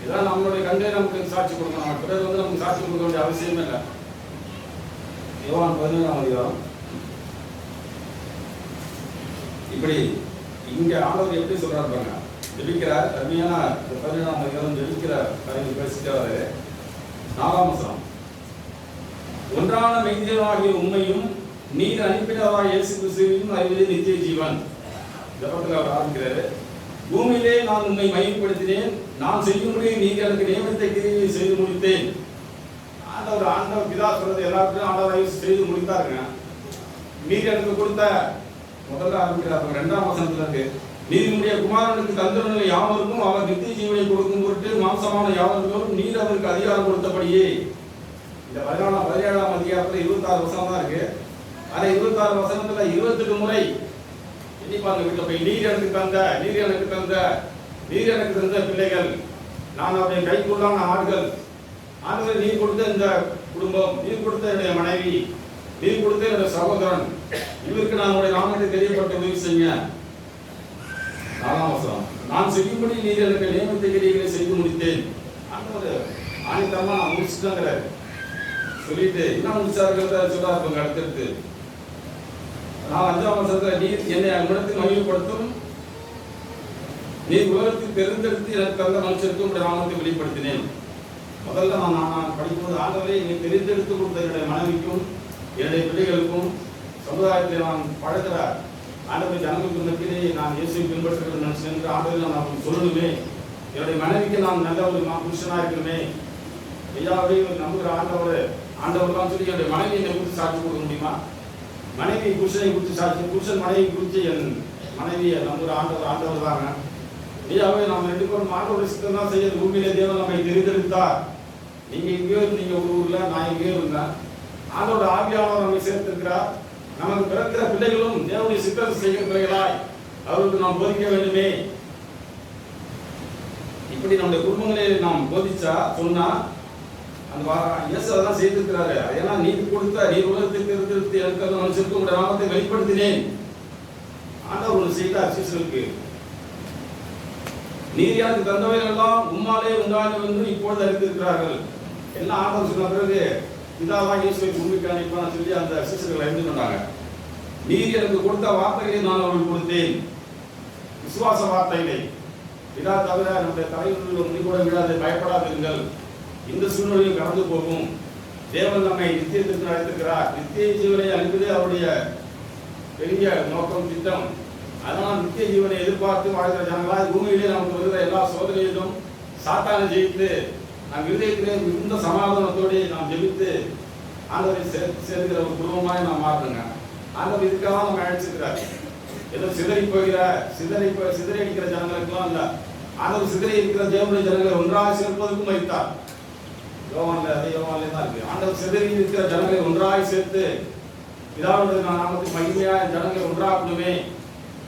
இதெல்லாம் நம்மளுடைய கண்டே நமக்கு சாட்சி கொடுக்கணும். பிறர் வந்து நமக்கு சாட்சி கொடுக்க வேண்டிய அவசியமே இல்லை. யோவான் 17ஆம் அதிகாரம். இப்படி இங்க ஆண்டவர் எப்படி சொல்றாரு பாருங்க, ஜெபிக்கிறார். அருமையான 17ஆம் அதிகாரம் ஜெபிக்கிற காரியங்கள் பேசிட்டு வர 4ஆம் வசனம், ஒன்றான மெய்தேவனாகிய உண்மையும் நீர் அனுப்பினவராய் இயேசு கிறிஸ்துவையும் அறிவது நித்திய ஜீவன். ஜெபத்தில் அவர் ஆரம்பிக்கிறாரு. பூமியிலே நான் உண்மை மையப்படுத்தினேன், நான் செய்யும்படி நீங்க எனக்கு நியமனத்தை கிரியை செய்து முடித்தேன். ஆண்டவர் பிதா சொல்றது எல்லாருக்கும் ஆண்டவர் செய்து முடித்தாருங்க. நீர் எனக்கு கொடுத்த முதல்ல ஆரம்பிக்கிறார் 2ஆம் வசனத்துல இருக்கு, நீதியுடைய குமாரனுக்கு தந்திரங்களை யாவருக்கும் அவர் நித்திய ஜீவனை கொடுக்கும் பொருட்டு மாம்சமான யாவர்களும் நீர் அவருக்கு அதிகாரம் கொடுத்தபடியே. இந்த 17ஆம் அதிகாரத்துல 26 வசனம் தான் இருக்கு. ஆனா 26 வசனத்துல 28 முறை எண்ணிப்பாங்க வீட்டுல போய் நீர் எனக்கு தந்த, நீர் எனக்கு தந்த, நீர் எனக்கு தந்த பிள்ளைகள், நான் அவருடைய கைக்குள்ளான ஆடுகள், ஆடுகள் நீர் கொடுத்த இந்த குடும்பம், நீர் கொடுத்த என்னுடைய மனைவி, நீ கொடுத்த என்னுடைய சகோதரன், இவருக்கு நான் உடைய நாமத்தை தெரியப்பட்ட உதவி செய்யுங்க. 4ஆம் வசனம், நான் செய்யும்படி நீர் எனக்கு நியமித்த கிரியைகளை செய்து முடித்தேன். ஆண்டவர் ஆணித்தரமா நான் முடிச்சுட்டாங்கிறாரு. சொல்லிட்டு என்ன முடிச்சாருங்கிறத சொல்றாரு அடுத்தடுத்து. நான் 5ஆம் வசனத்துல, நீர் என்னை அவ்விடத்தில் மகிமைப்படுத்தும், நீர் உலகத்தில் தெரிந்தெடுத்து எனக்கு தந்த மனுஷருக்கு உடைய நாமத்தை வெளிப்படுத்தினேன். முதல்ல நான் படிக்கும்போது, ஆண்டவரே என்னை தெரிந்தெடுத்து கொடுத்த என்னுடைய மனைவிக்கும் என்னுடைய பிள்ளைகளுக்கும் சமுதாயத்தில் நான் பழகிற ஆண்டவர் ஜனங்களுக்கு மத்தியிலே நான் இயேசுவை பின்பற்றுகிறது நினைச்சேன். ஆண்டவர் நான் சொல்லணுமே, என்னுடைய மனைவிக்கு நான் நல்ல ஒரு புருஷனா இருக்கணுமே, ஐயாவே நம்புகிற ஆண்டவர் தான் சொல்லி என்னுடைய மனைவி என்னை குறித்து சாட்சி கொடுக்க முடியுமா? மனைவி புருஷனை குறித்து சாட்சி, புருஷன் மனைவி குறித்து என் மனைவியை நம்புகிற ஆண்டவர் தாங்க. ஐயாவே நாம் 2 பேரும் ஆண்டவருடைய சித்தம் தான் செய்ய பூமியிலே தேவன் நம்மை தெரிந்தெடுத்தார். நீங்க இங்கேயோ நீங்க ஒரு ஊர்ல, நான் எங்கேயோ இருந்தேன். ஆண்டோட ஆவியானவர் நம்மை சேர்த்திருக்கிறார். நமக்கு பிறக்கிற பிள்ளைகளும் தேவனுடைய சித்தத்தை செய்கிற பிள்ளைகளாய் அவருக்கு நாம் போதிக்க வேண்டுமே. இப்படி நம்முடைய குடும்பங்களை நாம் போதிச்சா சொன்னா அந்த இயேசு அதான் செய்திருக்கிறாரு. ஏன்னா நீர் கொடுத்த, நீர் உலகத்தை தெரிந்தெடுத்து எனக்கு அந்த மனுஷருக்கு உங்களுடைய நாமத்தை வெளிப்படுத்தினேன். ஆண்டவர் ஒன்று செய்தார் சீசனுக்கு, நீர் எனக்கு தந்தவைகள் எல்லாம் உம்மாலே உண்டானது என்று இப்பொழுது அறிந்திருக்கிறார்கள். எல்லாம் ஆண்டவர் சொன்ன பிறகு இதாதான் இயேசுவை உண்மைக்கு அனுப்பான்னு சொல்லி அந்த சீசர்கள் அறிந்து கொண்டாங்க. நீர் எனக்கு கொடுத்த வார்த்தைகளை நான் அவர்களுக்கு கொடுத்தேன், விசுவாச வார்த்தைகளை. இதா தவிர நம்முடைய தலைவர்கள் முடி கூட விடாது, பயப்படாதிருங்கள், இந்த சூழ்நிலையும் கடந்து போகும். தேவன் நம்மை நித்தியத்திற்கு அழைத்திருக்கிறார். நித்திய ஜீவனை அளிப்பதே அவருடைய பெரிய நோக்கம், திட்டம். அதனால் நித்திய ஜீவனை எதிர்பார்த்து வாழ்கிற ஜனங்களாய் பூமியிலே நமக்கு வருகிற எல்லா சோதனையிலும் சாத்தானை ஜெயித்து நாம் இருதயத்திலே மிகுந்த சமாதானத்தோடு நாம் ஜெபித்து ஆண்டவரை சேர்க்கிற ஒரு குடும்பமாய் நாம் மாறணுங்க. ஆண்டவர் இதுக்காக நம்ம அழைச்சிருக்கிறார். ஏதோ சிதறி அடிக்கிற ஜனங்களுக்கெல்லாம் இல்ல, ஆண்டவர் சிதறி இருக்கிற தேவனுடைய ஜனங்களை ஒன்றாக சேர்ப்பதற்கும் வைத்தார். யோவான்ல தான் இருக்கு. ஆண்டவர் சிதறி இருக்கிற ஜனங்களை ஒன்றாக சேர்த்து பிதாவுடைய நாமத்துக்கு மகிமையா ஜனங்களை ஒன்றாக்கணுமே,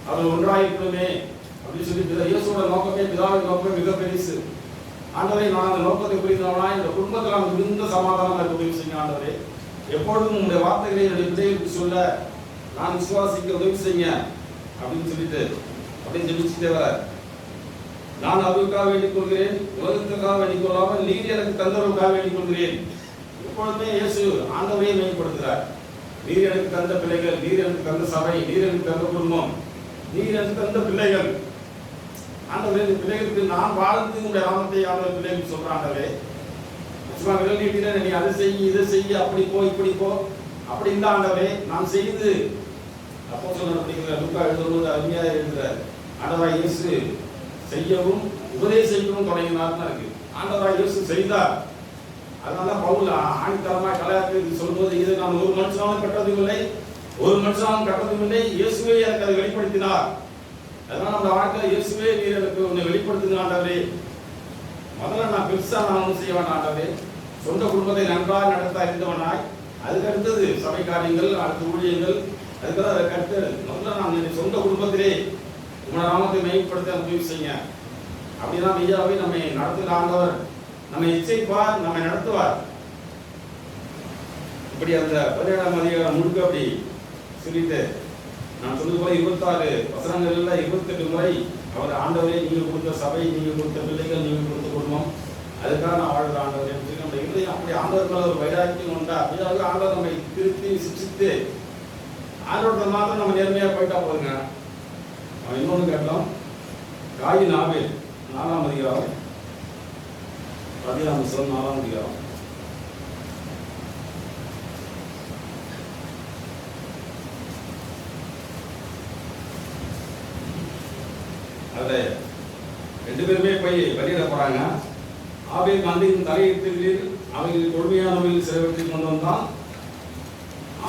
அவர்கள் ஒன்றாயிருக்கணுமே அப்படின்னு சொல்லி இயேசுவோட நோக்கமே, பிதாவின் நோக்கமே மிக பெருசு. ஆண்டவரை நான் அந்த நோக்கத்தை புரிந்தவனா இந்த குடும்பத்தில் நான் மிகுந்த சமாதானம் உதவி செய்யுங்க. ஆண்டவரே எப்பொழுதும் உங்களுடைய வார்த்தைகளை என்னுடைய பிள்ளைகளுக்கு சொல்ல நான் விசுவாசிக்க உதவி செய்யுங்க அப்படின்னு ஜெபிச்சுட்டே வர, நான் அவருக்காக வேண்டிக் கொள்கிறேன், உலகத்துக்காக வேண்டிக் கொள்ளாமல் நீர் எனக்கு தந்தவருக்காக வேண்டிக் கொள்கிறேன். எப்பொழுதுமே இயேசு ஆண்டவரையே மேம்படுத்துகிறார். நீர் எனக்கு தந்த பிள்ளைகள், நீர் எனக்கு தந்த சபை, நீர் எனக்கு தந்த குடும்பம், நீர் எனக்கு தந்த பிள்ளைகள். ஆண்டவரே இந்த பிள்ளைகளுக்கு நான் வாழ்ந்து உங்களுடைய நாமத்தை ஆண்டவர் பிள்ளைகளுக்கு சொல்றாண்டவே, சும்மா விரல் நீட்டின நீ அதை செய் இதை செய், அப்படி போ இப்படி போ அப்படி இல்லை ஆண்டவரே, நான் செய்து அப்போஸ்தலர் அப்படிங்கிற லூக்கா எழுதும்போது அருமையாக எழுதுறார். ஆண்டவராய் இயேசு செய்யவும் உபதேசிக்கவும் தொடங்கினார்னு இருக்கு. ஆண்டவராய் இயேசு செய்தார். அதனால பவுல் ஆணித்தரமாக கலையாக்கு சொல்லும்போது, இது நான் ஒரு மனுஷனாலும் கட்டதும் இல்லை, ஒரு மனுஷனாலும் கட்டதும் இல்லை, இயேசுவே எனக்கு அதை வெளிப்படுத்தினார். அதனால நம்ம வாழ்க்கையில் இயேசுவே நீர் எனக்கு உன்னை வெளிப்படுத்துங்க ஆண்டவரே. முதல்ல நான் பெருசா நான் ஒன்றும் செய்ய வேண்டாம் ஆண்டவரே, சொந்த குடும்பத்தை நன்றாக நடத்த அறிந்தவனாய், அதுக்கு அடுத்தது சபை காரியங்கள், அடுத்த ஊழியங்கள், அதுக்கெல்லாம் அதை கருத்து முதல்ல நான் என் சொந்த குடும்பத்திலே உங்களோட நாமத்தை மையப்படுத்த உதவி செய்யுங்க. அப்படின்னா மெய்யாவே நம்மை நடத்துகிற ஆண்டவர் நம்மை இச்சைப்பார், நம்மை நடத்துவார். இப்படி அந்த 17ஆம் அதிகாரம் முழுக்க அப்படி சொல்லிட்டு நான் சொன்னது போல 26 வசனங்கள்ல 28 முறை அவர் ஆண்டவரே நீங்கள் கொடுத்த சபை, நீங்கள் கொடுத்த பிள்ளைகள், நீங்கள் கொடுத்த குடும்பம், அதுக்காக நான் வாழ்கிற ஆண்டவர் என்று நம்ம இருதயம் அப்படி ஆண்டவர் மேல ஒரு வைராக்கியம் உண்டா, அப்படியாக ஆண்டவர் நம்மை திருத்தி சிக்ஷித்து ஆண்டோட மாத்திரம் நம்ம நேர்மையா போயிட்டா போதுங்க. அவன் இன்னொன்று கேட்டோம், காயின் ஆபேல் 4ஆம் அதிகாரம் 15ஆம் வசனம் 4ஆம் அதிகாரம். அதுல 2 பேருமே போய் பலியிட போறாங்க. ஆபேல் மந்தையின் தலையிட்டு அவைகள் கொடுமையானவையில் சிலவற்றை கொண்டு வந்தான்.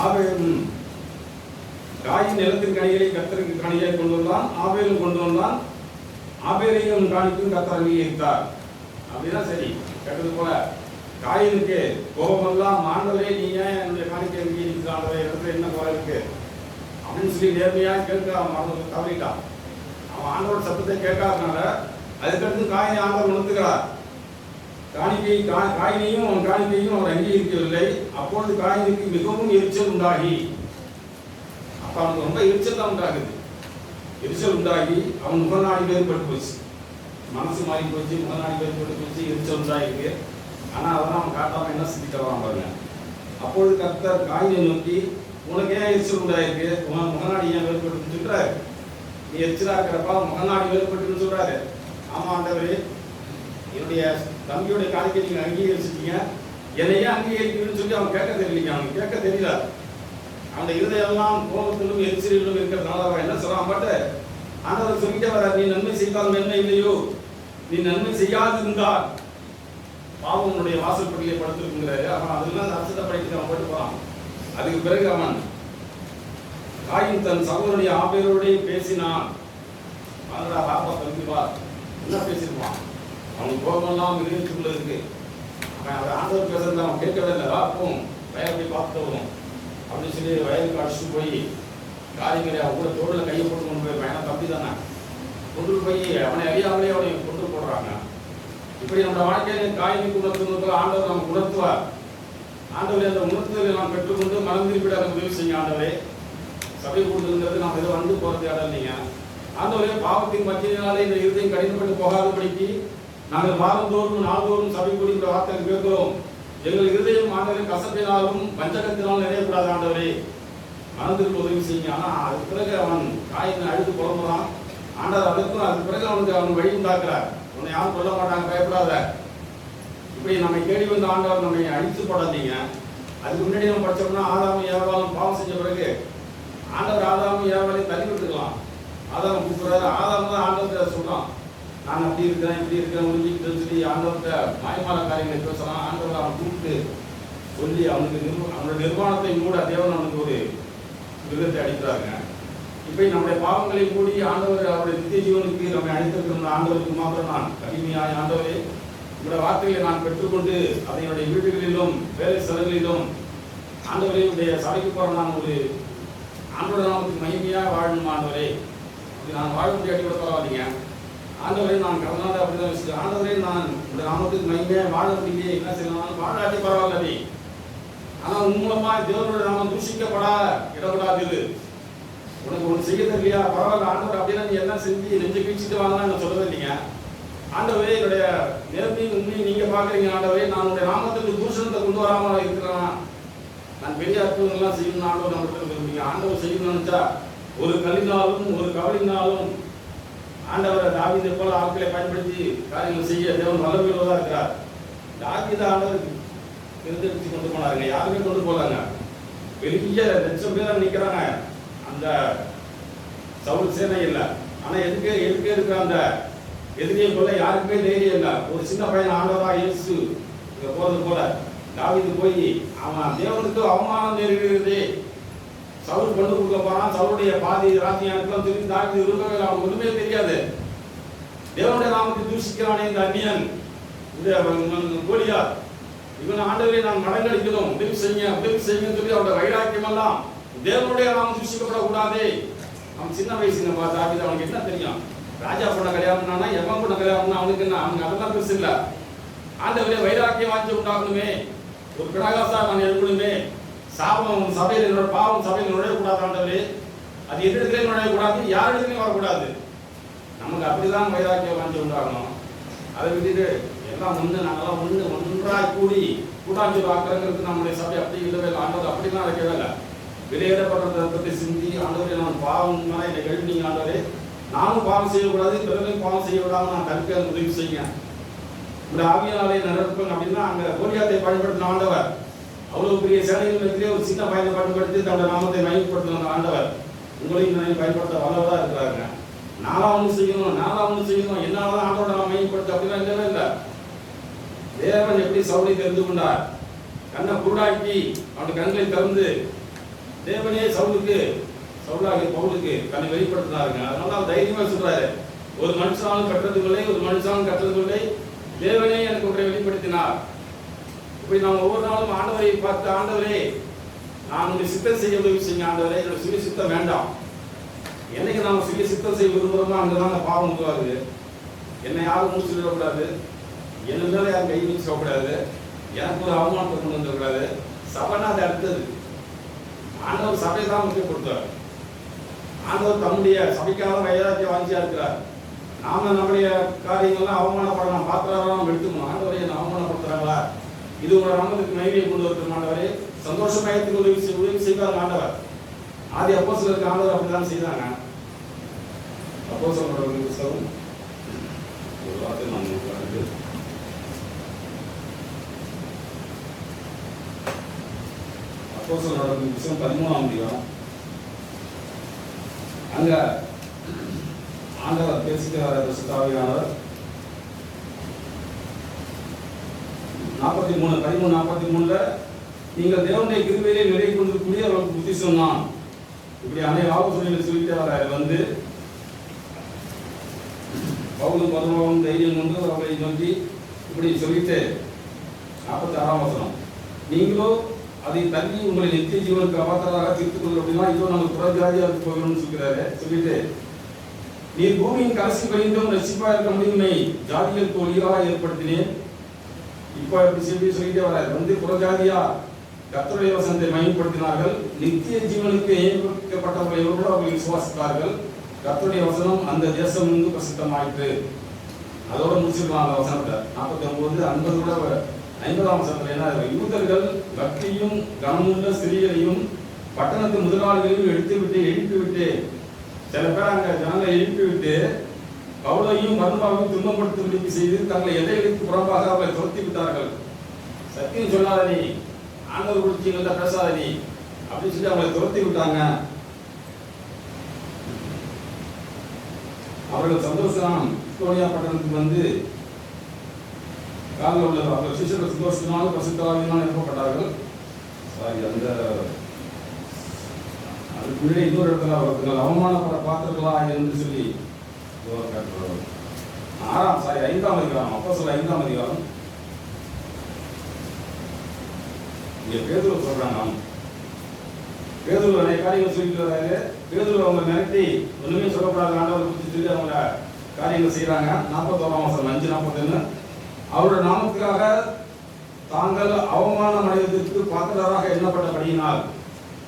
ஆபேல் காயின் நிலத்தின் கனிகளை கர்த்தருக்கு கனியாய் கொண்டு வந்தான். ஆபேலும் கொண்டு வந்தான். ஆபேலையும் காணிக்கும் கர்த்தர் அங்கீகரித்தார். அப்படின்னா சரி, கேட்டது போல காயினுக்கு கோபமெல்லாம், ஆண்டவரே நீங்க என்னுடைய காணிக்கை அங்கீகரிக்கிறாண்டவரே, இடத்துல என்ன குறை இருக்கு அப்படின்னு சொல்லி நேர்மையா கேட்க மறந்து தவறிட்டான். அவன் ஆண்டோட சத்தத்தை கேட்காதனால அதுக்கடுத்து காயினை ஆண்டவர் உணர்த்துகிறார். காயினையும் அவன் காணிக்கையும் அவர் அங்கீகரிக்கவில்லை. அப்பொழுது காயினுக்கு மிகவும் எரிச்சல் உண்டாகி, அப்ப அவனுக்கு ரொம்ப எரிச்சல் தான் உண்டாகுது. எரிச்சல் உண்டாகி அவன் முகநாடி வேறுபட்டு போச்சு, மனசு மாறி போச்சு, முகநாடி வேறுபட்டு போச்சு, எரிச்சல் உண்டாயிருக்கு. ஆனா அதெல்லாம் அவன் காட்டாம என்ன செஞ்சுக்கிறான் பாருங்க. அப்பொழுது கர்த்தர் காயினை நோக்கி, உனக்கு ஏன் எரிச்சல் உண்டாயிருக்கு, உன் முகநாடி ஏன் வேறுபட்டுன்னு சொல்றாரு. நீ எரிச்சலா இருக்கிறப்பா முகநாடி வேறுபட்டுன்னு சொல்றாரு. ஆமா ஆண்டவரே, என்னுடைய தம்பியுடைய காணிக்கை நீங்க அங்கீகரிச்சிட்டீங்க, என்னையே அங்கீகரிக்கணும்னு சொல்லி அவன் கேட்க தெரியலீங்க. அவனுக்கு கேட்க தெரியல. அந்த இருதயெல்லாம் கோபத்திலும் எரிச்சலிலும் இருக்கிறதுனால அவன் என்ன சொல்றான் பாட்டு, ஆண்டவர் சொல்லிட்டே வர, நீ நன்மை செய்தால் நன்மை இல்லையோ, நீ நன்மை செய்யாது இருந்தால் பாவம் உன்னுடைய வாசற்படியிலே படுத்திருக்குங்கிறாரு. அவன் அதெல்லாம் அர்த்தத்தை படித்து அவன் போட்டு போறான். அதுக்கு பிறகு அவன் காயின் தன் சகோதரனுடைய ஆபேரோடையே பேசினான். வாங்கடா பாப்பா தம்பி வா, என்ன பேசிருப்பான். அவனுக்கு கோபமெல்லாம் இருந்துக்குள்ள இருக்கு. அவன் ஆண்டவர் பேசுறத அவன் கேட்கவே இல்லை. வாப்போம் வயல் போய் பார்த்துட்டு வரும் அப்படின்னு சொல்லி வயலுக்கு அடிச்சுட்டு போய் காரியங்களை அவன் கூட தோளில் கையை போட்டு கொண்டு போயிருப்பான். ஏன்னா தம்பி தானே, கொண்டு போய் அவனை அறியாமலே அவனை கொண்டு போடுறாங்க. இப்படி நம்ம வாழ்க்கையில காயினுக்கு உணர்த்துவதற்கு ஆண்டவர் நமக்கு உணர்த்துவார். ஆண்டவரே, அந்த உணர்த்துதலை நாம் பெற்றுக்கொண்டு மனம் திருப்பிட உதவி செய்யுங்க ஆண்டவரே. சபை கூடுதல்ங்கிறது நாம் எதை வந்து போறது இடம் இல்லைங்க. ஆண்டவரே, பாவத்தின் மத்தியினாலே இந்த இருதயம் கடினப்பட்டு போகாதபடிக்கு நாங்கள் வாரந்தோறும் நாள்தோறும் சபை கூடி இந்த வார்த்தைகள் கேட்கிறோம். எங்கள் இருதயம் ஆண்டவரை கசப்பினாலும் வஞ்சகத்தினாலும் நிறையக்கூடாது ஆண்டவரே, மனதிற்கு உதவி செய்யுங்க. ஆனா அதுக்கு பிறகு அவன் காயினை அழுது புலம்புறான். ஆண்டவர் அதற்கும் அதுக்கு பிறகு அவனுக்கு அவன் வழி உண்டாக்குறார். உன்னை யாரும் சொல்ல மாட்டாங்க, பயப்படாத. இப்படி நம்மை தேடி வந்த ஆண்டவர் நம்மை அழித்து போடாதீங்க. அதுக்கு முன்னாடி நம்ம படிச்சோம்னா ஆதாமும் ஏவாளும் பாவம் செஞ்ச பிறகு ஆண்டவர் ஆதாமும் ஏவாளையும் தள்ளி விட்டுக்கலாம். ஆதாம் கூப்பிடுறாரு. ஆதாம் தான் ஆண்டவர்கிட்ட சொல்றான், நான் அப்படி இருக்கிறேன் இப்படி இருக்கிறேன் முடிஞ்சுக்கிட்டு சொல்லி ஆண்டவர்கிட்ட மாயமான காரியங்களை பேசலாம். ஆண்டவர் அவன் கூப்பிட்டு சொல்லி அவனுடைய நிர்வாணத்தை மூட தேவன் அவனுக்கு ஒரு விருதத்தை அளிக்கிறாங்க. இப்படி நம்முடைய பாவங்களை மூடி ஆண்டவர் அவருடைய நித்திய ஜீவனுக்கு நம்மை அழைத்திருக்கிற ஆண்டவருக்கு மாத்திரம் நான் கடுமையாய், ஆண்டவரே உங்களுடைய வார்த்தைகளை நான் பெற்றுக்கொண்டு அதனுடைய வீடுகளிலும் வேலை ஸ்தலங்களிலும் ஆண்டவரையுடைய சபைக்கு போற நான் ஒரு ஆண்டோட நாமத்துக்கு மகிமையாக வாழணும் ஆண்டவரே. அப்படி நான் வாழ முடியாட்டி கூட பரவாயில்லைங்க ஆண்டவரே. நான் கடந்த நாள் அப்படிதான் வச்சுட்டு, ஆண்டவரே நான் உங்களுடைய நாமத்துக்கு மகிமையாக வாழ முடியலையே, என்ன செய்யலாம், வாழாட்டி பரவாயில்ல. ஆனால் உன் மூலமா தேவனுடைய நாமம் தூஷிக்கப்படா இடப்படாது. உனக்கு ஒன்று செய்ய தெரியலையா, பரவாயில்ல ஆண்டவர், அப்படின்னா நீ என்ன செஞ்சு நெஞ்சு கீழ்ச்சிட்டு வாங்கலாம் என்ன சொல்லவே இல்லைங்க. ஆண்டவரே, என்னுடைய நேர்மையும் உண்மையும் நீங்க பாக்குறீங்க ஆண்டவரே. நான் உங்களுடைய நாமத்துக்கு தூஷணத்தை கொண்டு வராம இருக்கிறேன். நான் பெரிய அற்புதங்கள்லாம் செய்யணும்னு ஆண்டவர் நம்மகிட்ட விரும்புறீங்க. ஆண்டவர் செய்யணும்னு நினைச்சா ஒரு கல்லினாலும் ஒரு கவலினாலும் ஆண்டவரை தாவீதை போல ஆட்களை பயன்படுத்தி காரியங்கள் செய்ய தேவன் வல்லமையுள்ளதா இருக்கிறார். தாவீதை ஆண்டவர் தேர்ந்தெடுத்து கொண்டு போனாருங்க, யாருமே கொண்டு போறாங்க. பெரிய லட்சம் பேர் நிக்கிறாங்க அந்த சவுல் சேனை இல்லை. ஆனா எதுக்கே இருக்கிற அந்த எதிரியை போல யாருக்குமே தைரியம் இல்லை. ஒரு சின்ன பையன் ஆண்டவரா இயேசு இங்க போறது போல தாவீது போய் அவன் தேவனுக்கு அவமானம் நேரிடுகிறது. சவுல் கொண்டு கொடுக்க போறான். சவுளுடைய பாதி ராத்தியானுக்கும் திரும்பி தாவீது இருக்கவே அவனுக்கு ஒண்ணுமே தெரியாது. தேவனுடைய நாமத்தை தூஷிக்கிறானே இந்த அந்நியன், இந்த கோலியாத், இவன் ஆண்டவரை நான் மடங்கடிக்கணும், உதவி செய்யுங்கன்னு சொல்லி அவருடைய வைராக்கியம் எல்லாம் தேவனுடைய நாமம் தூஷிக்கப்படக்கூடாதே. அவன் சின்ன வயசுங்க தாவீது, அவனுக்கு என்ன தெரியும், ராஜா பொண்ண கல்யாணம்னா எவன் பொண்ண கல்யாணம்னா அவனுக்கு என்ன, அவனுக்கு அதெல்லாம் பெருசு இல்லை. ஆண்டவரே வைராக்கியம் வாங்கி உண்டாகணுமே, ஒரு பிரகாசா நான் எழுதணுமே, சாபம் சபையில் என்னோட பாவம் சபையில் நுழையக்கூடாது ஆண்டவரே, அது எது இடத்துலையும் நுழையக்கூடாது, யார் இடத்துலையும் வரக்கூடாது. நமக்கு அப்படிதான் வைராக்கியம் வாங்கி உண்டாகணும். அதை விட்டுட்டு எல்லாம் நாங்கெல்லாம் ஒன்றாய் கூடி கூட்டாஞ்சோறு ஆக்கிறங்கிறது நம்முடைய சபை அப்படி இல்லவே இல்லை. ஆண்டவர் அப்படிலாம் வைக்கவே இல்லை. வெளியேறப்படுற ரத்தத்தை சிந்தி ஆண்டவரே நான் பாவம் என்னை எழுதினீங்க ஆண்டவரே, நானும் பாவம் செய்யக்கூடாது, பிறரையும் பாவம் செய்ய விடாம நான் தடுக்க உதவி செய்யுங்க. இந்த ஆவியாலே நடப்பேன் அப்படின்னா அங்க கோலியாத்தை பயன்படுத்தின ஆண்டவர் அவ்வளவு பெரிய சேனைகளிலே ஒரு சின்ன பையனை பயன்படுத்தி தன்னுடைய நாமத்தை மையப்படுத்தின ஆண்டவர் உங்களையும் பயன்படுத்த வல்லவரா இருக்கிறாங்க. நாலாம் ஒன்று செய்யணும் என்னாலதான் ஆண்டோட நான் மையப்படுத்த அப்படின்னா இல்லவே இல்லை. தேவன் எப்படி சவுலை தெரிந்து கொண்டார், கண்ணை குருடாக்கி அவனுடைய கண்களை திறந்து தேவனே சவுலாகிய பவுலுக்கு தன்னை வெளிப்படுத்தினாருங்க. அதனால அவர் தைரியமா சொல்றாரு, ஒரு மனுஷனாலும் கட்டுறதுக்குள்ளே ஒரு மனுஷனாலும் கட்டுறதுக்குள்ளே தேவனே எனக்கு ஒன்றை வெளிப்படுத்தினார். இப்படி நாம் ஒவ்வொரு நாளும் ஆண்டவரை பார்த்து, ஆண்டவரே நான் உங்களுடைய சித்தம் செய்ய உதவி செய்யுங்க ஆண்டவரே, என்னோட சுய சித்தம் வேண்டாம். என்னைக்கு நாம சுய சித்தம் செய்ய விரும்புகிறோமோ அங்கதான் பாவம் உருவாகுது. என்னை யாரும் மூச்சு விடக்கூடாது, என் மேல யாரும் கை வச்சு சொல்லக்கூடாது, எனக்கு ஒரு அவமானத்தை கொண்டு வந்துடக்கூடாது. சபைனா அது அடுத்தது. ஆண்டவர் சபை தான் முக்கியப்படுத்துவார். ஆண்டவர் தம்முடைய சபைக்காக வைராக்கிய வாஞ்சியா இருக்கிறார். நாம நம்முடைய காரியங்கள்லாம் அவமானப்படலாம், பாத்திரம் எடுத்துக்கணும். ஆண்டவரை என்ன அவமானப்படுத்துறாங்களா, இது உங்களோட நாமத்துக்கு மகிமையை கொண்டு வருகிற ஆண்டவரே, சந்தோஷமாயத்துக்கு உதவி செய்வார் ஆண்டவர். ஆதி அப்போஸ்தலருக்கு ஆண்டவர் அப்படிதான் செய்தாங்க. அப்போஸ்தலரோட புத்தகம் ஒரு வார்த்தை நான் உங்களுக்கு அப்போஸ்தலரோட புத்தகம் 13ஆம் அதிகாரம். அங்க ஆண்டவர் பேசுகிறார். பரிசுத்தாவியானவர் 13:43 நீங்கள் தேவனுடைய கிருபையிலே நிலை கொண்டிருக்கக்கூடிய அவர்களுக்கு புத்தி சொன்னான். இப்படி அனைத்து ஆலோசனைகளை சொல்லிட்டு அவர் வந்து பவுலும் பருவமும் தைரியம் கொண்டு அவர்களை நோக்கி இப்படி சொல்லிட்டு 46ஆம் வசனம், நீங்களோ அதை தள்ளி உங்களை நித்திய ஜீவனுக்கு அபாத்திரமாக தீர்த்துக் கொள்ள அப்படின்னா இதோ நம்ம புறஜாதியாக போகணும்னு சொல்கிறாரு. சொல்லிட்டு நீர் பூமியின் கடைசி பரிந்தும் ரட்சிப்பா இருக்க முடியுமே, ஜாதிகளுக்கு ஒளியாக ஏற்படுத்தினேன். இப்போ எப்படி சொல்லிட்டே வராரு. வந்து புறஜாதியா கர்த்தருடைய வசனத்தை மையப்படுத்தினார்கள், நித்திய ஜீவனுக்கு ஏற்பட்டவர்களை கூட அவர்கள் விசுவாசித்தார்கள். கர்த்தருடைய வசனம் அந்த தேசம் வந்து பிரசித்தமாயிற்று. அதோட முடிச்சிருக்கலாம் அந்த வசனத்தை. 49 50 கூட 50ஆம் வசனத்துல என்ன, யூதர்கள் பக்தியும் கனமுள்ள ஸ்திரீகளையும் பட்டணத்து முதலாளிகளையும் எழுப்பிவிட்டு சில பேர் அங்க ஜனங்களை எழுப்பிவிட்டு பவுலையும் பர்னபாவையும் துன்பப்படுத்தும்படி செய்து தங்களை எல்லைகளுக்கு புறம்பாக அவர்களை துரத்தி விட்டார்கள். சத்தியம் சொல்லாத நீ, ஆண்டவர் குறிச்சிங்கள்ட்ட பேசாத நீ அப்படின்னு சொல்லி அவங்களை துரத்தி விட்டாங்க. அவர்கள் சந்தோஷம் இக்கோனியா பட்டணத்துக்கு வந்து காலில் உள்ள அவர்கள் சிஷ்யர்கள் சந்தோஷத்தினாலும் பரிசுத்தாவியினாலும் எழுப்பப்பட்டார்கள். அந்த அதுக்குள்ளே இன்னொரு இடத்துல அவர்கள் அவமானப்பட பார்த்தர்களா என்று சொல்லி 5ஆம் அதிகாரம் அப்போஸ்தலர் 5ஆம் அதிகாரம். இங்க பேதுரு சொல்றாங்க, பேதுரு நிறைய காரியங்கள் சொல்லிட்டு வராங்க. பேதுரு அவங்க மிரட்டி ஒண்ணுமே சொல்லக்கூடாது ஆண்டவரை குறித்து சொல்லி அவங்க காரியங்கள் செய்யறாங்க. 41ஆம் வசனம் 5:41, அவருடைய நாமத்துக்காக தாங்கள் அவமானம் அடைவதற்கு பாத்திரராக எண்ணப்பட்டபடியினால்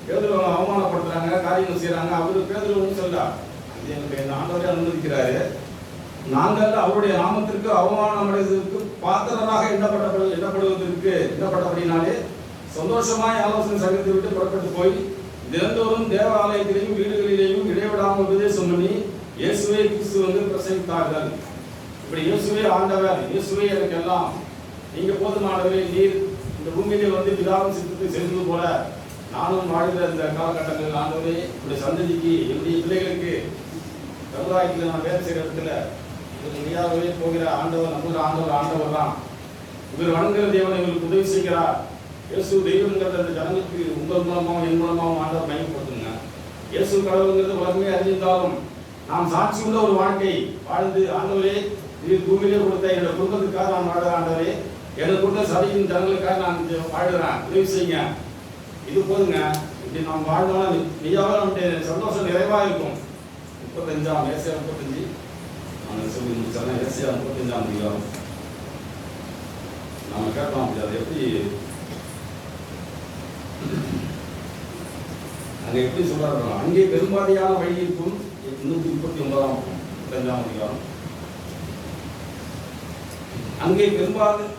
பேதுரு அவமானப்படுத்துறாங்க, காரியங்கள் செய்யறாங்க. அவரு பேதுரு ஒன்று சொல்றார், அது எங்களுக்கு ஆண்டவரே அனுமதிக்கிறாரு, நாங்கள் அவருடைய நாமத்திற்கு அவமானம் அடைவதற்கு பாத்திரராக எண்ணப்பட்டபடினாலே சந்தோஷமாய் ஆலோசனை சங்கத்தை விட்டு புறப்பட்டு போய் தினந்தோறும் தேவாலயத்திலையும் வீடுகளிலேயும் இடைவிடாமல் உபதேசம் பண்ணி இயேசுவே கிறிஸ்து வந்து பிரசங்கித்தார்கள். இப்படி இயேசுவே ஆண்டவர், இயேசுவே எனக்கு எல்லாம், நீங்க போதுமானவரே, நீர் இந்த பூமியிலே வந்து பிதாவின் சித்தத்தை செஞ்சது போல நானும் வாழ்கிற இந்த காலகட்டங்கள் ஆண்டவரே இப்படி சந்ததிக்கு என்னுடைய பிள்ளைகளுக்கு சமுதாயத்தில் நான் வேலை செய்கிற இடத்துல இவருக்கு முடியாதவே போகிற ஆண்டவர் நம்புகிற ஆண்டவர் தான். இவர் வணங்குகிற தேவன் இவங்களுக்கு உதவி செய்கிறார். இயேசு தெய்வங்கிறது அந்த ஜனங்களுக்கு உங்கள் மூலமாகவும் என் மூலமாகவும் ஆண்டவர் பயன்படுத்துங்க. இயேசு கடவுளுங்கிறது உலகமே அறிந்தாலும் நாம் சாட்சி உள்ள ஒரு வாழ்க்கை வாழ்ந்து ஆண்டவரே நீர் பூமியிலே கொடுத்த என்னோட குடும்பத்துக்காக நான் வாழ்கிற ஆண்டவரே, எனக்கு கொடுத்த சபையின் ஜனங்களுக்காக நான் வாழ்கிறேன், உதவி செய்யுங்க. இது போதுங்க. இப்படி நாம் வாழ்ந்தோம்னா நிஜமாக நம்முடைய சந்தோஷம் நிறைவாக இருக்கும். 35ஆம் ஏசாயா 35 நான் சொல்லி முடிச்சாலும் ஏசாயா 35ஆம் அதிகாரம் நாம கேட்கலாம். அப்படி அதை எப்படி அங்க எப்படி சொல்றாரு, அங்கே பெரும்பாதியான வழி இருக்கும். 139ஆம் 35ஆம் அதிகாரம், அங்கே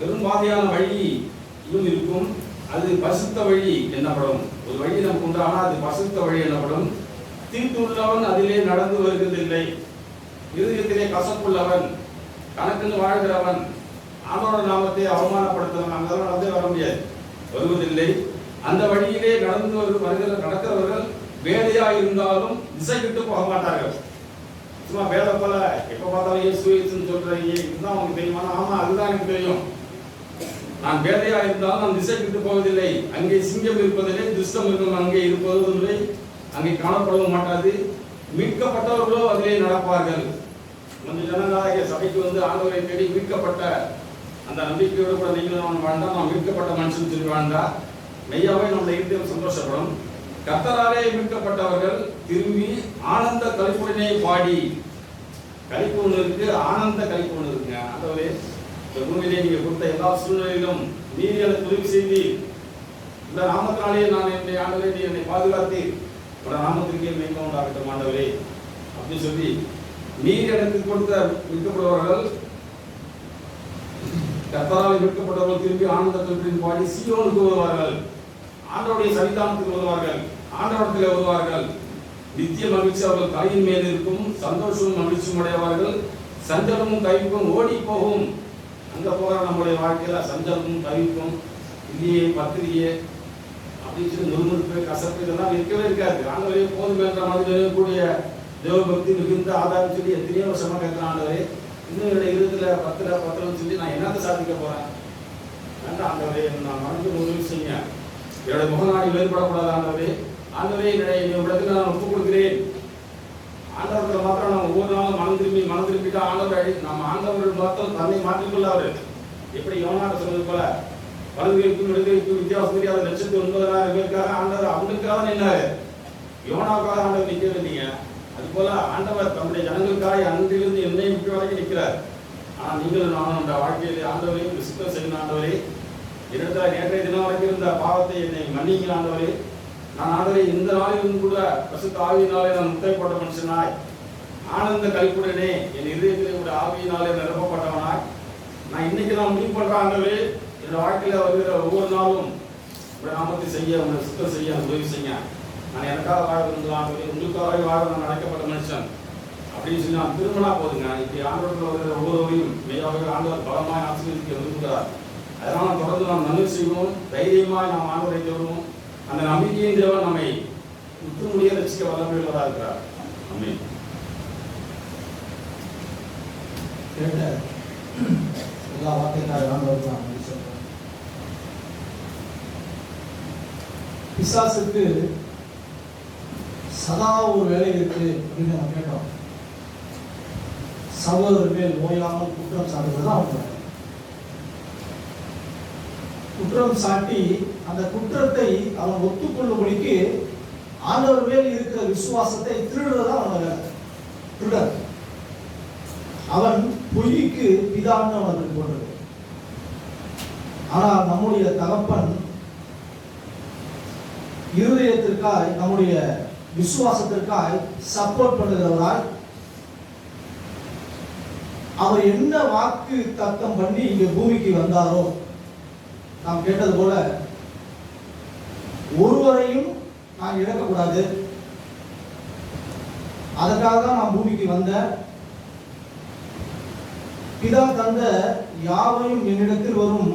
பெரும்பாதியான வழியும் இருக்கும், அது பரிசுத்த வழி என்னப்படும். ஒரு வழி நமக்கு உண்டு, ஆனால் அது பரிசுத்த வழி என்னப்படும். தீட்டுள்ளவன் அதிலே நடந்து வருவதில்லை, இருதயத்திலே கசப்புள்ளவன், கணக்குன்னு வாழ்கிறவன், ஆண்டவர நாமத்தை அவமானப்படுத்துறவன் அங்கெல்லாம் நடந்தே வர முடியாது, வருவதில்லை. அந்த வழியிலே நடக்கிறவர்கள் வேலையா இருந்தாலும் திசை விட்டு போக மாட்டார்கள். சும்மா வேலை போல எப்ப பார்த்தாலும் இயேசுன்னு சொல்றீங்க, இதுதான் உங்களுக்கு தெரியுமா? ஆமா, அதுதான் எனக்கு தெரியும். நான் வேலையா இருந்தாலும் நான் திசை விட்டு போவதில்லை. அங்கே சிங்கம் இருப்பதில்லை, துஷ்டம் இருக்கும் அங்கே இருப்பதில்லை, அங்கே காணப்படவும் மாட்டாது. மீட்கப்பட்டவர்களோ அதிலே நடப்பார்கள். கொஞ்சம் ஜனங்களாக சபைக்கு வந்து ஆண்டவரை தேடி மீட்கப்பட்ட அந்த நம்பிக்கையோடு கூட நீங்களும் வாழ்ந்தா, நான் மீட்கப்பட்ட மனுஷன் சொல்லி வாழ்ந்தா மெய்யாவே நம்முடைய இருதயம் சந்தோஷப்படும். கர்த்தராலே மீட்கப்பட்டவர்கள் திரும்பி ஆனந்த களிப்புடனே பாடி, களிப்பு ஒன்று இருக்கு, ஆனந்த களிப்பு ஒன்று இருக்குங்க. ஆண்டவரே இந்த பூமியிலே நீங்க கொடுத்த எல்லா சூழ்நிலையிலும் நீர் எனக்கு உதவி செய்தீர். இந்த நாமத்தினாலே நான் என்னை ஆண்டவரே நீ என்னை பாதுகாத்து உடைய நாமத்திற்கே மேன்மை உண்டாகட்டும் ஆண்டவரே அப்படின்னு சொல்லி நீர் எனக்கு கொடுத்த விற்கப்படுபவர்கள் கர்த்தரால் விற்கப்பட்டவர்கள் திரும்பி ஆனந்தத்தில் பாடி சீயோனுக்கு வருவார்கள், ஆண்டவருடைய சன்னிதானத்துக்கு வருவார்கள், ஆண்டவரத்தில் வருவார்கள். நித்திய மகிழ்ச்சி அவர்கள் தலையின் மேல் இருக்கும், சந்தோஷமும் மகிழ்ச்சியும் அடைவார்கள், சஞ்சலமும் தவிப்பும் ஓடி போகும். அங்க போகிற நம்முடைய வாழ்க்கையில சஞ்சலமும் தவிப்பும் இல்லையே பத்திரிகையே அப்படின்னு சொல்லி முறுமுறுப்பு கசப்பு இதெல்லாம் இருக்கவே இருக்காது. ஆண்டவரே போதும் என்ற மாதிரி இருக்கக்கூடிய தேவபக்தி மிகுந்த ஆதாரம் சொல்லி எத்தனையோ வருஷமா கேட்கிறேன். ஆண்டவரே இன்னும் என்னுடைய இருபதுல பத்துல சொல்லி நான் என்னத்தை சாதிக்க போறேன்? வேண்டாம் ஆண்டவரே, நான் மறந்து உதவி செய்யுங்க. என்னுடைய முகநாடி வேறுபடக்கூடாது ஆண்டவரே. ஆண்டவரே என்னுடைய இடத்துல நான் ஒப்புக் கொடுக்கிறேன். ஆண்டவர்கள் மாத்திரம் நம்ம ஒவ்வொரு நாளும் மனம் திரும்பிட்டா ஆண்டவர் நம்ம ஆண்டவர்கள் மாத்திரம் தன்னை மாற்றிக்கொள்ள அவரு எப்படி யோனாட்ட சொன்னது போல வலதுகைக்கும் இடதுகைக்கும் வித்தியாசம் தெரியாத 1,90,000 பேருக்காக ஆண்டவர் அவங்களுக்காக நின்னாரு. யோனாவுக்காக ஆண்டவர் நிற்கவே இல்லைங்க. அது போல ஆண்டவர் தம்முடைய ஜனங்களுக்காக அன்றிலிருந்து என்னை முக்கிய வரைக்கும் நிற்கிறார். ஆனால் நீங்களும் நானும் அந்த வாழ்க்கையிலே ஆண்டவரையும் விசுத்தம் செய்யணும். ஆண்டவரே இடத்துல நேற்றைய தினம் வரைக்கும் இருந்த பாவத்தை என்னை மன்னிங்க ஆண்டவரே. நான் ஆண்டவரே இந்த நாளிலும் கூட பசுத்த ஆவியினாலே நான் முத்தைப்பட்ட மனுஷனாய் ஆனந்த கழிப்புடனே என் இதயத்திலே கூட ஆவியினாலே நிரப்பப்பட்டவனாய் நான் இன்னைக்கு நான் முடிவு பண்றேன் ஆண்டவரே. என்னோட வாழ்க்கையில வருகிற ஒவ்வொரு நாளும் உடைய நாமத்தை செய்ய உங்களை சுத்தம் செய்ய உதவி செய்ய. நான் எனக்காக வாழ விரும்புகிறேன், உங்களுக்காக வாழ நான் அழைக்கப்பட்ட மனுஷன் அப்படின்னு சொல்லி நான் திரும்பினா போதுங்க. இப்படி ஆண்டவர்கள் வருகிற ஒவ்வொருவரையும் மெய்யாகவே ஆண்டவர் பலமாய் ஆசீர்வதிக்க விரும்புகிறார். அதனால தொடர்ந்து நாம் நன்மை செய்வோம், தைரியமாய் நாம் ஆண்டவரை தேடுவோம். அந்த நம்பிக்கையின் தேவன் நம்மை முற்றுமுடிய ரசிக்க வல்லமை உள்ளதாக இருக்கிறார். ஆமென். எல்லா வார்த்தைக்காக ஆண்டவருக்கு பிசாசுக்கு சதா ஒரு வேலை இருக்கு அப்படின்னு நம்ம கேட்டோம். சகோதரர் மேல் ஓயாமல் குற்றம் சாட்டுவது அவங்க குற்றம் சாட்டி அந்த குற்றத்தை அவன் ஒத்துக்கொள்ளும்படிக்கு ஆண்டவர் மேல் இருக்கிற விசுவாசத்தை திருடுறதா அவன் வேலை. திருடர் அவன் பொய்க்கு பிதான்னு அவனுக்கு போன்றது. ஆனால் நம்முடைய தகப்பன் இருதயத்திற்காய் நம்முடைய விசுவாசத்திற்காய் சப்போர்ட் பண்ணுகிறவராய் அவர் என்ன வாக்கு தத்தம் பண்ணி இங்க பூமிக்கு வந்தாரோ நாம் கேட்டது போல ஒருவரையும் நான் இழக்கக்கூடாது, அதற்காக தான் நான் பூமிக்கு வந்தேன். பிதா தந்த யாவையும் என்னிடத்தில் வரும்,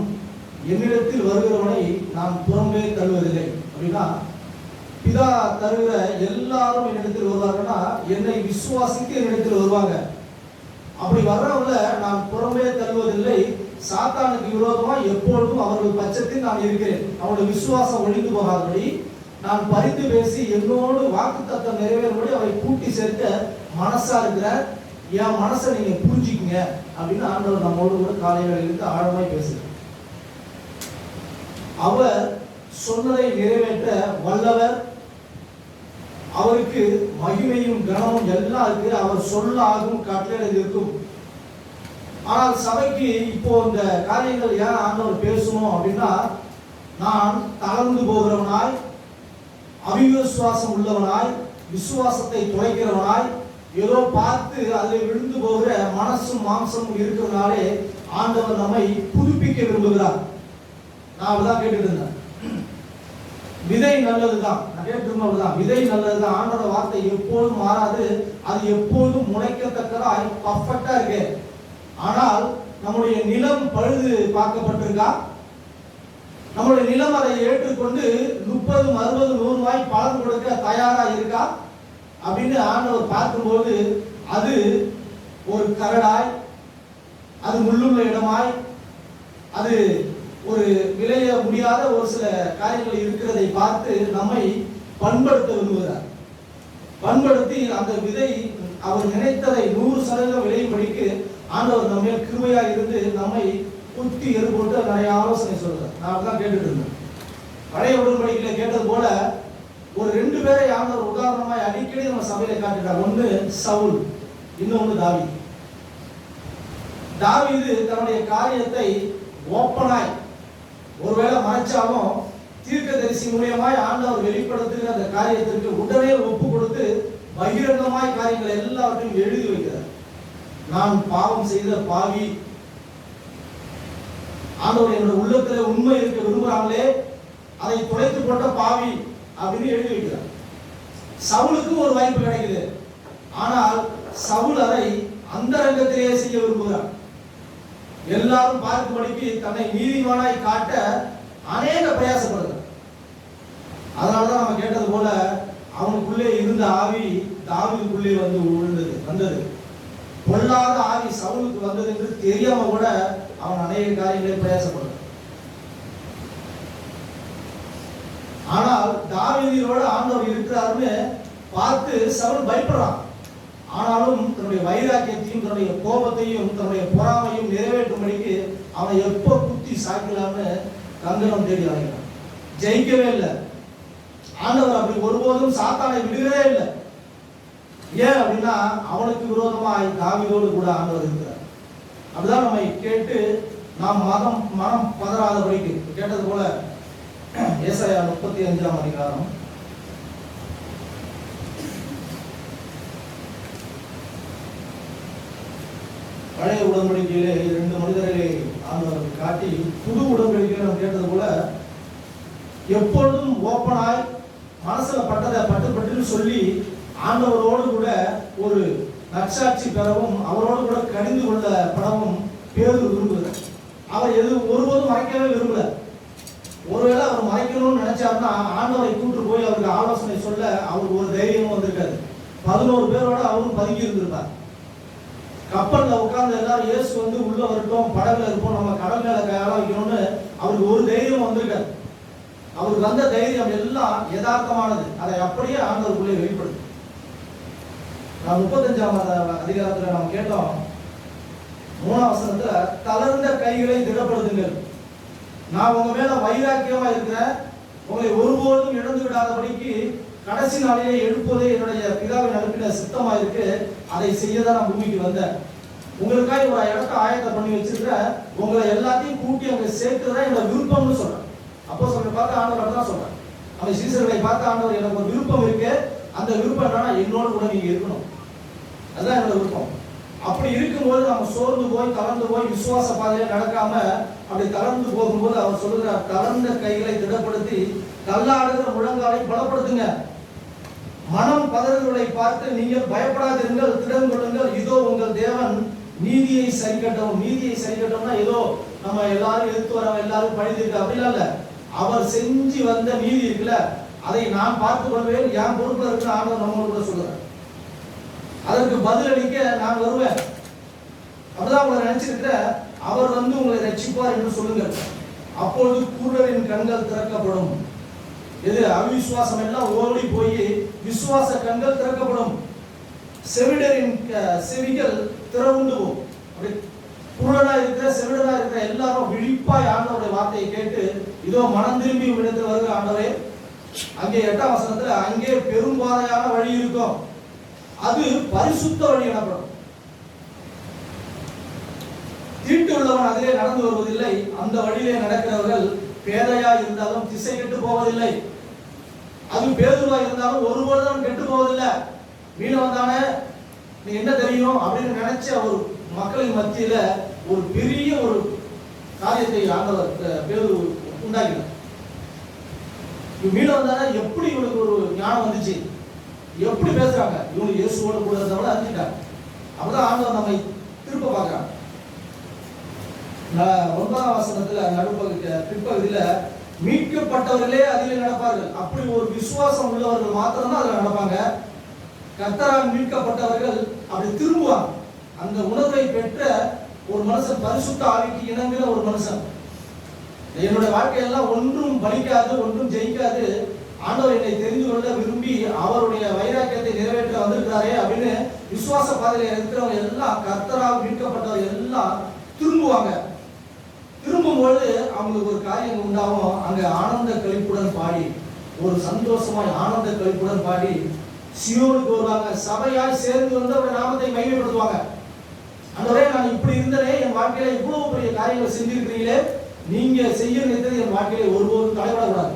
என்னிடத்தில் வருகிறவனை நான் புறம்பே தருவதில்லை. அப்படின்னா பிதா தருகிற எல்லாரும் என்னிடத்தில் வருவாங்கன்னா என்னை விசுவாசித்து என்னிடத்தில் வருவாங்க. அப்படி வர்றவங்கள நான் புறம்பே தருவதில்லை. சாத்தானுக்கு விரோதமாக எப்பொழுதும் அவர்கள் பட்சத்தில் நான் இருக்கிறேன். அவருடைய விசுவாசம் ஒழிந்து போகாதபடி நான் பரிந்து பேசி என்னோடு வாக்கு தத்தம் நிறைவேறும்படி அவரை கூட்டி சேர்க்க மனசா இருக்கிற என் மனசை நீங்க புரிஞ்சுக்கங்க அப்படின்னு ஆண்டவர் நம்மோடு கூட காலையில் இருந்து ஆழமாய் பேசுகிறார். அவர் சொன்னதை நிறைவேற்ற வல்லவர். அவருக்கு மகிமையும் கனமும் எல்லாம் இருக்கு. அவர் சொல்ல ஆகும், கட்டளை இருக்கும். ஆனால் சபைக்கு இப்போ இந்த காரியங்கள் ஏன் ஆண்டவர் பேசணும் அப்படின்னா, நான் தளர்ந்து போகிறவனாய், அவிசுவாசம் உள்ளவனாய், விசுவாசத்தை தொலைக்கிறவனாய், ஏதோ பார்த்து அதில் விழுந்து போகிற மனசும் மாம்சமும் இருக்கிறதுனாலே ஆண்டவர் நம்மை புதுப்பிக்க விரும்புகிறார். நான் அப்படிதான் கேட்டுட்டு இருந்தேன். விதை நல்லதுதான், நான் கேட்டுருந்தோம். விதை நல்லதுதான். ஆண்டோட வார்த்தை எப்போதும் மாறாது. அது எப்போதும் முளைக்கத்தக்கதாய் பர்ஃபெக்டா இருக்கு. ஆனால் நம்முடைய நிலம் பழுது பார்க்கப்பட்டிருக்கா? நம்முடைய நிலம் அதை ஏற்றுக்கொண்டு 30, 60, 100 பலன் கொடுக்க தயாரா இருக்கா அப்படின்னு ஆண்டவர் பார்க்கும்போது அது ஒரு கரடாய், அது முள்ளுள்ள இடமாய், அது ஒரு விளைய முடியாத ஒரு சில காரியங்கள் இருக்கிறதை பார்த்து நம்மை பண்படுத்த விரும்புகிறார். பண்படுத்தி அந்த விதை அவர் நினைத்ததை 100% விளையும்படிக்கு ஆண்டவர் நம்ம கிருபையா இருந்து நம்மை குத்தி எருபோட்டு நிறைய ஆலோசனை சொல்றார். நான் தான் கேட்டுட்டு இருந்தேன். பழைய உடன்படிக்கையில கேட்டது போல ஒரு 2 பேரை ஆண்டவர் உதாரணமாய் அடிக்கடி நம்ம சபையில காட்டுறார். ஒன்று சவுல், இன்னொன்று தாவீது. தாவீது தன்னுடைய காரியத்தை ஓப்பனாய் ஒருவேளை மறைச்சாலும் தீர்க்கதரிசி மூலியமாய் ஆண்டவர் வெளிப்படுத்துகிற அந்த காரியத்திற்கு உடனே ஒப்பு கொடுத்து பகிரங்கமாய் காரியங்களை எல்லாவற்றையும் எழுதி வைக்கிறார். நான் பாவம் செய்த பாவி, ஆண்டவர் என்னுடைய உள்ளத்துல உண்மை இருக்க விரும்புறாங்களே அதை துளைத்து போட்ட பாவி அப்படின்னு எழுதி வைக்கிறார். சவுலுக்கு ஒரு வாய்ப்பு கிடைக்குது, ஆனால் சவுல் அதை அந்தரங்கத்திலேயே செய்ய விரும்புகிறார். எல்லாரும் பார்க்கும்படிக்கு தன்னை நீதிமானாய் காட்ட அநேக பிரயாசப்படுகிறார். அதனாலதான் நம்ம கேட்டது போல அவனுக்குள்ளே இருந்த ஆவி தாவீதுக்குள்ளே வந்தது. பொல்லாத ஆவி சவுலுக்கு வந்தது என்று தெரியாம கூட அவன் அநேக காரியங்களை பிரயாசப்படுறான். ஆனால் தாவீதோட ஆண்டவர் இருக்கிறாருன்னு பார்த்து சவுல் பயப்படுறான். ஆனாலும் தன்னுடைய வைராக்கியத்தையும் தன்னுடைய கோபத்தையும் தன்னுடைய பொறாமையும் நிறைவேற்றும்படிக்கு அவனை எப்போ குத்தி சாய்க்கலாம்னு கங்கணம் தேடி அலைகிறான். ஜெயிக்கவே இல்லை. ஆண்டவர் அப்படி ஒருபோதும் சாத்தானை விடுகிறே இல்லை. ஏன் அப்படின்னா அவனுக்கு விரோதமாய் தாவீதோடு கூட ஆண்டவர் இருக்கிறார். அப்படிதான் நம்மை கேட்டு நாம் மனம் பதறாதபடிக்கு கேட்டது போல ஏசாயா 35ஆம் அதிகாரம் பழைய உடன்படிக்கையிலே 2 மனிதர்களை ஆண்டவர் காட்டி புது உடன்படிக்கையில நம்ம கேட்டது போல எப்பொழுதும் ஓப்பனாய் மனசுல பட்டதை பட்டு சொல்லி ஆண்டவரோடு கூட ஒரு நற்சாட்சி பெறவும் அவரோடு கூட கடிந்து கொள்ளப்படவும் பேதுரு விரும்புகிறார். அவர் ஒருபோதும் மறைக்கவே விரும்பல. ஒருவேளை அவர் மறைக்கணும்னு நினைச்சாருன்னா ஆண்டவரை கூட்டு போய் அவருக்கு ஆலோசனை சொல்ல அவருக்கு ஒரு தைரியமும் வந்திருக்காது. 11 பேரோட அவரும் பதுங்கி இருந்திருப்பார். கப்பல்ல உட்கார்ந்து எல்லாரும் இயேசு உள்ள வரட்டும், படகுல இருப்போம், நம்ம கடல் மேல கையாள வைக்கணும்னு அவருக்கு ஒரு தைரியம் வந்திருக்காது. அவருக்கு வந்த தைரியம் எல்லாம் யதார்த்தமானது. அதை அப்படியே ஆண்டவருக்குள்ளே வெளிப்படுது. நான் 35ஆம் அதிகாரத்துல நாம் கேட்டோம் 3ஆம் வசனத்துல தளர்ந்த கைகளை திடப்படுத்துங்கள். நான் உங்க மேல வைராக்கியமா இருக்கிறேன், உங்களை ஒருபோதும் இழந்து விடாதபடிக்கு கடைசி நாளிலே எழுப்புவதே என்னுடைய பிதாவின் அனுப்பின சித்தமா இருக்கு. அதை செய்யதான் நான் பூமிக்கு வந்தேன். உங்களுக்காக ஒரு இடத்தை ஆயத்தம் பண்ணி வச்சிருக்கிறேன். உங்களை எல்லாத்தையும் கூட்டி அங்க சேர்க்கிறதா என்னோட விருப்பம்னு சொல்றேன். அப்போ சொல்ற பார்த்து ஆண்டவர் தான் சொல்றேன். அந்த சீசர்களை பார்த்து ஆண்டவர் எனக்கு ஒரு விருப்பம் இருக்கு, அந்த விருப்பம் என்னன்னா என்னோட கூட நீங்க இருக்கணும், அதுதான் என்னோட விருப்பம். அப்படி இருக்கும்போது நம்ம சோர்ந்து போய் தளர்ந்து போய் விசுவாச பாதையில நடக்காம அப்படி தளர்ந்து போகும்போது அவர் சொல்லுகிறார், தளர்ந்த கைகளை திடப்படுத்தி தள்ளாடுகிற முழங்காலை பலப்படுத்துங்க. மனம் பதறுகளை பார்த்து நீங்கள் பயப்படாதீர்கள், திடம் கொள்ளுங்கள், இதோ உங்கள் தேவன் நீதியை சரி கட்டவும். நீதியை சரி கட்டவும்னா ஏதோ நம்ம எல்லாரும் எதிர்த்து வர எல்லாரும் பழிதிருக்கு அப்படிலாம் இல்ல. அவர் செஞ்சு வந்த நீதி இருக்குல்ல, அதை நான் பார்த்துக் கொள்வேன், என் பொறுப்புல இருக்கிற ஆண்டவர் நம்மளோட கூட சொல்லுறேன். அதற்கு பதிலளிக்க நான் வருவேன். அப்படிதான் உங்களை நினைச்சிருக்கிற அவர் உங்களை ரட்சிப்பார் என்று சொல்லுங்கள். அப்பொழுது குருடரின் கண்கள் திறக்கப்படும். எது அவிசுவாசம் எல்லாம் ஓடி போய் விசுவாச கண்கள் திறக்கப்படும். செவிடரின் செவிகள் திறவுண்டு போகும். அப்படி குருடனா இருக்கிற செவிடனா இருக்கிற எல்லாரும் விழிப்பாய் ஆண்டவருடைய வார்த்தையை கேட்டு இதோ மனம் திரும்பி இடத்தில் வருகிற ஆண்டவரே. அங்கே 8ஆம் வசனத்துல அங்கே பெரும்பாதையான வழி இருக்கும், அது பரிசுத்த வழி எனப்படும். தீட்டு உள்ளவன் அதிலே நடந்து வருவதில்லை, அந்த வழியிலே நடக்கிறவர்கள் பேதையா இருந்தாலும் திசை கெட்டு போவதில்லை. அது பேதுருவா இருந்தாலும் ஒருபோதும் கெட்டு போவதில்லை. மீனவன் தானே, நீ என்ன தெரியும் அப்படின்னு நினைச்ச ஒரு மக்களின் மத்தியில ஒரு பெரிய ஒரு காரியத்தை ஆண்டவர் பேதுரு உண்டாக்கினார். மீனவன் தானே, எப்படி இவனுக்கு ஒரு ஞானம் வந்துச்சு, எப்படி பேசுறாங்க, இவங்க இயேசுவோட கூட இருந்தவங்கள அறிஞ்சிட்டாங்க. அப்பதான் ஆண்டவர் நம்மை திருப்ப பார்க்கிறாங்க. 9ஆம் வசனத்துல பிற்பகுதியில மீட்கப்பட்டவர்களே அதிலே நடப்பார்கள். அப்படி ஒரு விசுவாசம் உள்ளவர்கள் மாத்திரம் தான் அதுல நடப்பாங்க. கர்த்தரால் மீட்கப்பட்டவர்கள் அப்படி திரும்புவாங்க. அந்த உணர்வை பெற்ற ஒரு மனுஷன், பரிசுத்த ஆவிக்கு இணங்குற ஒரு மனுஷன், என்னுடைய வாழ்க்கையெல்லாம் ஒன்றும் பலிக்காது, ஒன்றும் ஜெயிக்காது, ஆண்டவர் என்னை தெரிந்து கொள்ள விரும்பி அவருடைய வைராக்கியத்தை நிறைவேற்ற வந்திருக்கிறாரே அப்படின்னு விசுவாச பாதையில இருக்கிறவங்க எல்லாம், கர்த்தரால் மீட்கப்பட்டவர்கள் எல்லாம் திரும்புவாங்க. திரும்பும்போது அவங்களுக்கு ஒரு காரியம் உண்டாகும். அங்க ஆனந்த கழிப்புடன் பாடி, ஒரு சந்தோஷமாய் ஆனந்த கழிப்புடன் பாடி சியோனுக்கு வருவாங்க. சபையாய் சேர்ந்து வந்து அவருடைய நாமத்தை மகிமைப்படுத்துவாங்க. ஆண்டவரே நான் இப்படி இருந்தனே, என் வாழ்க்கையில இவ்வளவு பெரிய காரியங்கள் செஞ்சிருக்கிறீங்களே, நீங்க செய்ய நினைத்தது என் வாழ்க்கையில ஒருபோதும் தடைபடக்கூடாது.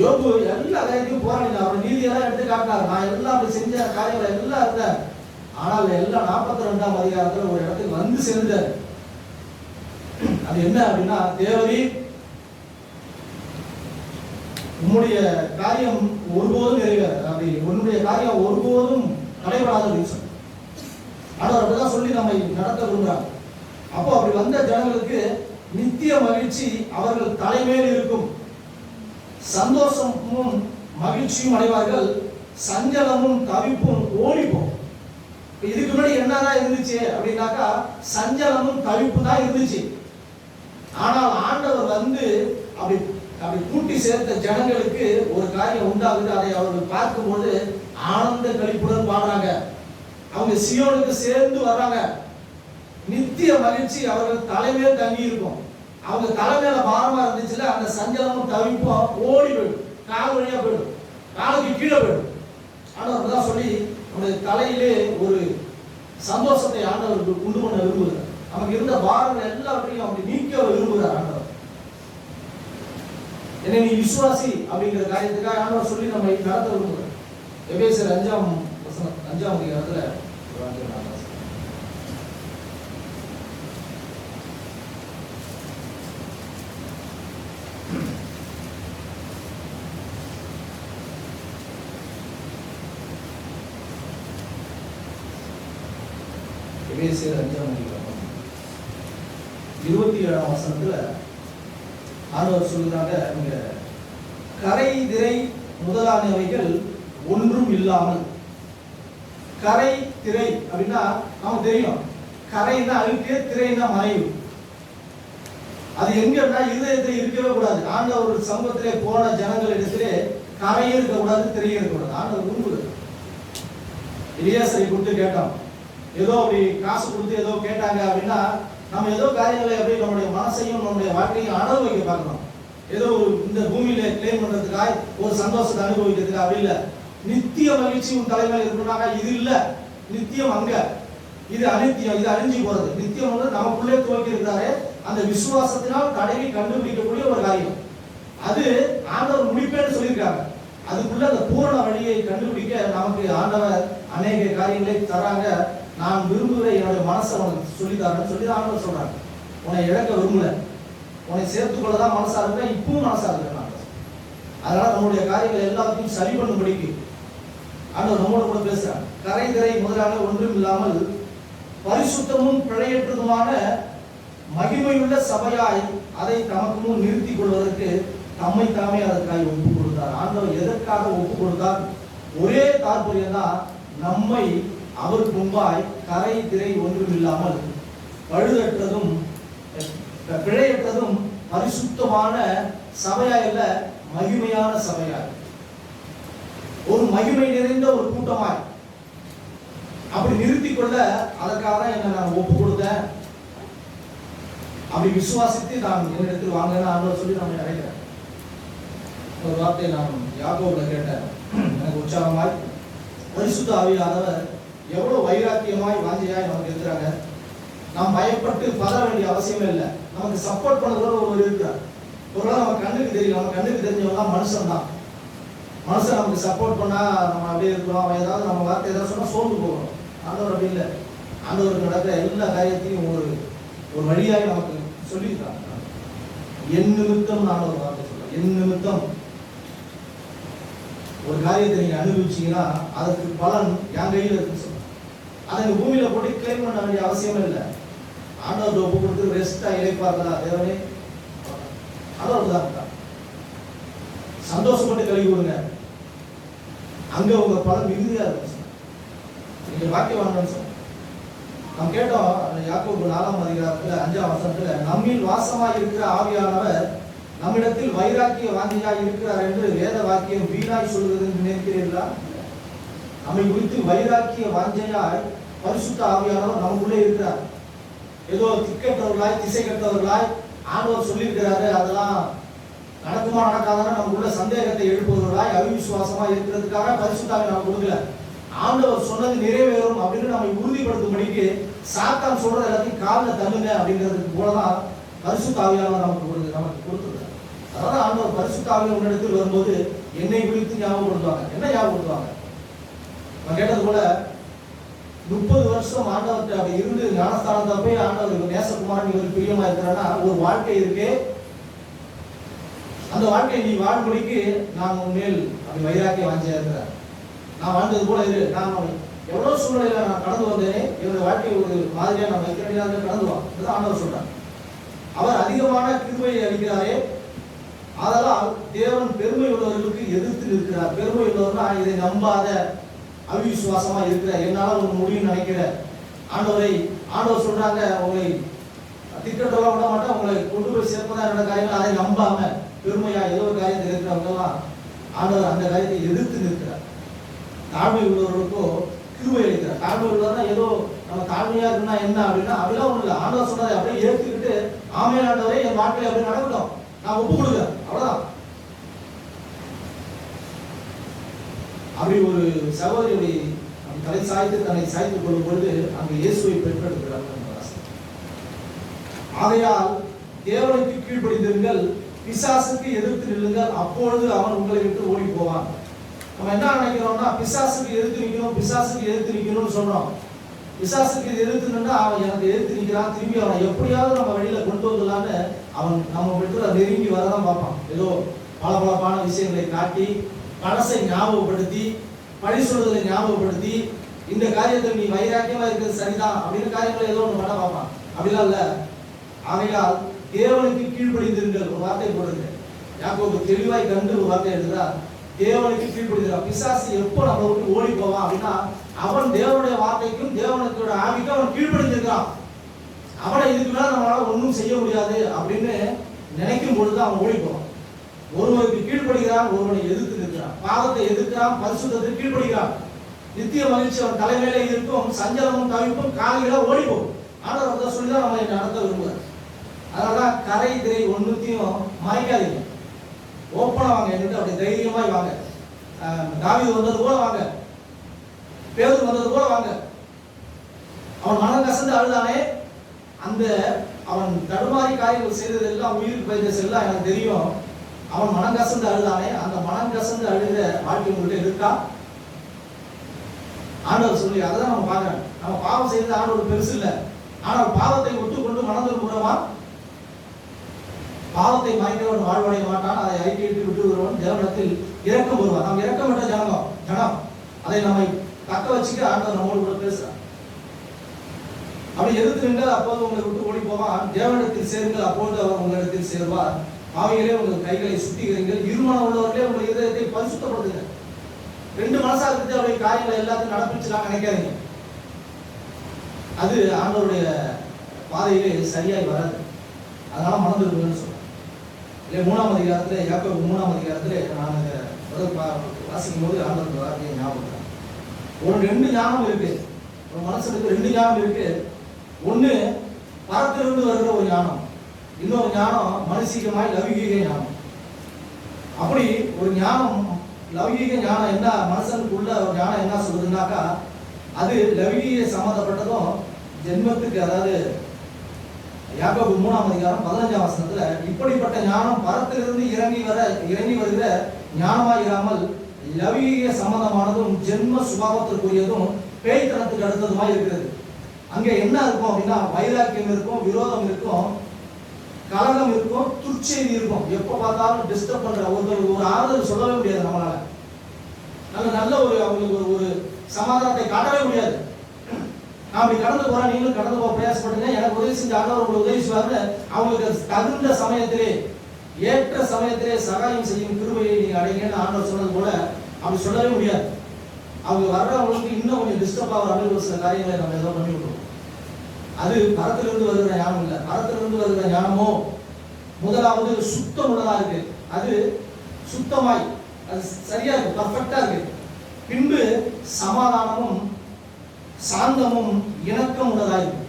யோபு எல்லா காரியத்தையும் போராடினார், அவர் நீதியெல்லாம் எடுத்து காட்டினார், நான் எல்லாம் அப்படி செஞ்ச காரியங்கள் எல்லாம் இருந்தேன். ஆனால் எல்லாம் 42ஆம் அதிகாரத்துல ஒரு இடத்துக்கு வந்து சேர்ந்தார். அது என்ன அப்படின்னா, தேவரீர் உன்னுடைய காரியம் ஒருபோதும் நிறைவேறாது, அப்படி உன்னுடைய காரியம் ஒருபோதும் தடைபடாத சொன்ன. ஆண்டவர் அப்படிதான் சொல்லி நம்மை நடத்த விரும்புகிறார். அப்போ அப்படி வந்த ஜனங்களுக்கு நித்திய மகிழ்ச்சி அவர்கள் தலைமையில் இருக்கும், சந்தோஷமும் மகிழ்ச்சியும் அடைவார்கள், சஞ்சலமும் தவிப்பும் ஓடிப்போம். இதுக்கு முன்னாடி என்னதான் இருந்துச்சு அப்படின்னாக்கா சஞ்சலமும் தவிப்பு தான் இருந்துச்சு. ஆனால் ஆண்டவர் வந்து அப்படி அப்படி கூட்டி சேர்த்த ஜனங்களுக்கு ஒரு காரியம் உண்டாகுது. அதை அவர்கள் பார்க்கும்போது ஆனந்த களிப்புடன் பாடுறாங்க, அவங்க சியோனுக்கு சேர்ந்து வர்றாங்க. நித்திய மகிழ்ச்சி அவர்கள் தலைமையில் தங்கி இருக்கும். அவங்க தலைமையில பாரமா இருந்துச்சுல, அந்த சஞ்சலமும் தவிப்பும் ஓடி போயிடும், கால் வழியா போயிடும், காலுக்கு கீழே போயிடும். ஆண்டவர் தான் சொல்லி நம்முடைய தலையிலே ஒரு சந்தோஷத்தை ஆண்டவருக்கு உண்டு பண்ண விரும்புகிறார். நமக்கு இருந்த பாரங்கள் எல்லாவற்றையும் அப்படி நீக்க விரும்புகிறார் ஆண்டவர். என்னை நீ விசுவாசி அப்படிங்கிற காரியத்துக்காக ஆண்டவர் சொல்லி நம்ம நடத்த விரும்புகிறார். எபேசியர் 5ஆம் வசனம் 5ஆம் அதிகாரத்துல எபேசியர் 5ஆம் அதிகாரம் 27ஆம் வசனத்துல ஆண்டவர் சொல்லுறாங்க, இங்க கரை திரை முதலானவைகள் ஒன்றும் இல்லாமல். கரை திரை அப்படின்னா நமக்கு தெரியும், கரைன்னா அழுக்கு, திரைன்னா மறைவு. அது எங்கன்னா இருதயத்தில் இருக்கவே கூடாது. ஆண்டவர் சமூகத்திலே போன ஜனங்களிடத்திலே கரையும் இருக்கக்கூடாது, திரையும் இருக்கக்கூடாது. ஆண்டவர் விரும்புகிறது. எலியாசரை கூப்பிட்டு கேட்டோம், ஏதோ அப்படி காசு கொடுத்து ஏதோ கேட்டாங்க அப்படின்னா நம்ம ஏதோ காரியங்களை அப்படி நம்முடைய மனசையும் நம்முடைய வாழ்க்கையும் அனுபவ வைக்க பார்க்கணும். ஏதோ ஒரு இந்த பூமியில கிளைம் பண்றதுக்காக ஒரு சந்தோஷத்தை அனுபவிக்கிறதுக்கு அப்படி இல்லை. நித்திய மகிழ்ச்சி உன் தலைமையில் இருக்கணும்னாங்க, இது இல்ல. நித்தியம் அங்க, இது அனித்தியம், இது அழிஞ்சு போறது. நித்தியம் வந்து நமக்குள்ளே துவக்கி இருக்கிறாரு, அந்த விசுவாசத்தினால் தடவி கண்டுபிடிக்கக்கூடிய ஒரு காரியம். அது ஆண்டவர் முடிப்பேன்னு சொல்லியிருக்காங்க. அதுக்குள்ள அந்த பூரண வழியை கண்டுபிடிக்க நமக்கு ஆண்டவர் அநேக காரியங்களை தராங்க. நான் விரும்புகிற என்னுடைய மனசை உனக்கு சொல்லித்தரேன்னு சொல்லி ஆண்டவர் சொல்றாங்க. உன்னை இழக்க விரும்பல, உன்னை சேர்த்துக்கொள்ளதான் மனசா இருக்க, இப்பவும் மனசா இருக்க. அதனால நம்முடைய காரியங்கள் எல்லாத்தையும் சரி பண்ணும்படிக்கு ஆண்டவர் நம்மோட கூட பேசுறாங்க. கரை திரை முதலாக ஒன்றும் இல்லாமல் பரிசுத்தமும் பிழையற்றதுமான மகிமையுள்ள சபையாய் அதை தமக்கு முன் நிறுத்திக் கொள்வதற்கு தம்மை தாமே அதற்காக ஒப்பு கொடுத்தார். ஆண்டவர் எதற்காக ஒப்பு கொடுத்தார்? ஒரே தாற்பயம் தான், நம்மை அவருக்கு முன்பாய் கரை திரை ஒன்றும் இல்லாமல் பழுதற்றதும் பிழையற்றதும் பரிசுத்தமான சபையாய் அல்ல, மகிமையான சபையாய், ஒரு மகிமை நிறைந்த ஒரு கூட்டமாய் அப்படி நிறுத்திக் கொள்ள அதற்காக என்ன நான் ஒப்பு கொடுத்தேன். அப்படி விசுவாசித்து நான் என்னிடத்தில் வாங்கினேன் ஆண்டவர் சொல்லி நான் நினைக்கிறேன். ஒரு வார்த்தை நான் யாக்கோபுல கேட்டேன், எனக்கு உற்சாகமாய், பரிசுத்த ஆவியானவர் எவ்வளவு வைராக்கியமாய் வாஞ்சையாய் நமக்கு இருக்கிறாங்க. நாம் பயப்பட்டு பதற வேண்டிய அவசியமே இல்லை. நமக்கு சப்போர்ட் பண்ணுறதோட ஒரு இருக்கிறார். ஒருவேளை நம்ம கண்ணுக்கு தெரியும், நம்ம கண்ணுக்கு தெரிஞ்சவங்க மனுஷன் தான். மனுஷன் நமக்கு சப்போர்ட் பண்ணா நம்ம அப்படியே இருக்கிறோம், அவன் ஏதாவது நம்ம வார்த்தை ஏதாவது சொன்னா சோர்ந்து போகணும். ஆண்டவர் அப்படி இல்லை. ஆண்டவருக்கு நடக்கிற எல்லா காரியத்தையும் ஒரு ஒரு வழியாக நமக்கு சொல்லியிருக்காங்க. என் நிமித்தம் நான் ஒரு வார்த்தை சொல்றேன், என் நிமித்தம் ஒரு காரியத்தை நீங்க அனுபவிச்சீங்கன்னா அதற்கு பலன் என் கையில் இருக்குன்னு சொல்றேன். அதை பூமியில போட்டு கிளைம் பண்ண வேண்டிய அவசியமே இல்லை. ஆண்டவர் ஒப்பு கொடுத்து ரெஸ்டா இழைப்பார்களா தேவனே, ஆண்டவர் தான் சந்தோஷப்பட்டு கழுவி கொடுங்க, அங்க உங்க பலன் மிகுதியா இருக்கும். நீங்க வாக்கியம் வாங்கன்னு சொன்ன நாம் கேட்டோம். யாக்கோபு 4ஆம் அதிகாரத்துல 5ஆம் வசனத்துல, நம்மில் வாசமாய் இருக்கிற ஆவியானவர் நம்மிடத்தில் வைராக்கிய வாஞ்சியாய் இருக்கிறார் என்று வேத வாக்கியம் வீணாய் சொல்கிறது என்று நினைக்கிறீர்களா? நம்மை குறித்து வைராக்கிய வாஞ்சையாய் பரிசுத்த ஆவியானவர் நமக்குள்ளே இருக்கிறார். ஏதோ திக்கற்றவர்களாய் திசை கட்டவர்களாய் ஆண்டவர் சொல்லியிருக்கிறாரு, அதெல்லாம் நடக்குமா நடக்காதான நமக்குள்ள சந்தேகத்தை எழுப்புவர்களாய் அவிசுவாசமா இருக்கிறதுக்காக பரிசுத்த ஆவி நாம் கொடுக்கல. ஆண்டவர் சொன்னது நிறைவேறும் அப்படின்னு நம்ம உறுதிப்படுத்தும்படிக்கு சாத்தான் சொல்றது எல்லாத்தையும் காலில் தள்ளுங்க அப்படிங்கிறதுக்கு போலதான் பரிசுத்த ஆவியானவர் நமக்கு கொடுத்துருக்காரு. அதாவது ஆண்டவர் பரிசுத்த ஆவியானவர் உன்னிடத்தில் வரும்போது என்னை குறித்து ஞாபகப்படுத்துவாங்க. என்ன ஞாபகப்படுத்துவாங்க? நான் கேட்டது போல 30 வருஷம் ஆண்டவர்கிட்ட அப்படி இருந்து ஞானஸ்தானத்தை போய் ஆண்டவர் நேசகுமாரன் இவர் பிரியமா இருக்கிறான்னா ஒரு வாழ்க்கை இருக்கு. அந்த வாழ்க்கையை நீ வாழ்மொழிக்கு நான் உன்மேல் அப்படி வைராக்கிய வாஞ்சியா இருக்கிறேன். நான் வாழ்ந்தது போல இரு. நான் எவ்வளவு சூழ்நிலையில நான் கடந்து வந்தேனே என்னுடைய வாழ்க்கை ஒரு மாதிரியா நான் வைக்கிறேன் கடந்துவான். இதுதான் ஆண்டவர் சொல்றான். அவர் அதிகமான கிருபையை அளிக்கிறாரே, அதனால் தேவன் பெருமை உள்ளவர்களுக்கு எதிர்த்து நிற்கிறார். பெருமை உள்ளவர்னா இதை நம்பாத அவிசுவாசமா இருக்கிற, என்னால ஒரு முடியும் நினைக்கிற ஆண்டவர் சொல்றாங்க, உங்களை திக்கட்டெல்லாம் விட மாட்டேன், உங்களை கொண்டு போய் சேர்ப்பதா என்னோட காரியங்கள், அதை நம்பாம பெருமையா ஏதோ ஒரு காரியத்தை இருக்கிறவங்க எல்லாம் ஆண்டவர் அந்த காரியத்தை எதிர்த்து நிற்கிறார். தாழ்மை உள்ளவர்களுக்கும் கிருபை அளிக்கிறார். தாழ்மை உள்ளவர்னா ஏதோ நம்ம தாழ்மையா இருக்குன்னா என்ன அப்படின்னா அப்படிலாம் ஒண்ணு இல்லை. ஆண்டவர் சொன்னதை அப்படியே ஏற்றுக்கிட்டு ஆமென் ஆண்டவரே என் வாழ்க்கையில அப்படி நடக்கட்டும், நான் ஒப்பு கொடுக்குறேன், அவ்வளவுதான். அப்படி ஒரு சகோதரி தலை சாய்த்து தன்னை சாய்த்துக் கொள்ளும் பொழுது அங்கு இயேசுவை பெற்றெடுக்கிறார். ஆகையால் தேவனுக்கு கீழ்ப்படிந்திருங்கள், பிசாசுக்கு எதிர்த்து நில்லுங்கள், அப்பொழுது அவன் உங்களை விட்டு ஓடி போவான். நம்ம என்ன நினைக்கிறோம்னா பிசாசுக்கு எதிர்த்து நிற்கணும்னு சொல்றோம். பிசாசுக்கு எதிர்த்து நின்னா அவன் எனக்கு எதிர்த்து நிற்கிறான், திரும்பி அவனை எப்படியாவது நம்ம வெளியில கொண்டு வந்துடலான்னு அவன் நம்ம விட்டு நெருங்கி வரதான் பார்ப்பான். ஏதோ பளபளப்பான விஷயங்களை காட்டி, மனசை ஞாபகப்படுத்தி, பழி சொல்றதை ஞாபகப்படுத்தி, இந்த காரியத்தில் நீ வைராக்கியமா இருக்கிறது சரிதான் அப்படின்னு காரியங்களை ஏதோ ஒன்று பண்ண பார்ப்பான். அப்படிலாம் இல்ல. ஆகையால் தேவனுக்கு கீழ்ப்படிந்திருங்கள் ஒரு வார்த்தை போடுங்க. யாக்கோபு தெளிவாய் கண்டு ஒரு வார்த்தை எழுதுறார், தேவனுக்கு கீழ்ப்படிந்திருக்கிறார். பிசாசு எப்போ நம்ம விட்டு ஓடி போவான் அப்படின்னா அவன் தேவனுடைய வார்த்தைக்கும் தேவனுடைய ஆவிக்கும் அவன் கீழ்ப்படிந்திருக்கிறான். அவனை இதுக்கு மேல நம்மளால ஒன்றும் செய்ய முடியாது அப்படின்னு நினைக்கும் பொழுது அவன் ஓடி போவான். ஒருவருக்கு கீழ்ப்படுகிறான், ஒருவனை எதிர்த்து நிற்கிறான். பாவத்தை எதிர்க்கிறான், பரிசுத்தத்துக்கு கீழ்ப்படுகிறான். நித்திய மகிழ்ச்சி அவன் தலைமையில இருக்கும், சஞ்சலமும் தவிப்பும் காலையில ஓடி போகும். ஆண்டவர் சொல்லிதான் நம்ம நடத்த விரும்புகிறார். அதனாலதான் கரை திரை ஒன்றுத்தையும் மறைக்காதீங்க, ஓப்பனா வாங்க, என்கிட்ட அப்படி தைரியமாய் வாங்க. தாவீது வந்தது போல வாங்க, பேதுரு வந்தது போல வாங்க. அவன் மனம் கசந்து அழுதானே, அந்த அவன் தடுமாறி காரியங்கள் செய்தது எல்லாம் உயிருக்கு பயந்த எல்லாம் எனக்கு தெரியும். அவன் மனம் கசந்து அழுதானே, அந்த மனம் கசந்து அழுத வாழ்க்கை உங்கள்கிட்ட இருக்கா? ஆண்டவர் சொல்லி அதான் நம்ம பார்க்கிறோம். நம்ம பாவம் செய்தது ஆண்டவர் பெருசு இல்லை, ஆனால் பாவத்தை ஒத்துக்கொண்டு மனம் திரும்புகிறோமா? பாவத்தை மறைக்கிறவன் வாழ்வடைய மாட்டான், அதை அறிக்கையிட்டு விட்டு வருவன் ஜனத்தில் இரக்கம் வருவான். நாம் இரக்கமற்ற ஜனம் அதை நம்மை தக்க வச்சுக்க ஆண்டவர் நம்மோடு கூட பேசுறான். அப்படி எதிர்த்து நின்று அப்போது உங்களை விட்டு ஓடி போவான். தேவனிடத்தில் சேருங்கள், அப்போது அவர் உங்களிடத்தில் சேருவார். பாவிகளே உங்கள் கைகளை சுத்திகிறீர்கள், இருமனம் உள்ளவர்களே உங்கள் இதயத்தை பரிசுத்தப்படுத்துங்க. ரெண்டு மனசா இருக்கு அவருடைய காரியங்களை எல்லாத்தையும் நடப்பிச்சுலாம் நினைக்காதீங்க. அது ஆண்டவருடைய பாதையிலே சரியாய் வராது. அதனால மனம் திரும்புங்கன்னு சொல்றேன். இல்லை 3ஆம் அதிகாரத்துல யாக்கோபு 3ஆம் அதிகாரத்துல நான் வாசிக்கும் போது ஆண்டவர் வார்த்தையை ஞாபகம். ஒரு 2 ஞானம் இருக்கு, ஒரு மனசுக்கு 2 ஞானம் இருக்கு. ஒண்ணு பரத்திலிருந்து வருகிற ஒரு ஞானம், இன்னொரு ஞானம் மனுஷிகமாய் லௌகீக ஞானம். அப்படி ஒரு ஞானம் லௌகீக ஞானம் என்ன மனுஷனுக்குள்ள ஒரு ஞானம் என்ன சொல்றதுனாக்கா, அது லௌகீக சம்பந்தப்பட்டதும் ஜென்மத்துக்கு, அதாவது யாக்கோபு 3ஆம் அதிகாரம் 15ஆம் வசனத்துல இப்படிப்பட்ட ஞானம் பரத்திலிருந்து இறங்கி வருகிற ஞானமாயிராமல் லௌகீக சம்பந்தமானதும் ஜென்ம சுபாவத்திற்குரியதும் பேய்த்தனத்துக்கு அடுத்ததுமாய் இருக்கிறது. அங்க என்ன இருக்கும் அப்படின்னா வைராக்கியம் இருக்கும், விரோதம் இருக்கும், கலகம் இருக்கும், துர்ச்செய்தி இருக்கும். எப்ப பார்த்தாலும் டிஸ்டர்ப் பண்ற ஒரு ஆறுதல் சொல்லவே முடியாது நம்மளால. நல்ல ஒரு அவங்களுக்கு ஒரு சமாதானத்தை காட்டவே முடியாது. நான் அப்படி கடந்து போறேன், நீங்களும் கடந்து போக பிரயாசப்படுங்க, எனக்கு உதவி செஞ்ச ஆண்டவர் உங்களுக்கு உதவி செய்வாங்க. அவங்களுக்கு தகுந்த சமயத்திலே ஏற்ற சமயத்திலே சகாயம் செய்யும் கிருபையை நீங்க அடைங்கன்னு ஆண்டவர் சொன்னது போல அப்படி சொல்லவே முடியாது. அவங்க வர்றவங்களுக்கு இன்னும் கொஞ்சம் டிஸ்டர்ப் ஆகிற மாதிரி ஒரு சில காரியங்களை நம்ம ஏதோ பண்ணி விட்டுருவோம். அது பரத்திலிருந்து வருகிற ஞானம் இல்லை. பரத்திலிருந்து வருகிற ஞானமோ முதலாவது சுத்தம் உள்ளதா இருக்கு, அது சுத்தமாய் அது சரியா இருக்கு, பர்ஃபெக்டா இருக்கு. பின்பு சமாதானமும் சாந்தமும் இணக்கம் உள்ளதா இருக்கு,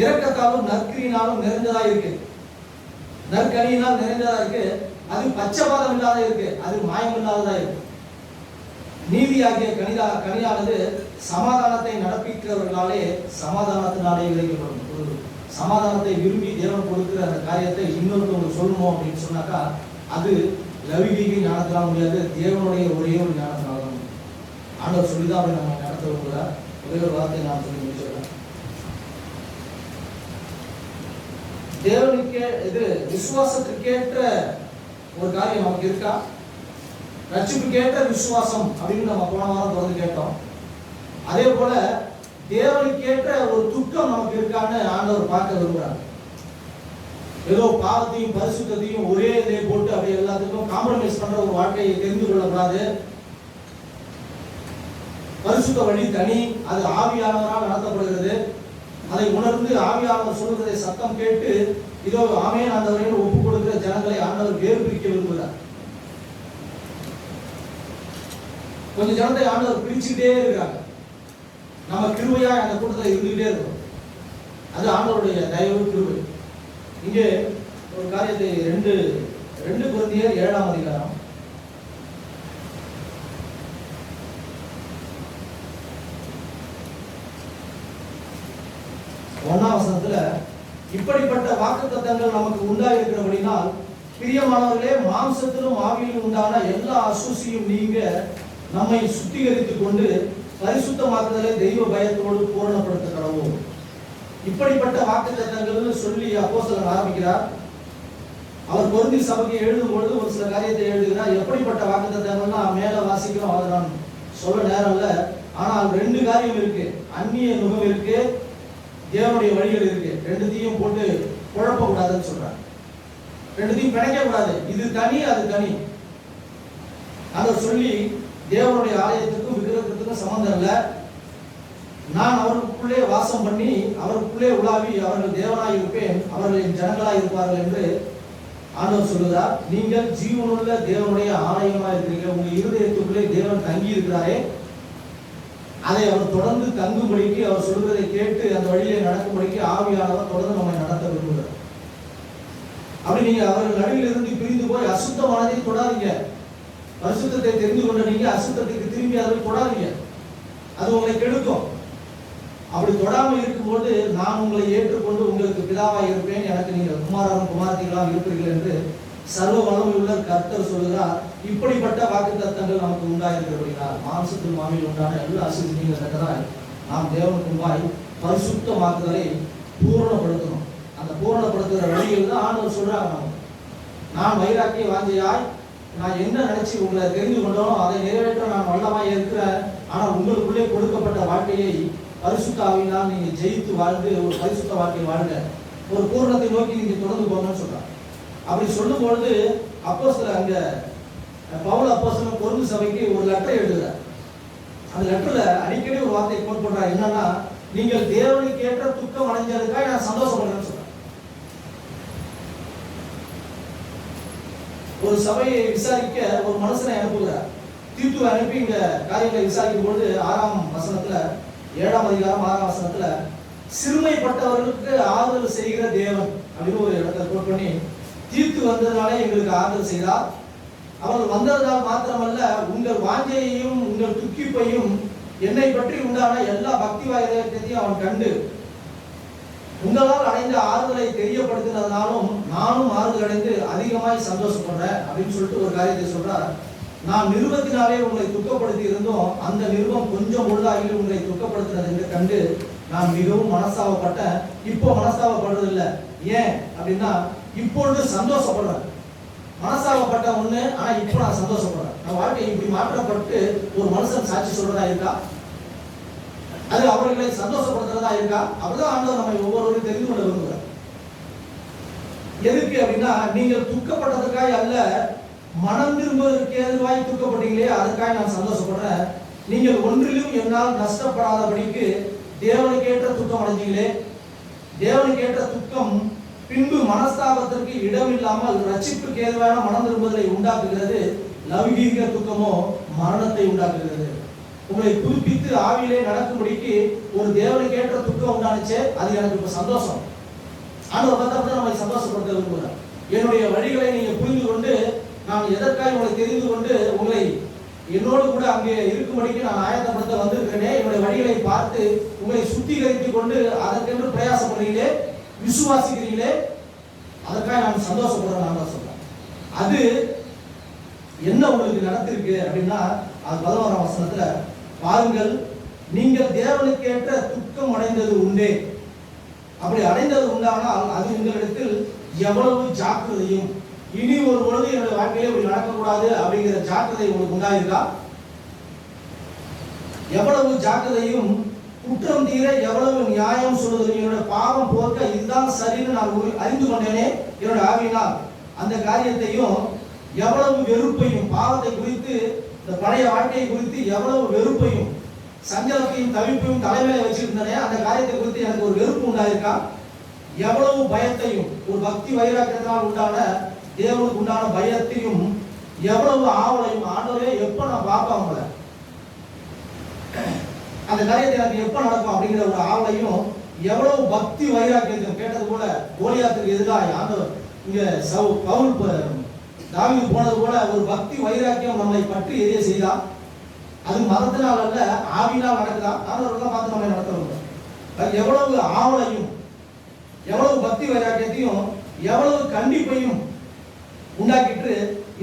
இரக்கத்தாலும் நற்கிரியினாலும் நிறைந்ததா இருக்கு, நற்கனியினால் நிறைந்ததா இருக்கு, அது பச்சைபாதம் இல்லாத இருக்கு, அது மாயம் இல்லாததா இருக்கு. நீதியாகிய கனியானது சமாதானத்தை நடப்பிக்கிறவர்களாலே சமாதானத்தினாலே விளைக்கப்படும். ஒரு சமாதானத்தை விரும்பி தேவன் கொடுக்கிற அந்த காரியத்தை இன்னொருத்தவங்க சொல்லணும் அப்படின்னு சொன்னாக்கா அது லௌகீக ஞானத்தினால முடியாது, தேவனுடைய ஒரே ஒரு ஞானத்தினால தான். ஆண்டவர் சொல்லிதான் அப்படி நம்ம நடத்த விரும்புகிறார். ஒரே ஒரு வார்த்தை நான் சொல்லி முடிச்சிடுறேன். தேவனுக்கே இது விசுவாசத்திற்கேற்ற ஒரு காரியம் நமக்கு இருக்கா? ரட்சிப்புக்கேற்ற விசுவாசம் அப்படின்னு நம்ம போன வாரம் தொடர்ந்து கேட்டோம். அதே போல தேவனுக்கேற்ற ஒரு துக்கம் நமக்கு இருக்கான்னு ஆண்டவர் பார்க்க விரும்புறாங்க. ஏதோ பாவத்தையும் பரிசுத்தையும் ஒரே இதே போட்டு அப்படி எல்லாத்துக்கும் காம்ப்ரமைஸ் பண்ற ஒரு வாழ்க்கையை தெரிந்து கொள்ளக்கூடாது. பரிசுத்த வழி தனி, அது ஆவியானவரால் நடத்தப்படுகிறது. அதை உணர்ந்து ஆவியானவர் சொல்வதை சத்தம் கேட்டு இதோ ஆமென் ஆண்டவரே ஒப்பு கொடுக்கிற ஜனங்களை ஆண்டவர் வேறு பிரிக்க விரும்புகிறார். கொஞ்சம் ஜனத்தை ஆண்டவர் பிரிச்சுக்கிட்டே இருக்காங்க. நம்ம கிருபையா அந்த கூட்டத்தில் இருந்துகிட்டே இருக்கோம். அது ஆண்டவருடைய தயவு கிருபை. இங்கே ஒரு காரியத்தை 2 கொரிந்தியர் 7ஆம் அதிகாரம் 1ஆம் வசனத்துல இப்படிப்பட்ட வாக்குத்தத்தங்கள் நமக்கு உண்டாயிருக்கிறபடினால் பிரியமானவர்களே, மாம்சத்திலும் ஆவியிலும் உண்டான எல்லா அசூசியும் நீங்க நம்மை சுத்திகரித்துக் கொண்டு பரிசுத்தமாக்குதலை தெய்வ பயத்தோடு பூரணப்படுத்த கடவோம். இப்படிப்பட்ட வாக்குத்தத்தங்கள் சொல்லி அப்போஸ்தலன் ஆரம்பிக்கிறார். அவர் கொரிந்தி சபைக்கு எழுதும் பொழுது ஒரு சில காரியத்தை எழுதுகிறார். எப்படிப்பட்ட வாக்குத்தத்தங்கள்னா மேல வாசிக்கிறோம், அதை நான் சொல்ல நேரம் இல்லை. ஆனால் 2 காரியம் இருக்கு. அந்நிய நுகம் இருக்கு, தேவனுடைய வழிகள் இருக்கு. 2த்தையும் போட்டு குழப்ப கூடாதுன்னு சொல்றார். 2த்தையும் பிணைக்க கூடாது. இது தனி, அது தனி. அதை சொல்லி தேவனுடைய ஆலயத்துக்கும் விக்கிரகத்துக்கும் சம்பந்தம் இல்லை. நான் அவருக்குள்ளே வாசம் பண்ணி அவருக்குள்ளே உலாவி அவர்கள் தேவனாய் இருப்பேன், அவர்கள் என் ஜனங்களாய் இருப்பார்கள் என்று ஆண்டவர் சொல்லுகிறார். நீங்கள் ஜீவனுள்ள தேவனுடைய ஆலயமாக இருக்கிறீர்கள். உங்கள் இருதயத்துக்குள்ளே தேவன் தங்கி இருக்கிறாரே, அதை அவர் தொடர்ந்து தங்கும்படிக்கு, அவர் சொல்வதை கேட்டு அந்த வழியிலே நடக்கும்படிக்கு ஆவியானவர் தொடர்ந்து நம்மை நடத்த விரும்புகிறார். அப்படி நீங்க அவர்கள் நடுவில் இருந்து பிரிந்து போய் அசுத்தமானதை தொடாதீங்க. பரிசுத்தத்தை தெரிந்து கொண்ட நீங்க அசுத்தத்துக்கு திரும்பி அதை தொடாதீங்க, அது உங்களை கெடுக்கும். அப்படி தொடாமல் இருக்கும்போது நான் உங்களை ஏற்றுக்கொண்டு உங்களுக்கு பிதாவாக இருப்பேன், எனக்கு நீங்கள் குமாரரும் குமாரத்திகளாக இருப்பீர்கள் என்று சர்வ வல்லமையுள்ள கர்த்தர் சொல்லுகிறார். இப்படிப்பட்ட வாக்குத்தத்தங்கள் நமக்கு உண்டாயிருக்கிறபடினால் மாம்சத்தில் மாமியில் உண்டான எல்லா அசுத்தத்தையும் தக்கதாய் நாம் தேவனுக்கு முன்பாய் பரிசுத்தமாக்குதலை பூரணப்படுத்தணும். அந்த பூரணப்படுத்துகிற வழியில் தான் ஆண்டவர் சொல்றாங்க. நான் வைராக்கிய வாஞ்சையாய் நான் என்ன நினைச்சு உங்களை தெரிந்து கொண்டோம் அதை நிறைவேற்ற நான் வல்லமாய் இருக்கிறேன். ஆனால் உங்களுக்குள்ளே கொடுக்கப்பட்ட வாழ்க்கையை பரிசுத்த ஆவியினால் நீங்க ஜெயித்து வாழ்ந்து ஒரு பரிசுத்த வாழ்க்கை வாழ்க, ஒரு பூரணத்தை நோக்கி நீங்க தொடர்ந்து போகணும்னு சொல்றாங்க. அப்படி சொல்லும் பொழுது அப்போஸ்தலர் அங்க பவுல் அப்போஸ்தலன் கொரிந்து சபைக்கு ஒரு லெட்டர் எழுதுறார். அந்த லெட்டர்ல அடிக்கடி ஒரு வார்த்தை கோட் பண்றார். என்னன்னா, நீங்கள் தேவனுக்கு ஏற்ற துக்கம் அடைஞ்சதுக்காக நான் சந்தோஷப்படுறேன்னு சொல்றேன். ஒரு சபையை விசாரிக்க ஒரு மனுஷனை அனுப்புகிறார். தீத்து அனுப்பி இந்த காரியங்களை விசாரிக்கும் பொழுது 6ஆம் வசனத்துல 7ஆம் அதிகாரம் 6ஆம் வசனத்துல சிறுமைப்பட்டவர்களுக்கு ஆறுதல் செய்கிற தேவன் அப்படின்னு ஒரு இடத்தை கோட் பண்ணி, தீத்து வந்ததுனாலே எங்களுக்கு ஆறுதல் செய்தார். அவர்கள் வந்ததால் மாத்திரமல்ல, உங்கள் வாஞ்சையையும் உங்கள் துக்கிப்பையும் என்னை பற்றி உண்டான எல்லா பக்தி வைராக்கியத்தையும் அவன் கண்டு உங்களால் அடைந்த ஆறுதலை தெரியப்படுத்தினதுனாலும் நானும் ஆறுதல் அடைந்து அதிகமாய் சந்தோஷப்படுறேன் அப்படின்னு சொல்லிட்டு ஒரு காரியத்தை சொல்றார். நான் நிருபத்தினாலே உங்களை துக்கப்படுத்தி இருந்தோம், அந்த நிருபம் கொஞ்சம் பொழுதாகிலும் உங்களை துக்கப்படுத்தினது என்று கண்டு நான் மிகவும் மனஸ்தாபப்பட்டேன். இப்போ மனஸ்தாபப்படுறது இல்லை. ஏன் அப்படின்னா, இப்பொழுது சந்தோஷப்படுறேன். மனஸ்தாபப்பட்ட ஒண்ணு, ஆனா இப்போ நான் சந்தோஷப்படுறேன். நான் வாழ்க்கை இப்படி மாற்றப்பட்டு ஒரு மனுஷன் சாட்சி சொல்றதா இருக்கா? அது அவர்களை சந்தோஷப்படுத்துறதா இருக்கா? அப்படிதான் ஆண்டவர் நம்மை ஒவ்வொருவரையும் தெரிந்து கொள்ள விரும்புகிறார். எதுக்கு அப்படின்னா, நீங்கள் துக்கப்பட்டதுக்காய் அல்ல, மனம் திரும்புவதற்கு ஏதுவாய் துக்கப்பட்டீங்களே, அதுக்காக நான் சந்தோஷப்படுறேன். நீங்கள் ஒன்றிலும் என்னால் நஷ்டப்படாதபடிக்கு தேவனுக்கேற்ற துக்கம் அடைஞ்சீங்களே. தேவனுக்கேற்ற துக்கம் பின்பு மனஸ்தாபத்திற்கு இடமில்லாமல் ரட்சிப்புக்கு ஏதுவான மனம் திரும்புதலை உண்டாக்குகிறது. லௌகீக துக்கமோ மரணத்தை உண்டாக்குகிறது. உங்களை புதுப்பித்து ஆவியிலே நடக்கும்படிக்கு ஒரு தேவனுக்கேற்ற துக்கம் உண்டானுச்சே, அது எனக்கு இப்ப சந்தோஷம். ஆண்டவர் பார்த்தா நம்மை சந்தோஷப்படுத்த விரும்புகிறார். என்னுடைய வழிகளை நீங்க புரிந்து கொண்டு, நான் எதற்காக உங்களை தெரிந்து கொண்டு உங்களை என்னோடு கூட அங்கே இருக்கும்படிக்கு நான் ஆயத்தப்படுத்த வந்திருக்கிறேனே, என்னுடைய வழிகளை பார்த்து உங்களை சுத்திகரித்துக் கொண்டு அதற்கென்று பிரயாசப்படுறீங்களே, விசுவாசிக்கிறீங்களே, அதற்காக நான் சந்தோஷப்படுறேன். நான் சொல்றேன், அது என்ன உங்களுக்கு நடத்திருக்கு அப்படின்னா, அது 11ஆம் வசனத்துல பாருங்கள், நீங்கள் தேவனுக்கு ஏற்ற துக்கம் அடைந்தது உண்டே. அப்படி அடைந்தது உண்டானால் அது உங்களிடத்தில் எவ்வளவு ஜாக்கிரதையும், இனி ஒரு பொழுது என்னுடைய வாழ்க்கையில இப்படி நடக்கக்கூடாது அப்படிங்கிற ஜாக்கிரதை உங்களுக்கு உண்டாயிருக்கா? எவ்வளவு ஜாக்கிரதையும், குற்றம் தீர எவ்வளவு நியாயம் சொல்லுவது, என்னுடைய பாவம் போக்க இதுதான் சரின்னு நான் அறிந்து கொண்டேனே என்னுடைய ஆவியினால், அந்த காரியத்தையும் எவ்வளவு வெறுப்பையும், பாவத்தை குறித்து இந்த பழைய வாழ்க்கையை குறித்து எவ்வளவு வெறுப்பையும் சஞ்சலத்தையும் தவிப்பையும் தலைமையில வச்சிருந்தனே, அந்த காரியத்தை குறித்து எனக்கு ஒரு வெறுப்பு உண்டாயிருக்கா? எவ்வளவு பயத்தையும், ஒரு பக்தி வைராக்கியத்தினால் உண்டான தேவனுக்கு உண்டான பயத்தையும், எவ்வளவு ஆவலையும், ஆண்டவரே எப்ப நான் பார்ப்பேன் அவங்கள, அந்த காரியத்தை எனக்கு எப்ப நடக்கும் அப்படிங்கிற ஒரு ஆவலையும், எவ்வளவு பக்தி வைராக்கியத்தையும், கேட்டது போல கோலியாத்துக்கு எதிராக ஆண்டவர் இங்க பவுல் தாவீது போனது போல ஒரு பக்தி வைராக்கியம் நம்மை பற்றி எரிய செய்தா. அது மதத்தினால் அல்ல, ஆவியினால் நடக்குதா? ஆண்டவரெல்லாம் பார்த்து நம்ம நடத்துறோம். எவ்வளவு ஆவலையும், எவ்வளவு பக்தி வைராக்கியத்தையும், எவ்வளவு கண்டிப்பையும் உண்டாக்கிட்டு,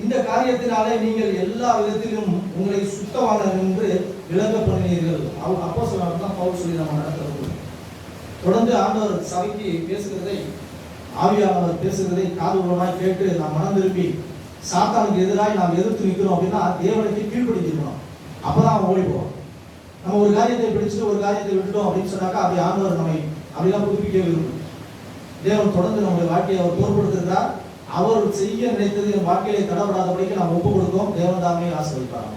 இந்த காரியத்தினாலே நீங்கள் எல்லா விதத்திலும் உங்களை சுத்தவாளர் என்று விளங்க பண்ணினீர்கள். அப்போஸ்தலர் தான் பவுல் சொல்லி நம்ம நடத்துறோம். தொடர்ந்து ஆண்டவர் சபைக்கு பேசுகிறதை, ஆவியானவர் பேசுகிறதை காதுபூர்வமாய் கேட்டு நாம் மனம் திரும்பி சாத்தானுக்கு எதிராக நாம் எதிர்த்து நிற்கிறோம் அப்படின்னா தேவனுக்கு கீழ்ப்படிஞ்சிருக்கணும். அப்பதான் அவன் ஓடி போவான். நம்ம ஒரு காரியத்தை பிடிச்சிட்டு ஒரு காரியத்தை விட்டுட்டோம் அப்படின்னு சொன்னாக்கா அப்படி ஆண்டவர் நம்மை அப்படிலாம் புதுப்பிக்க விரும்பும். தேவன் தொடர்ந்து நம்முடைய வாழ்க்கையை அவர் பொறுப்படுத்துகிறார். அவர் செய்ய நினைத்தது என் வாழ்க்கையை தடப்படாதபடிக்கு நாம் ஒப்பு கொடுத்தோம். தேவன் தாமே ஆசீர்வதிப்பார்.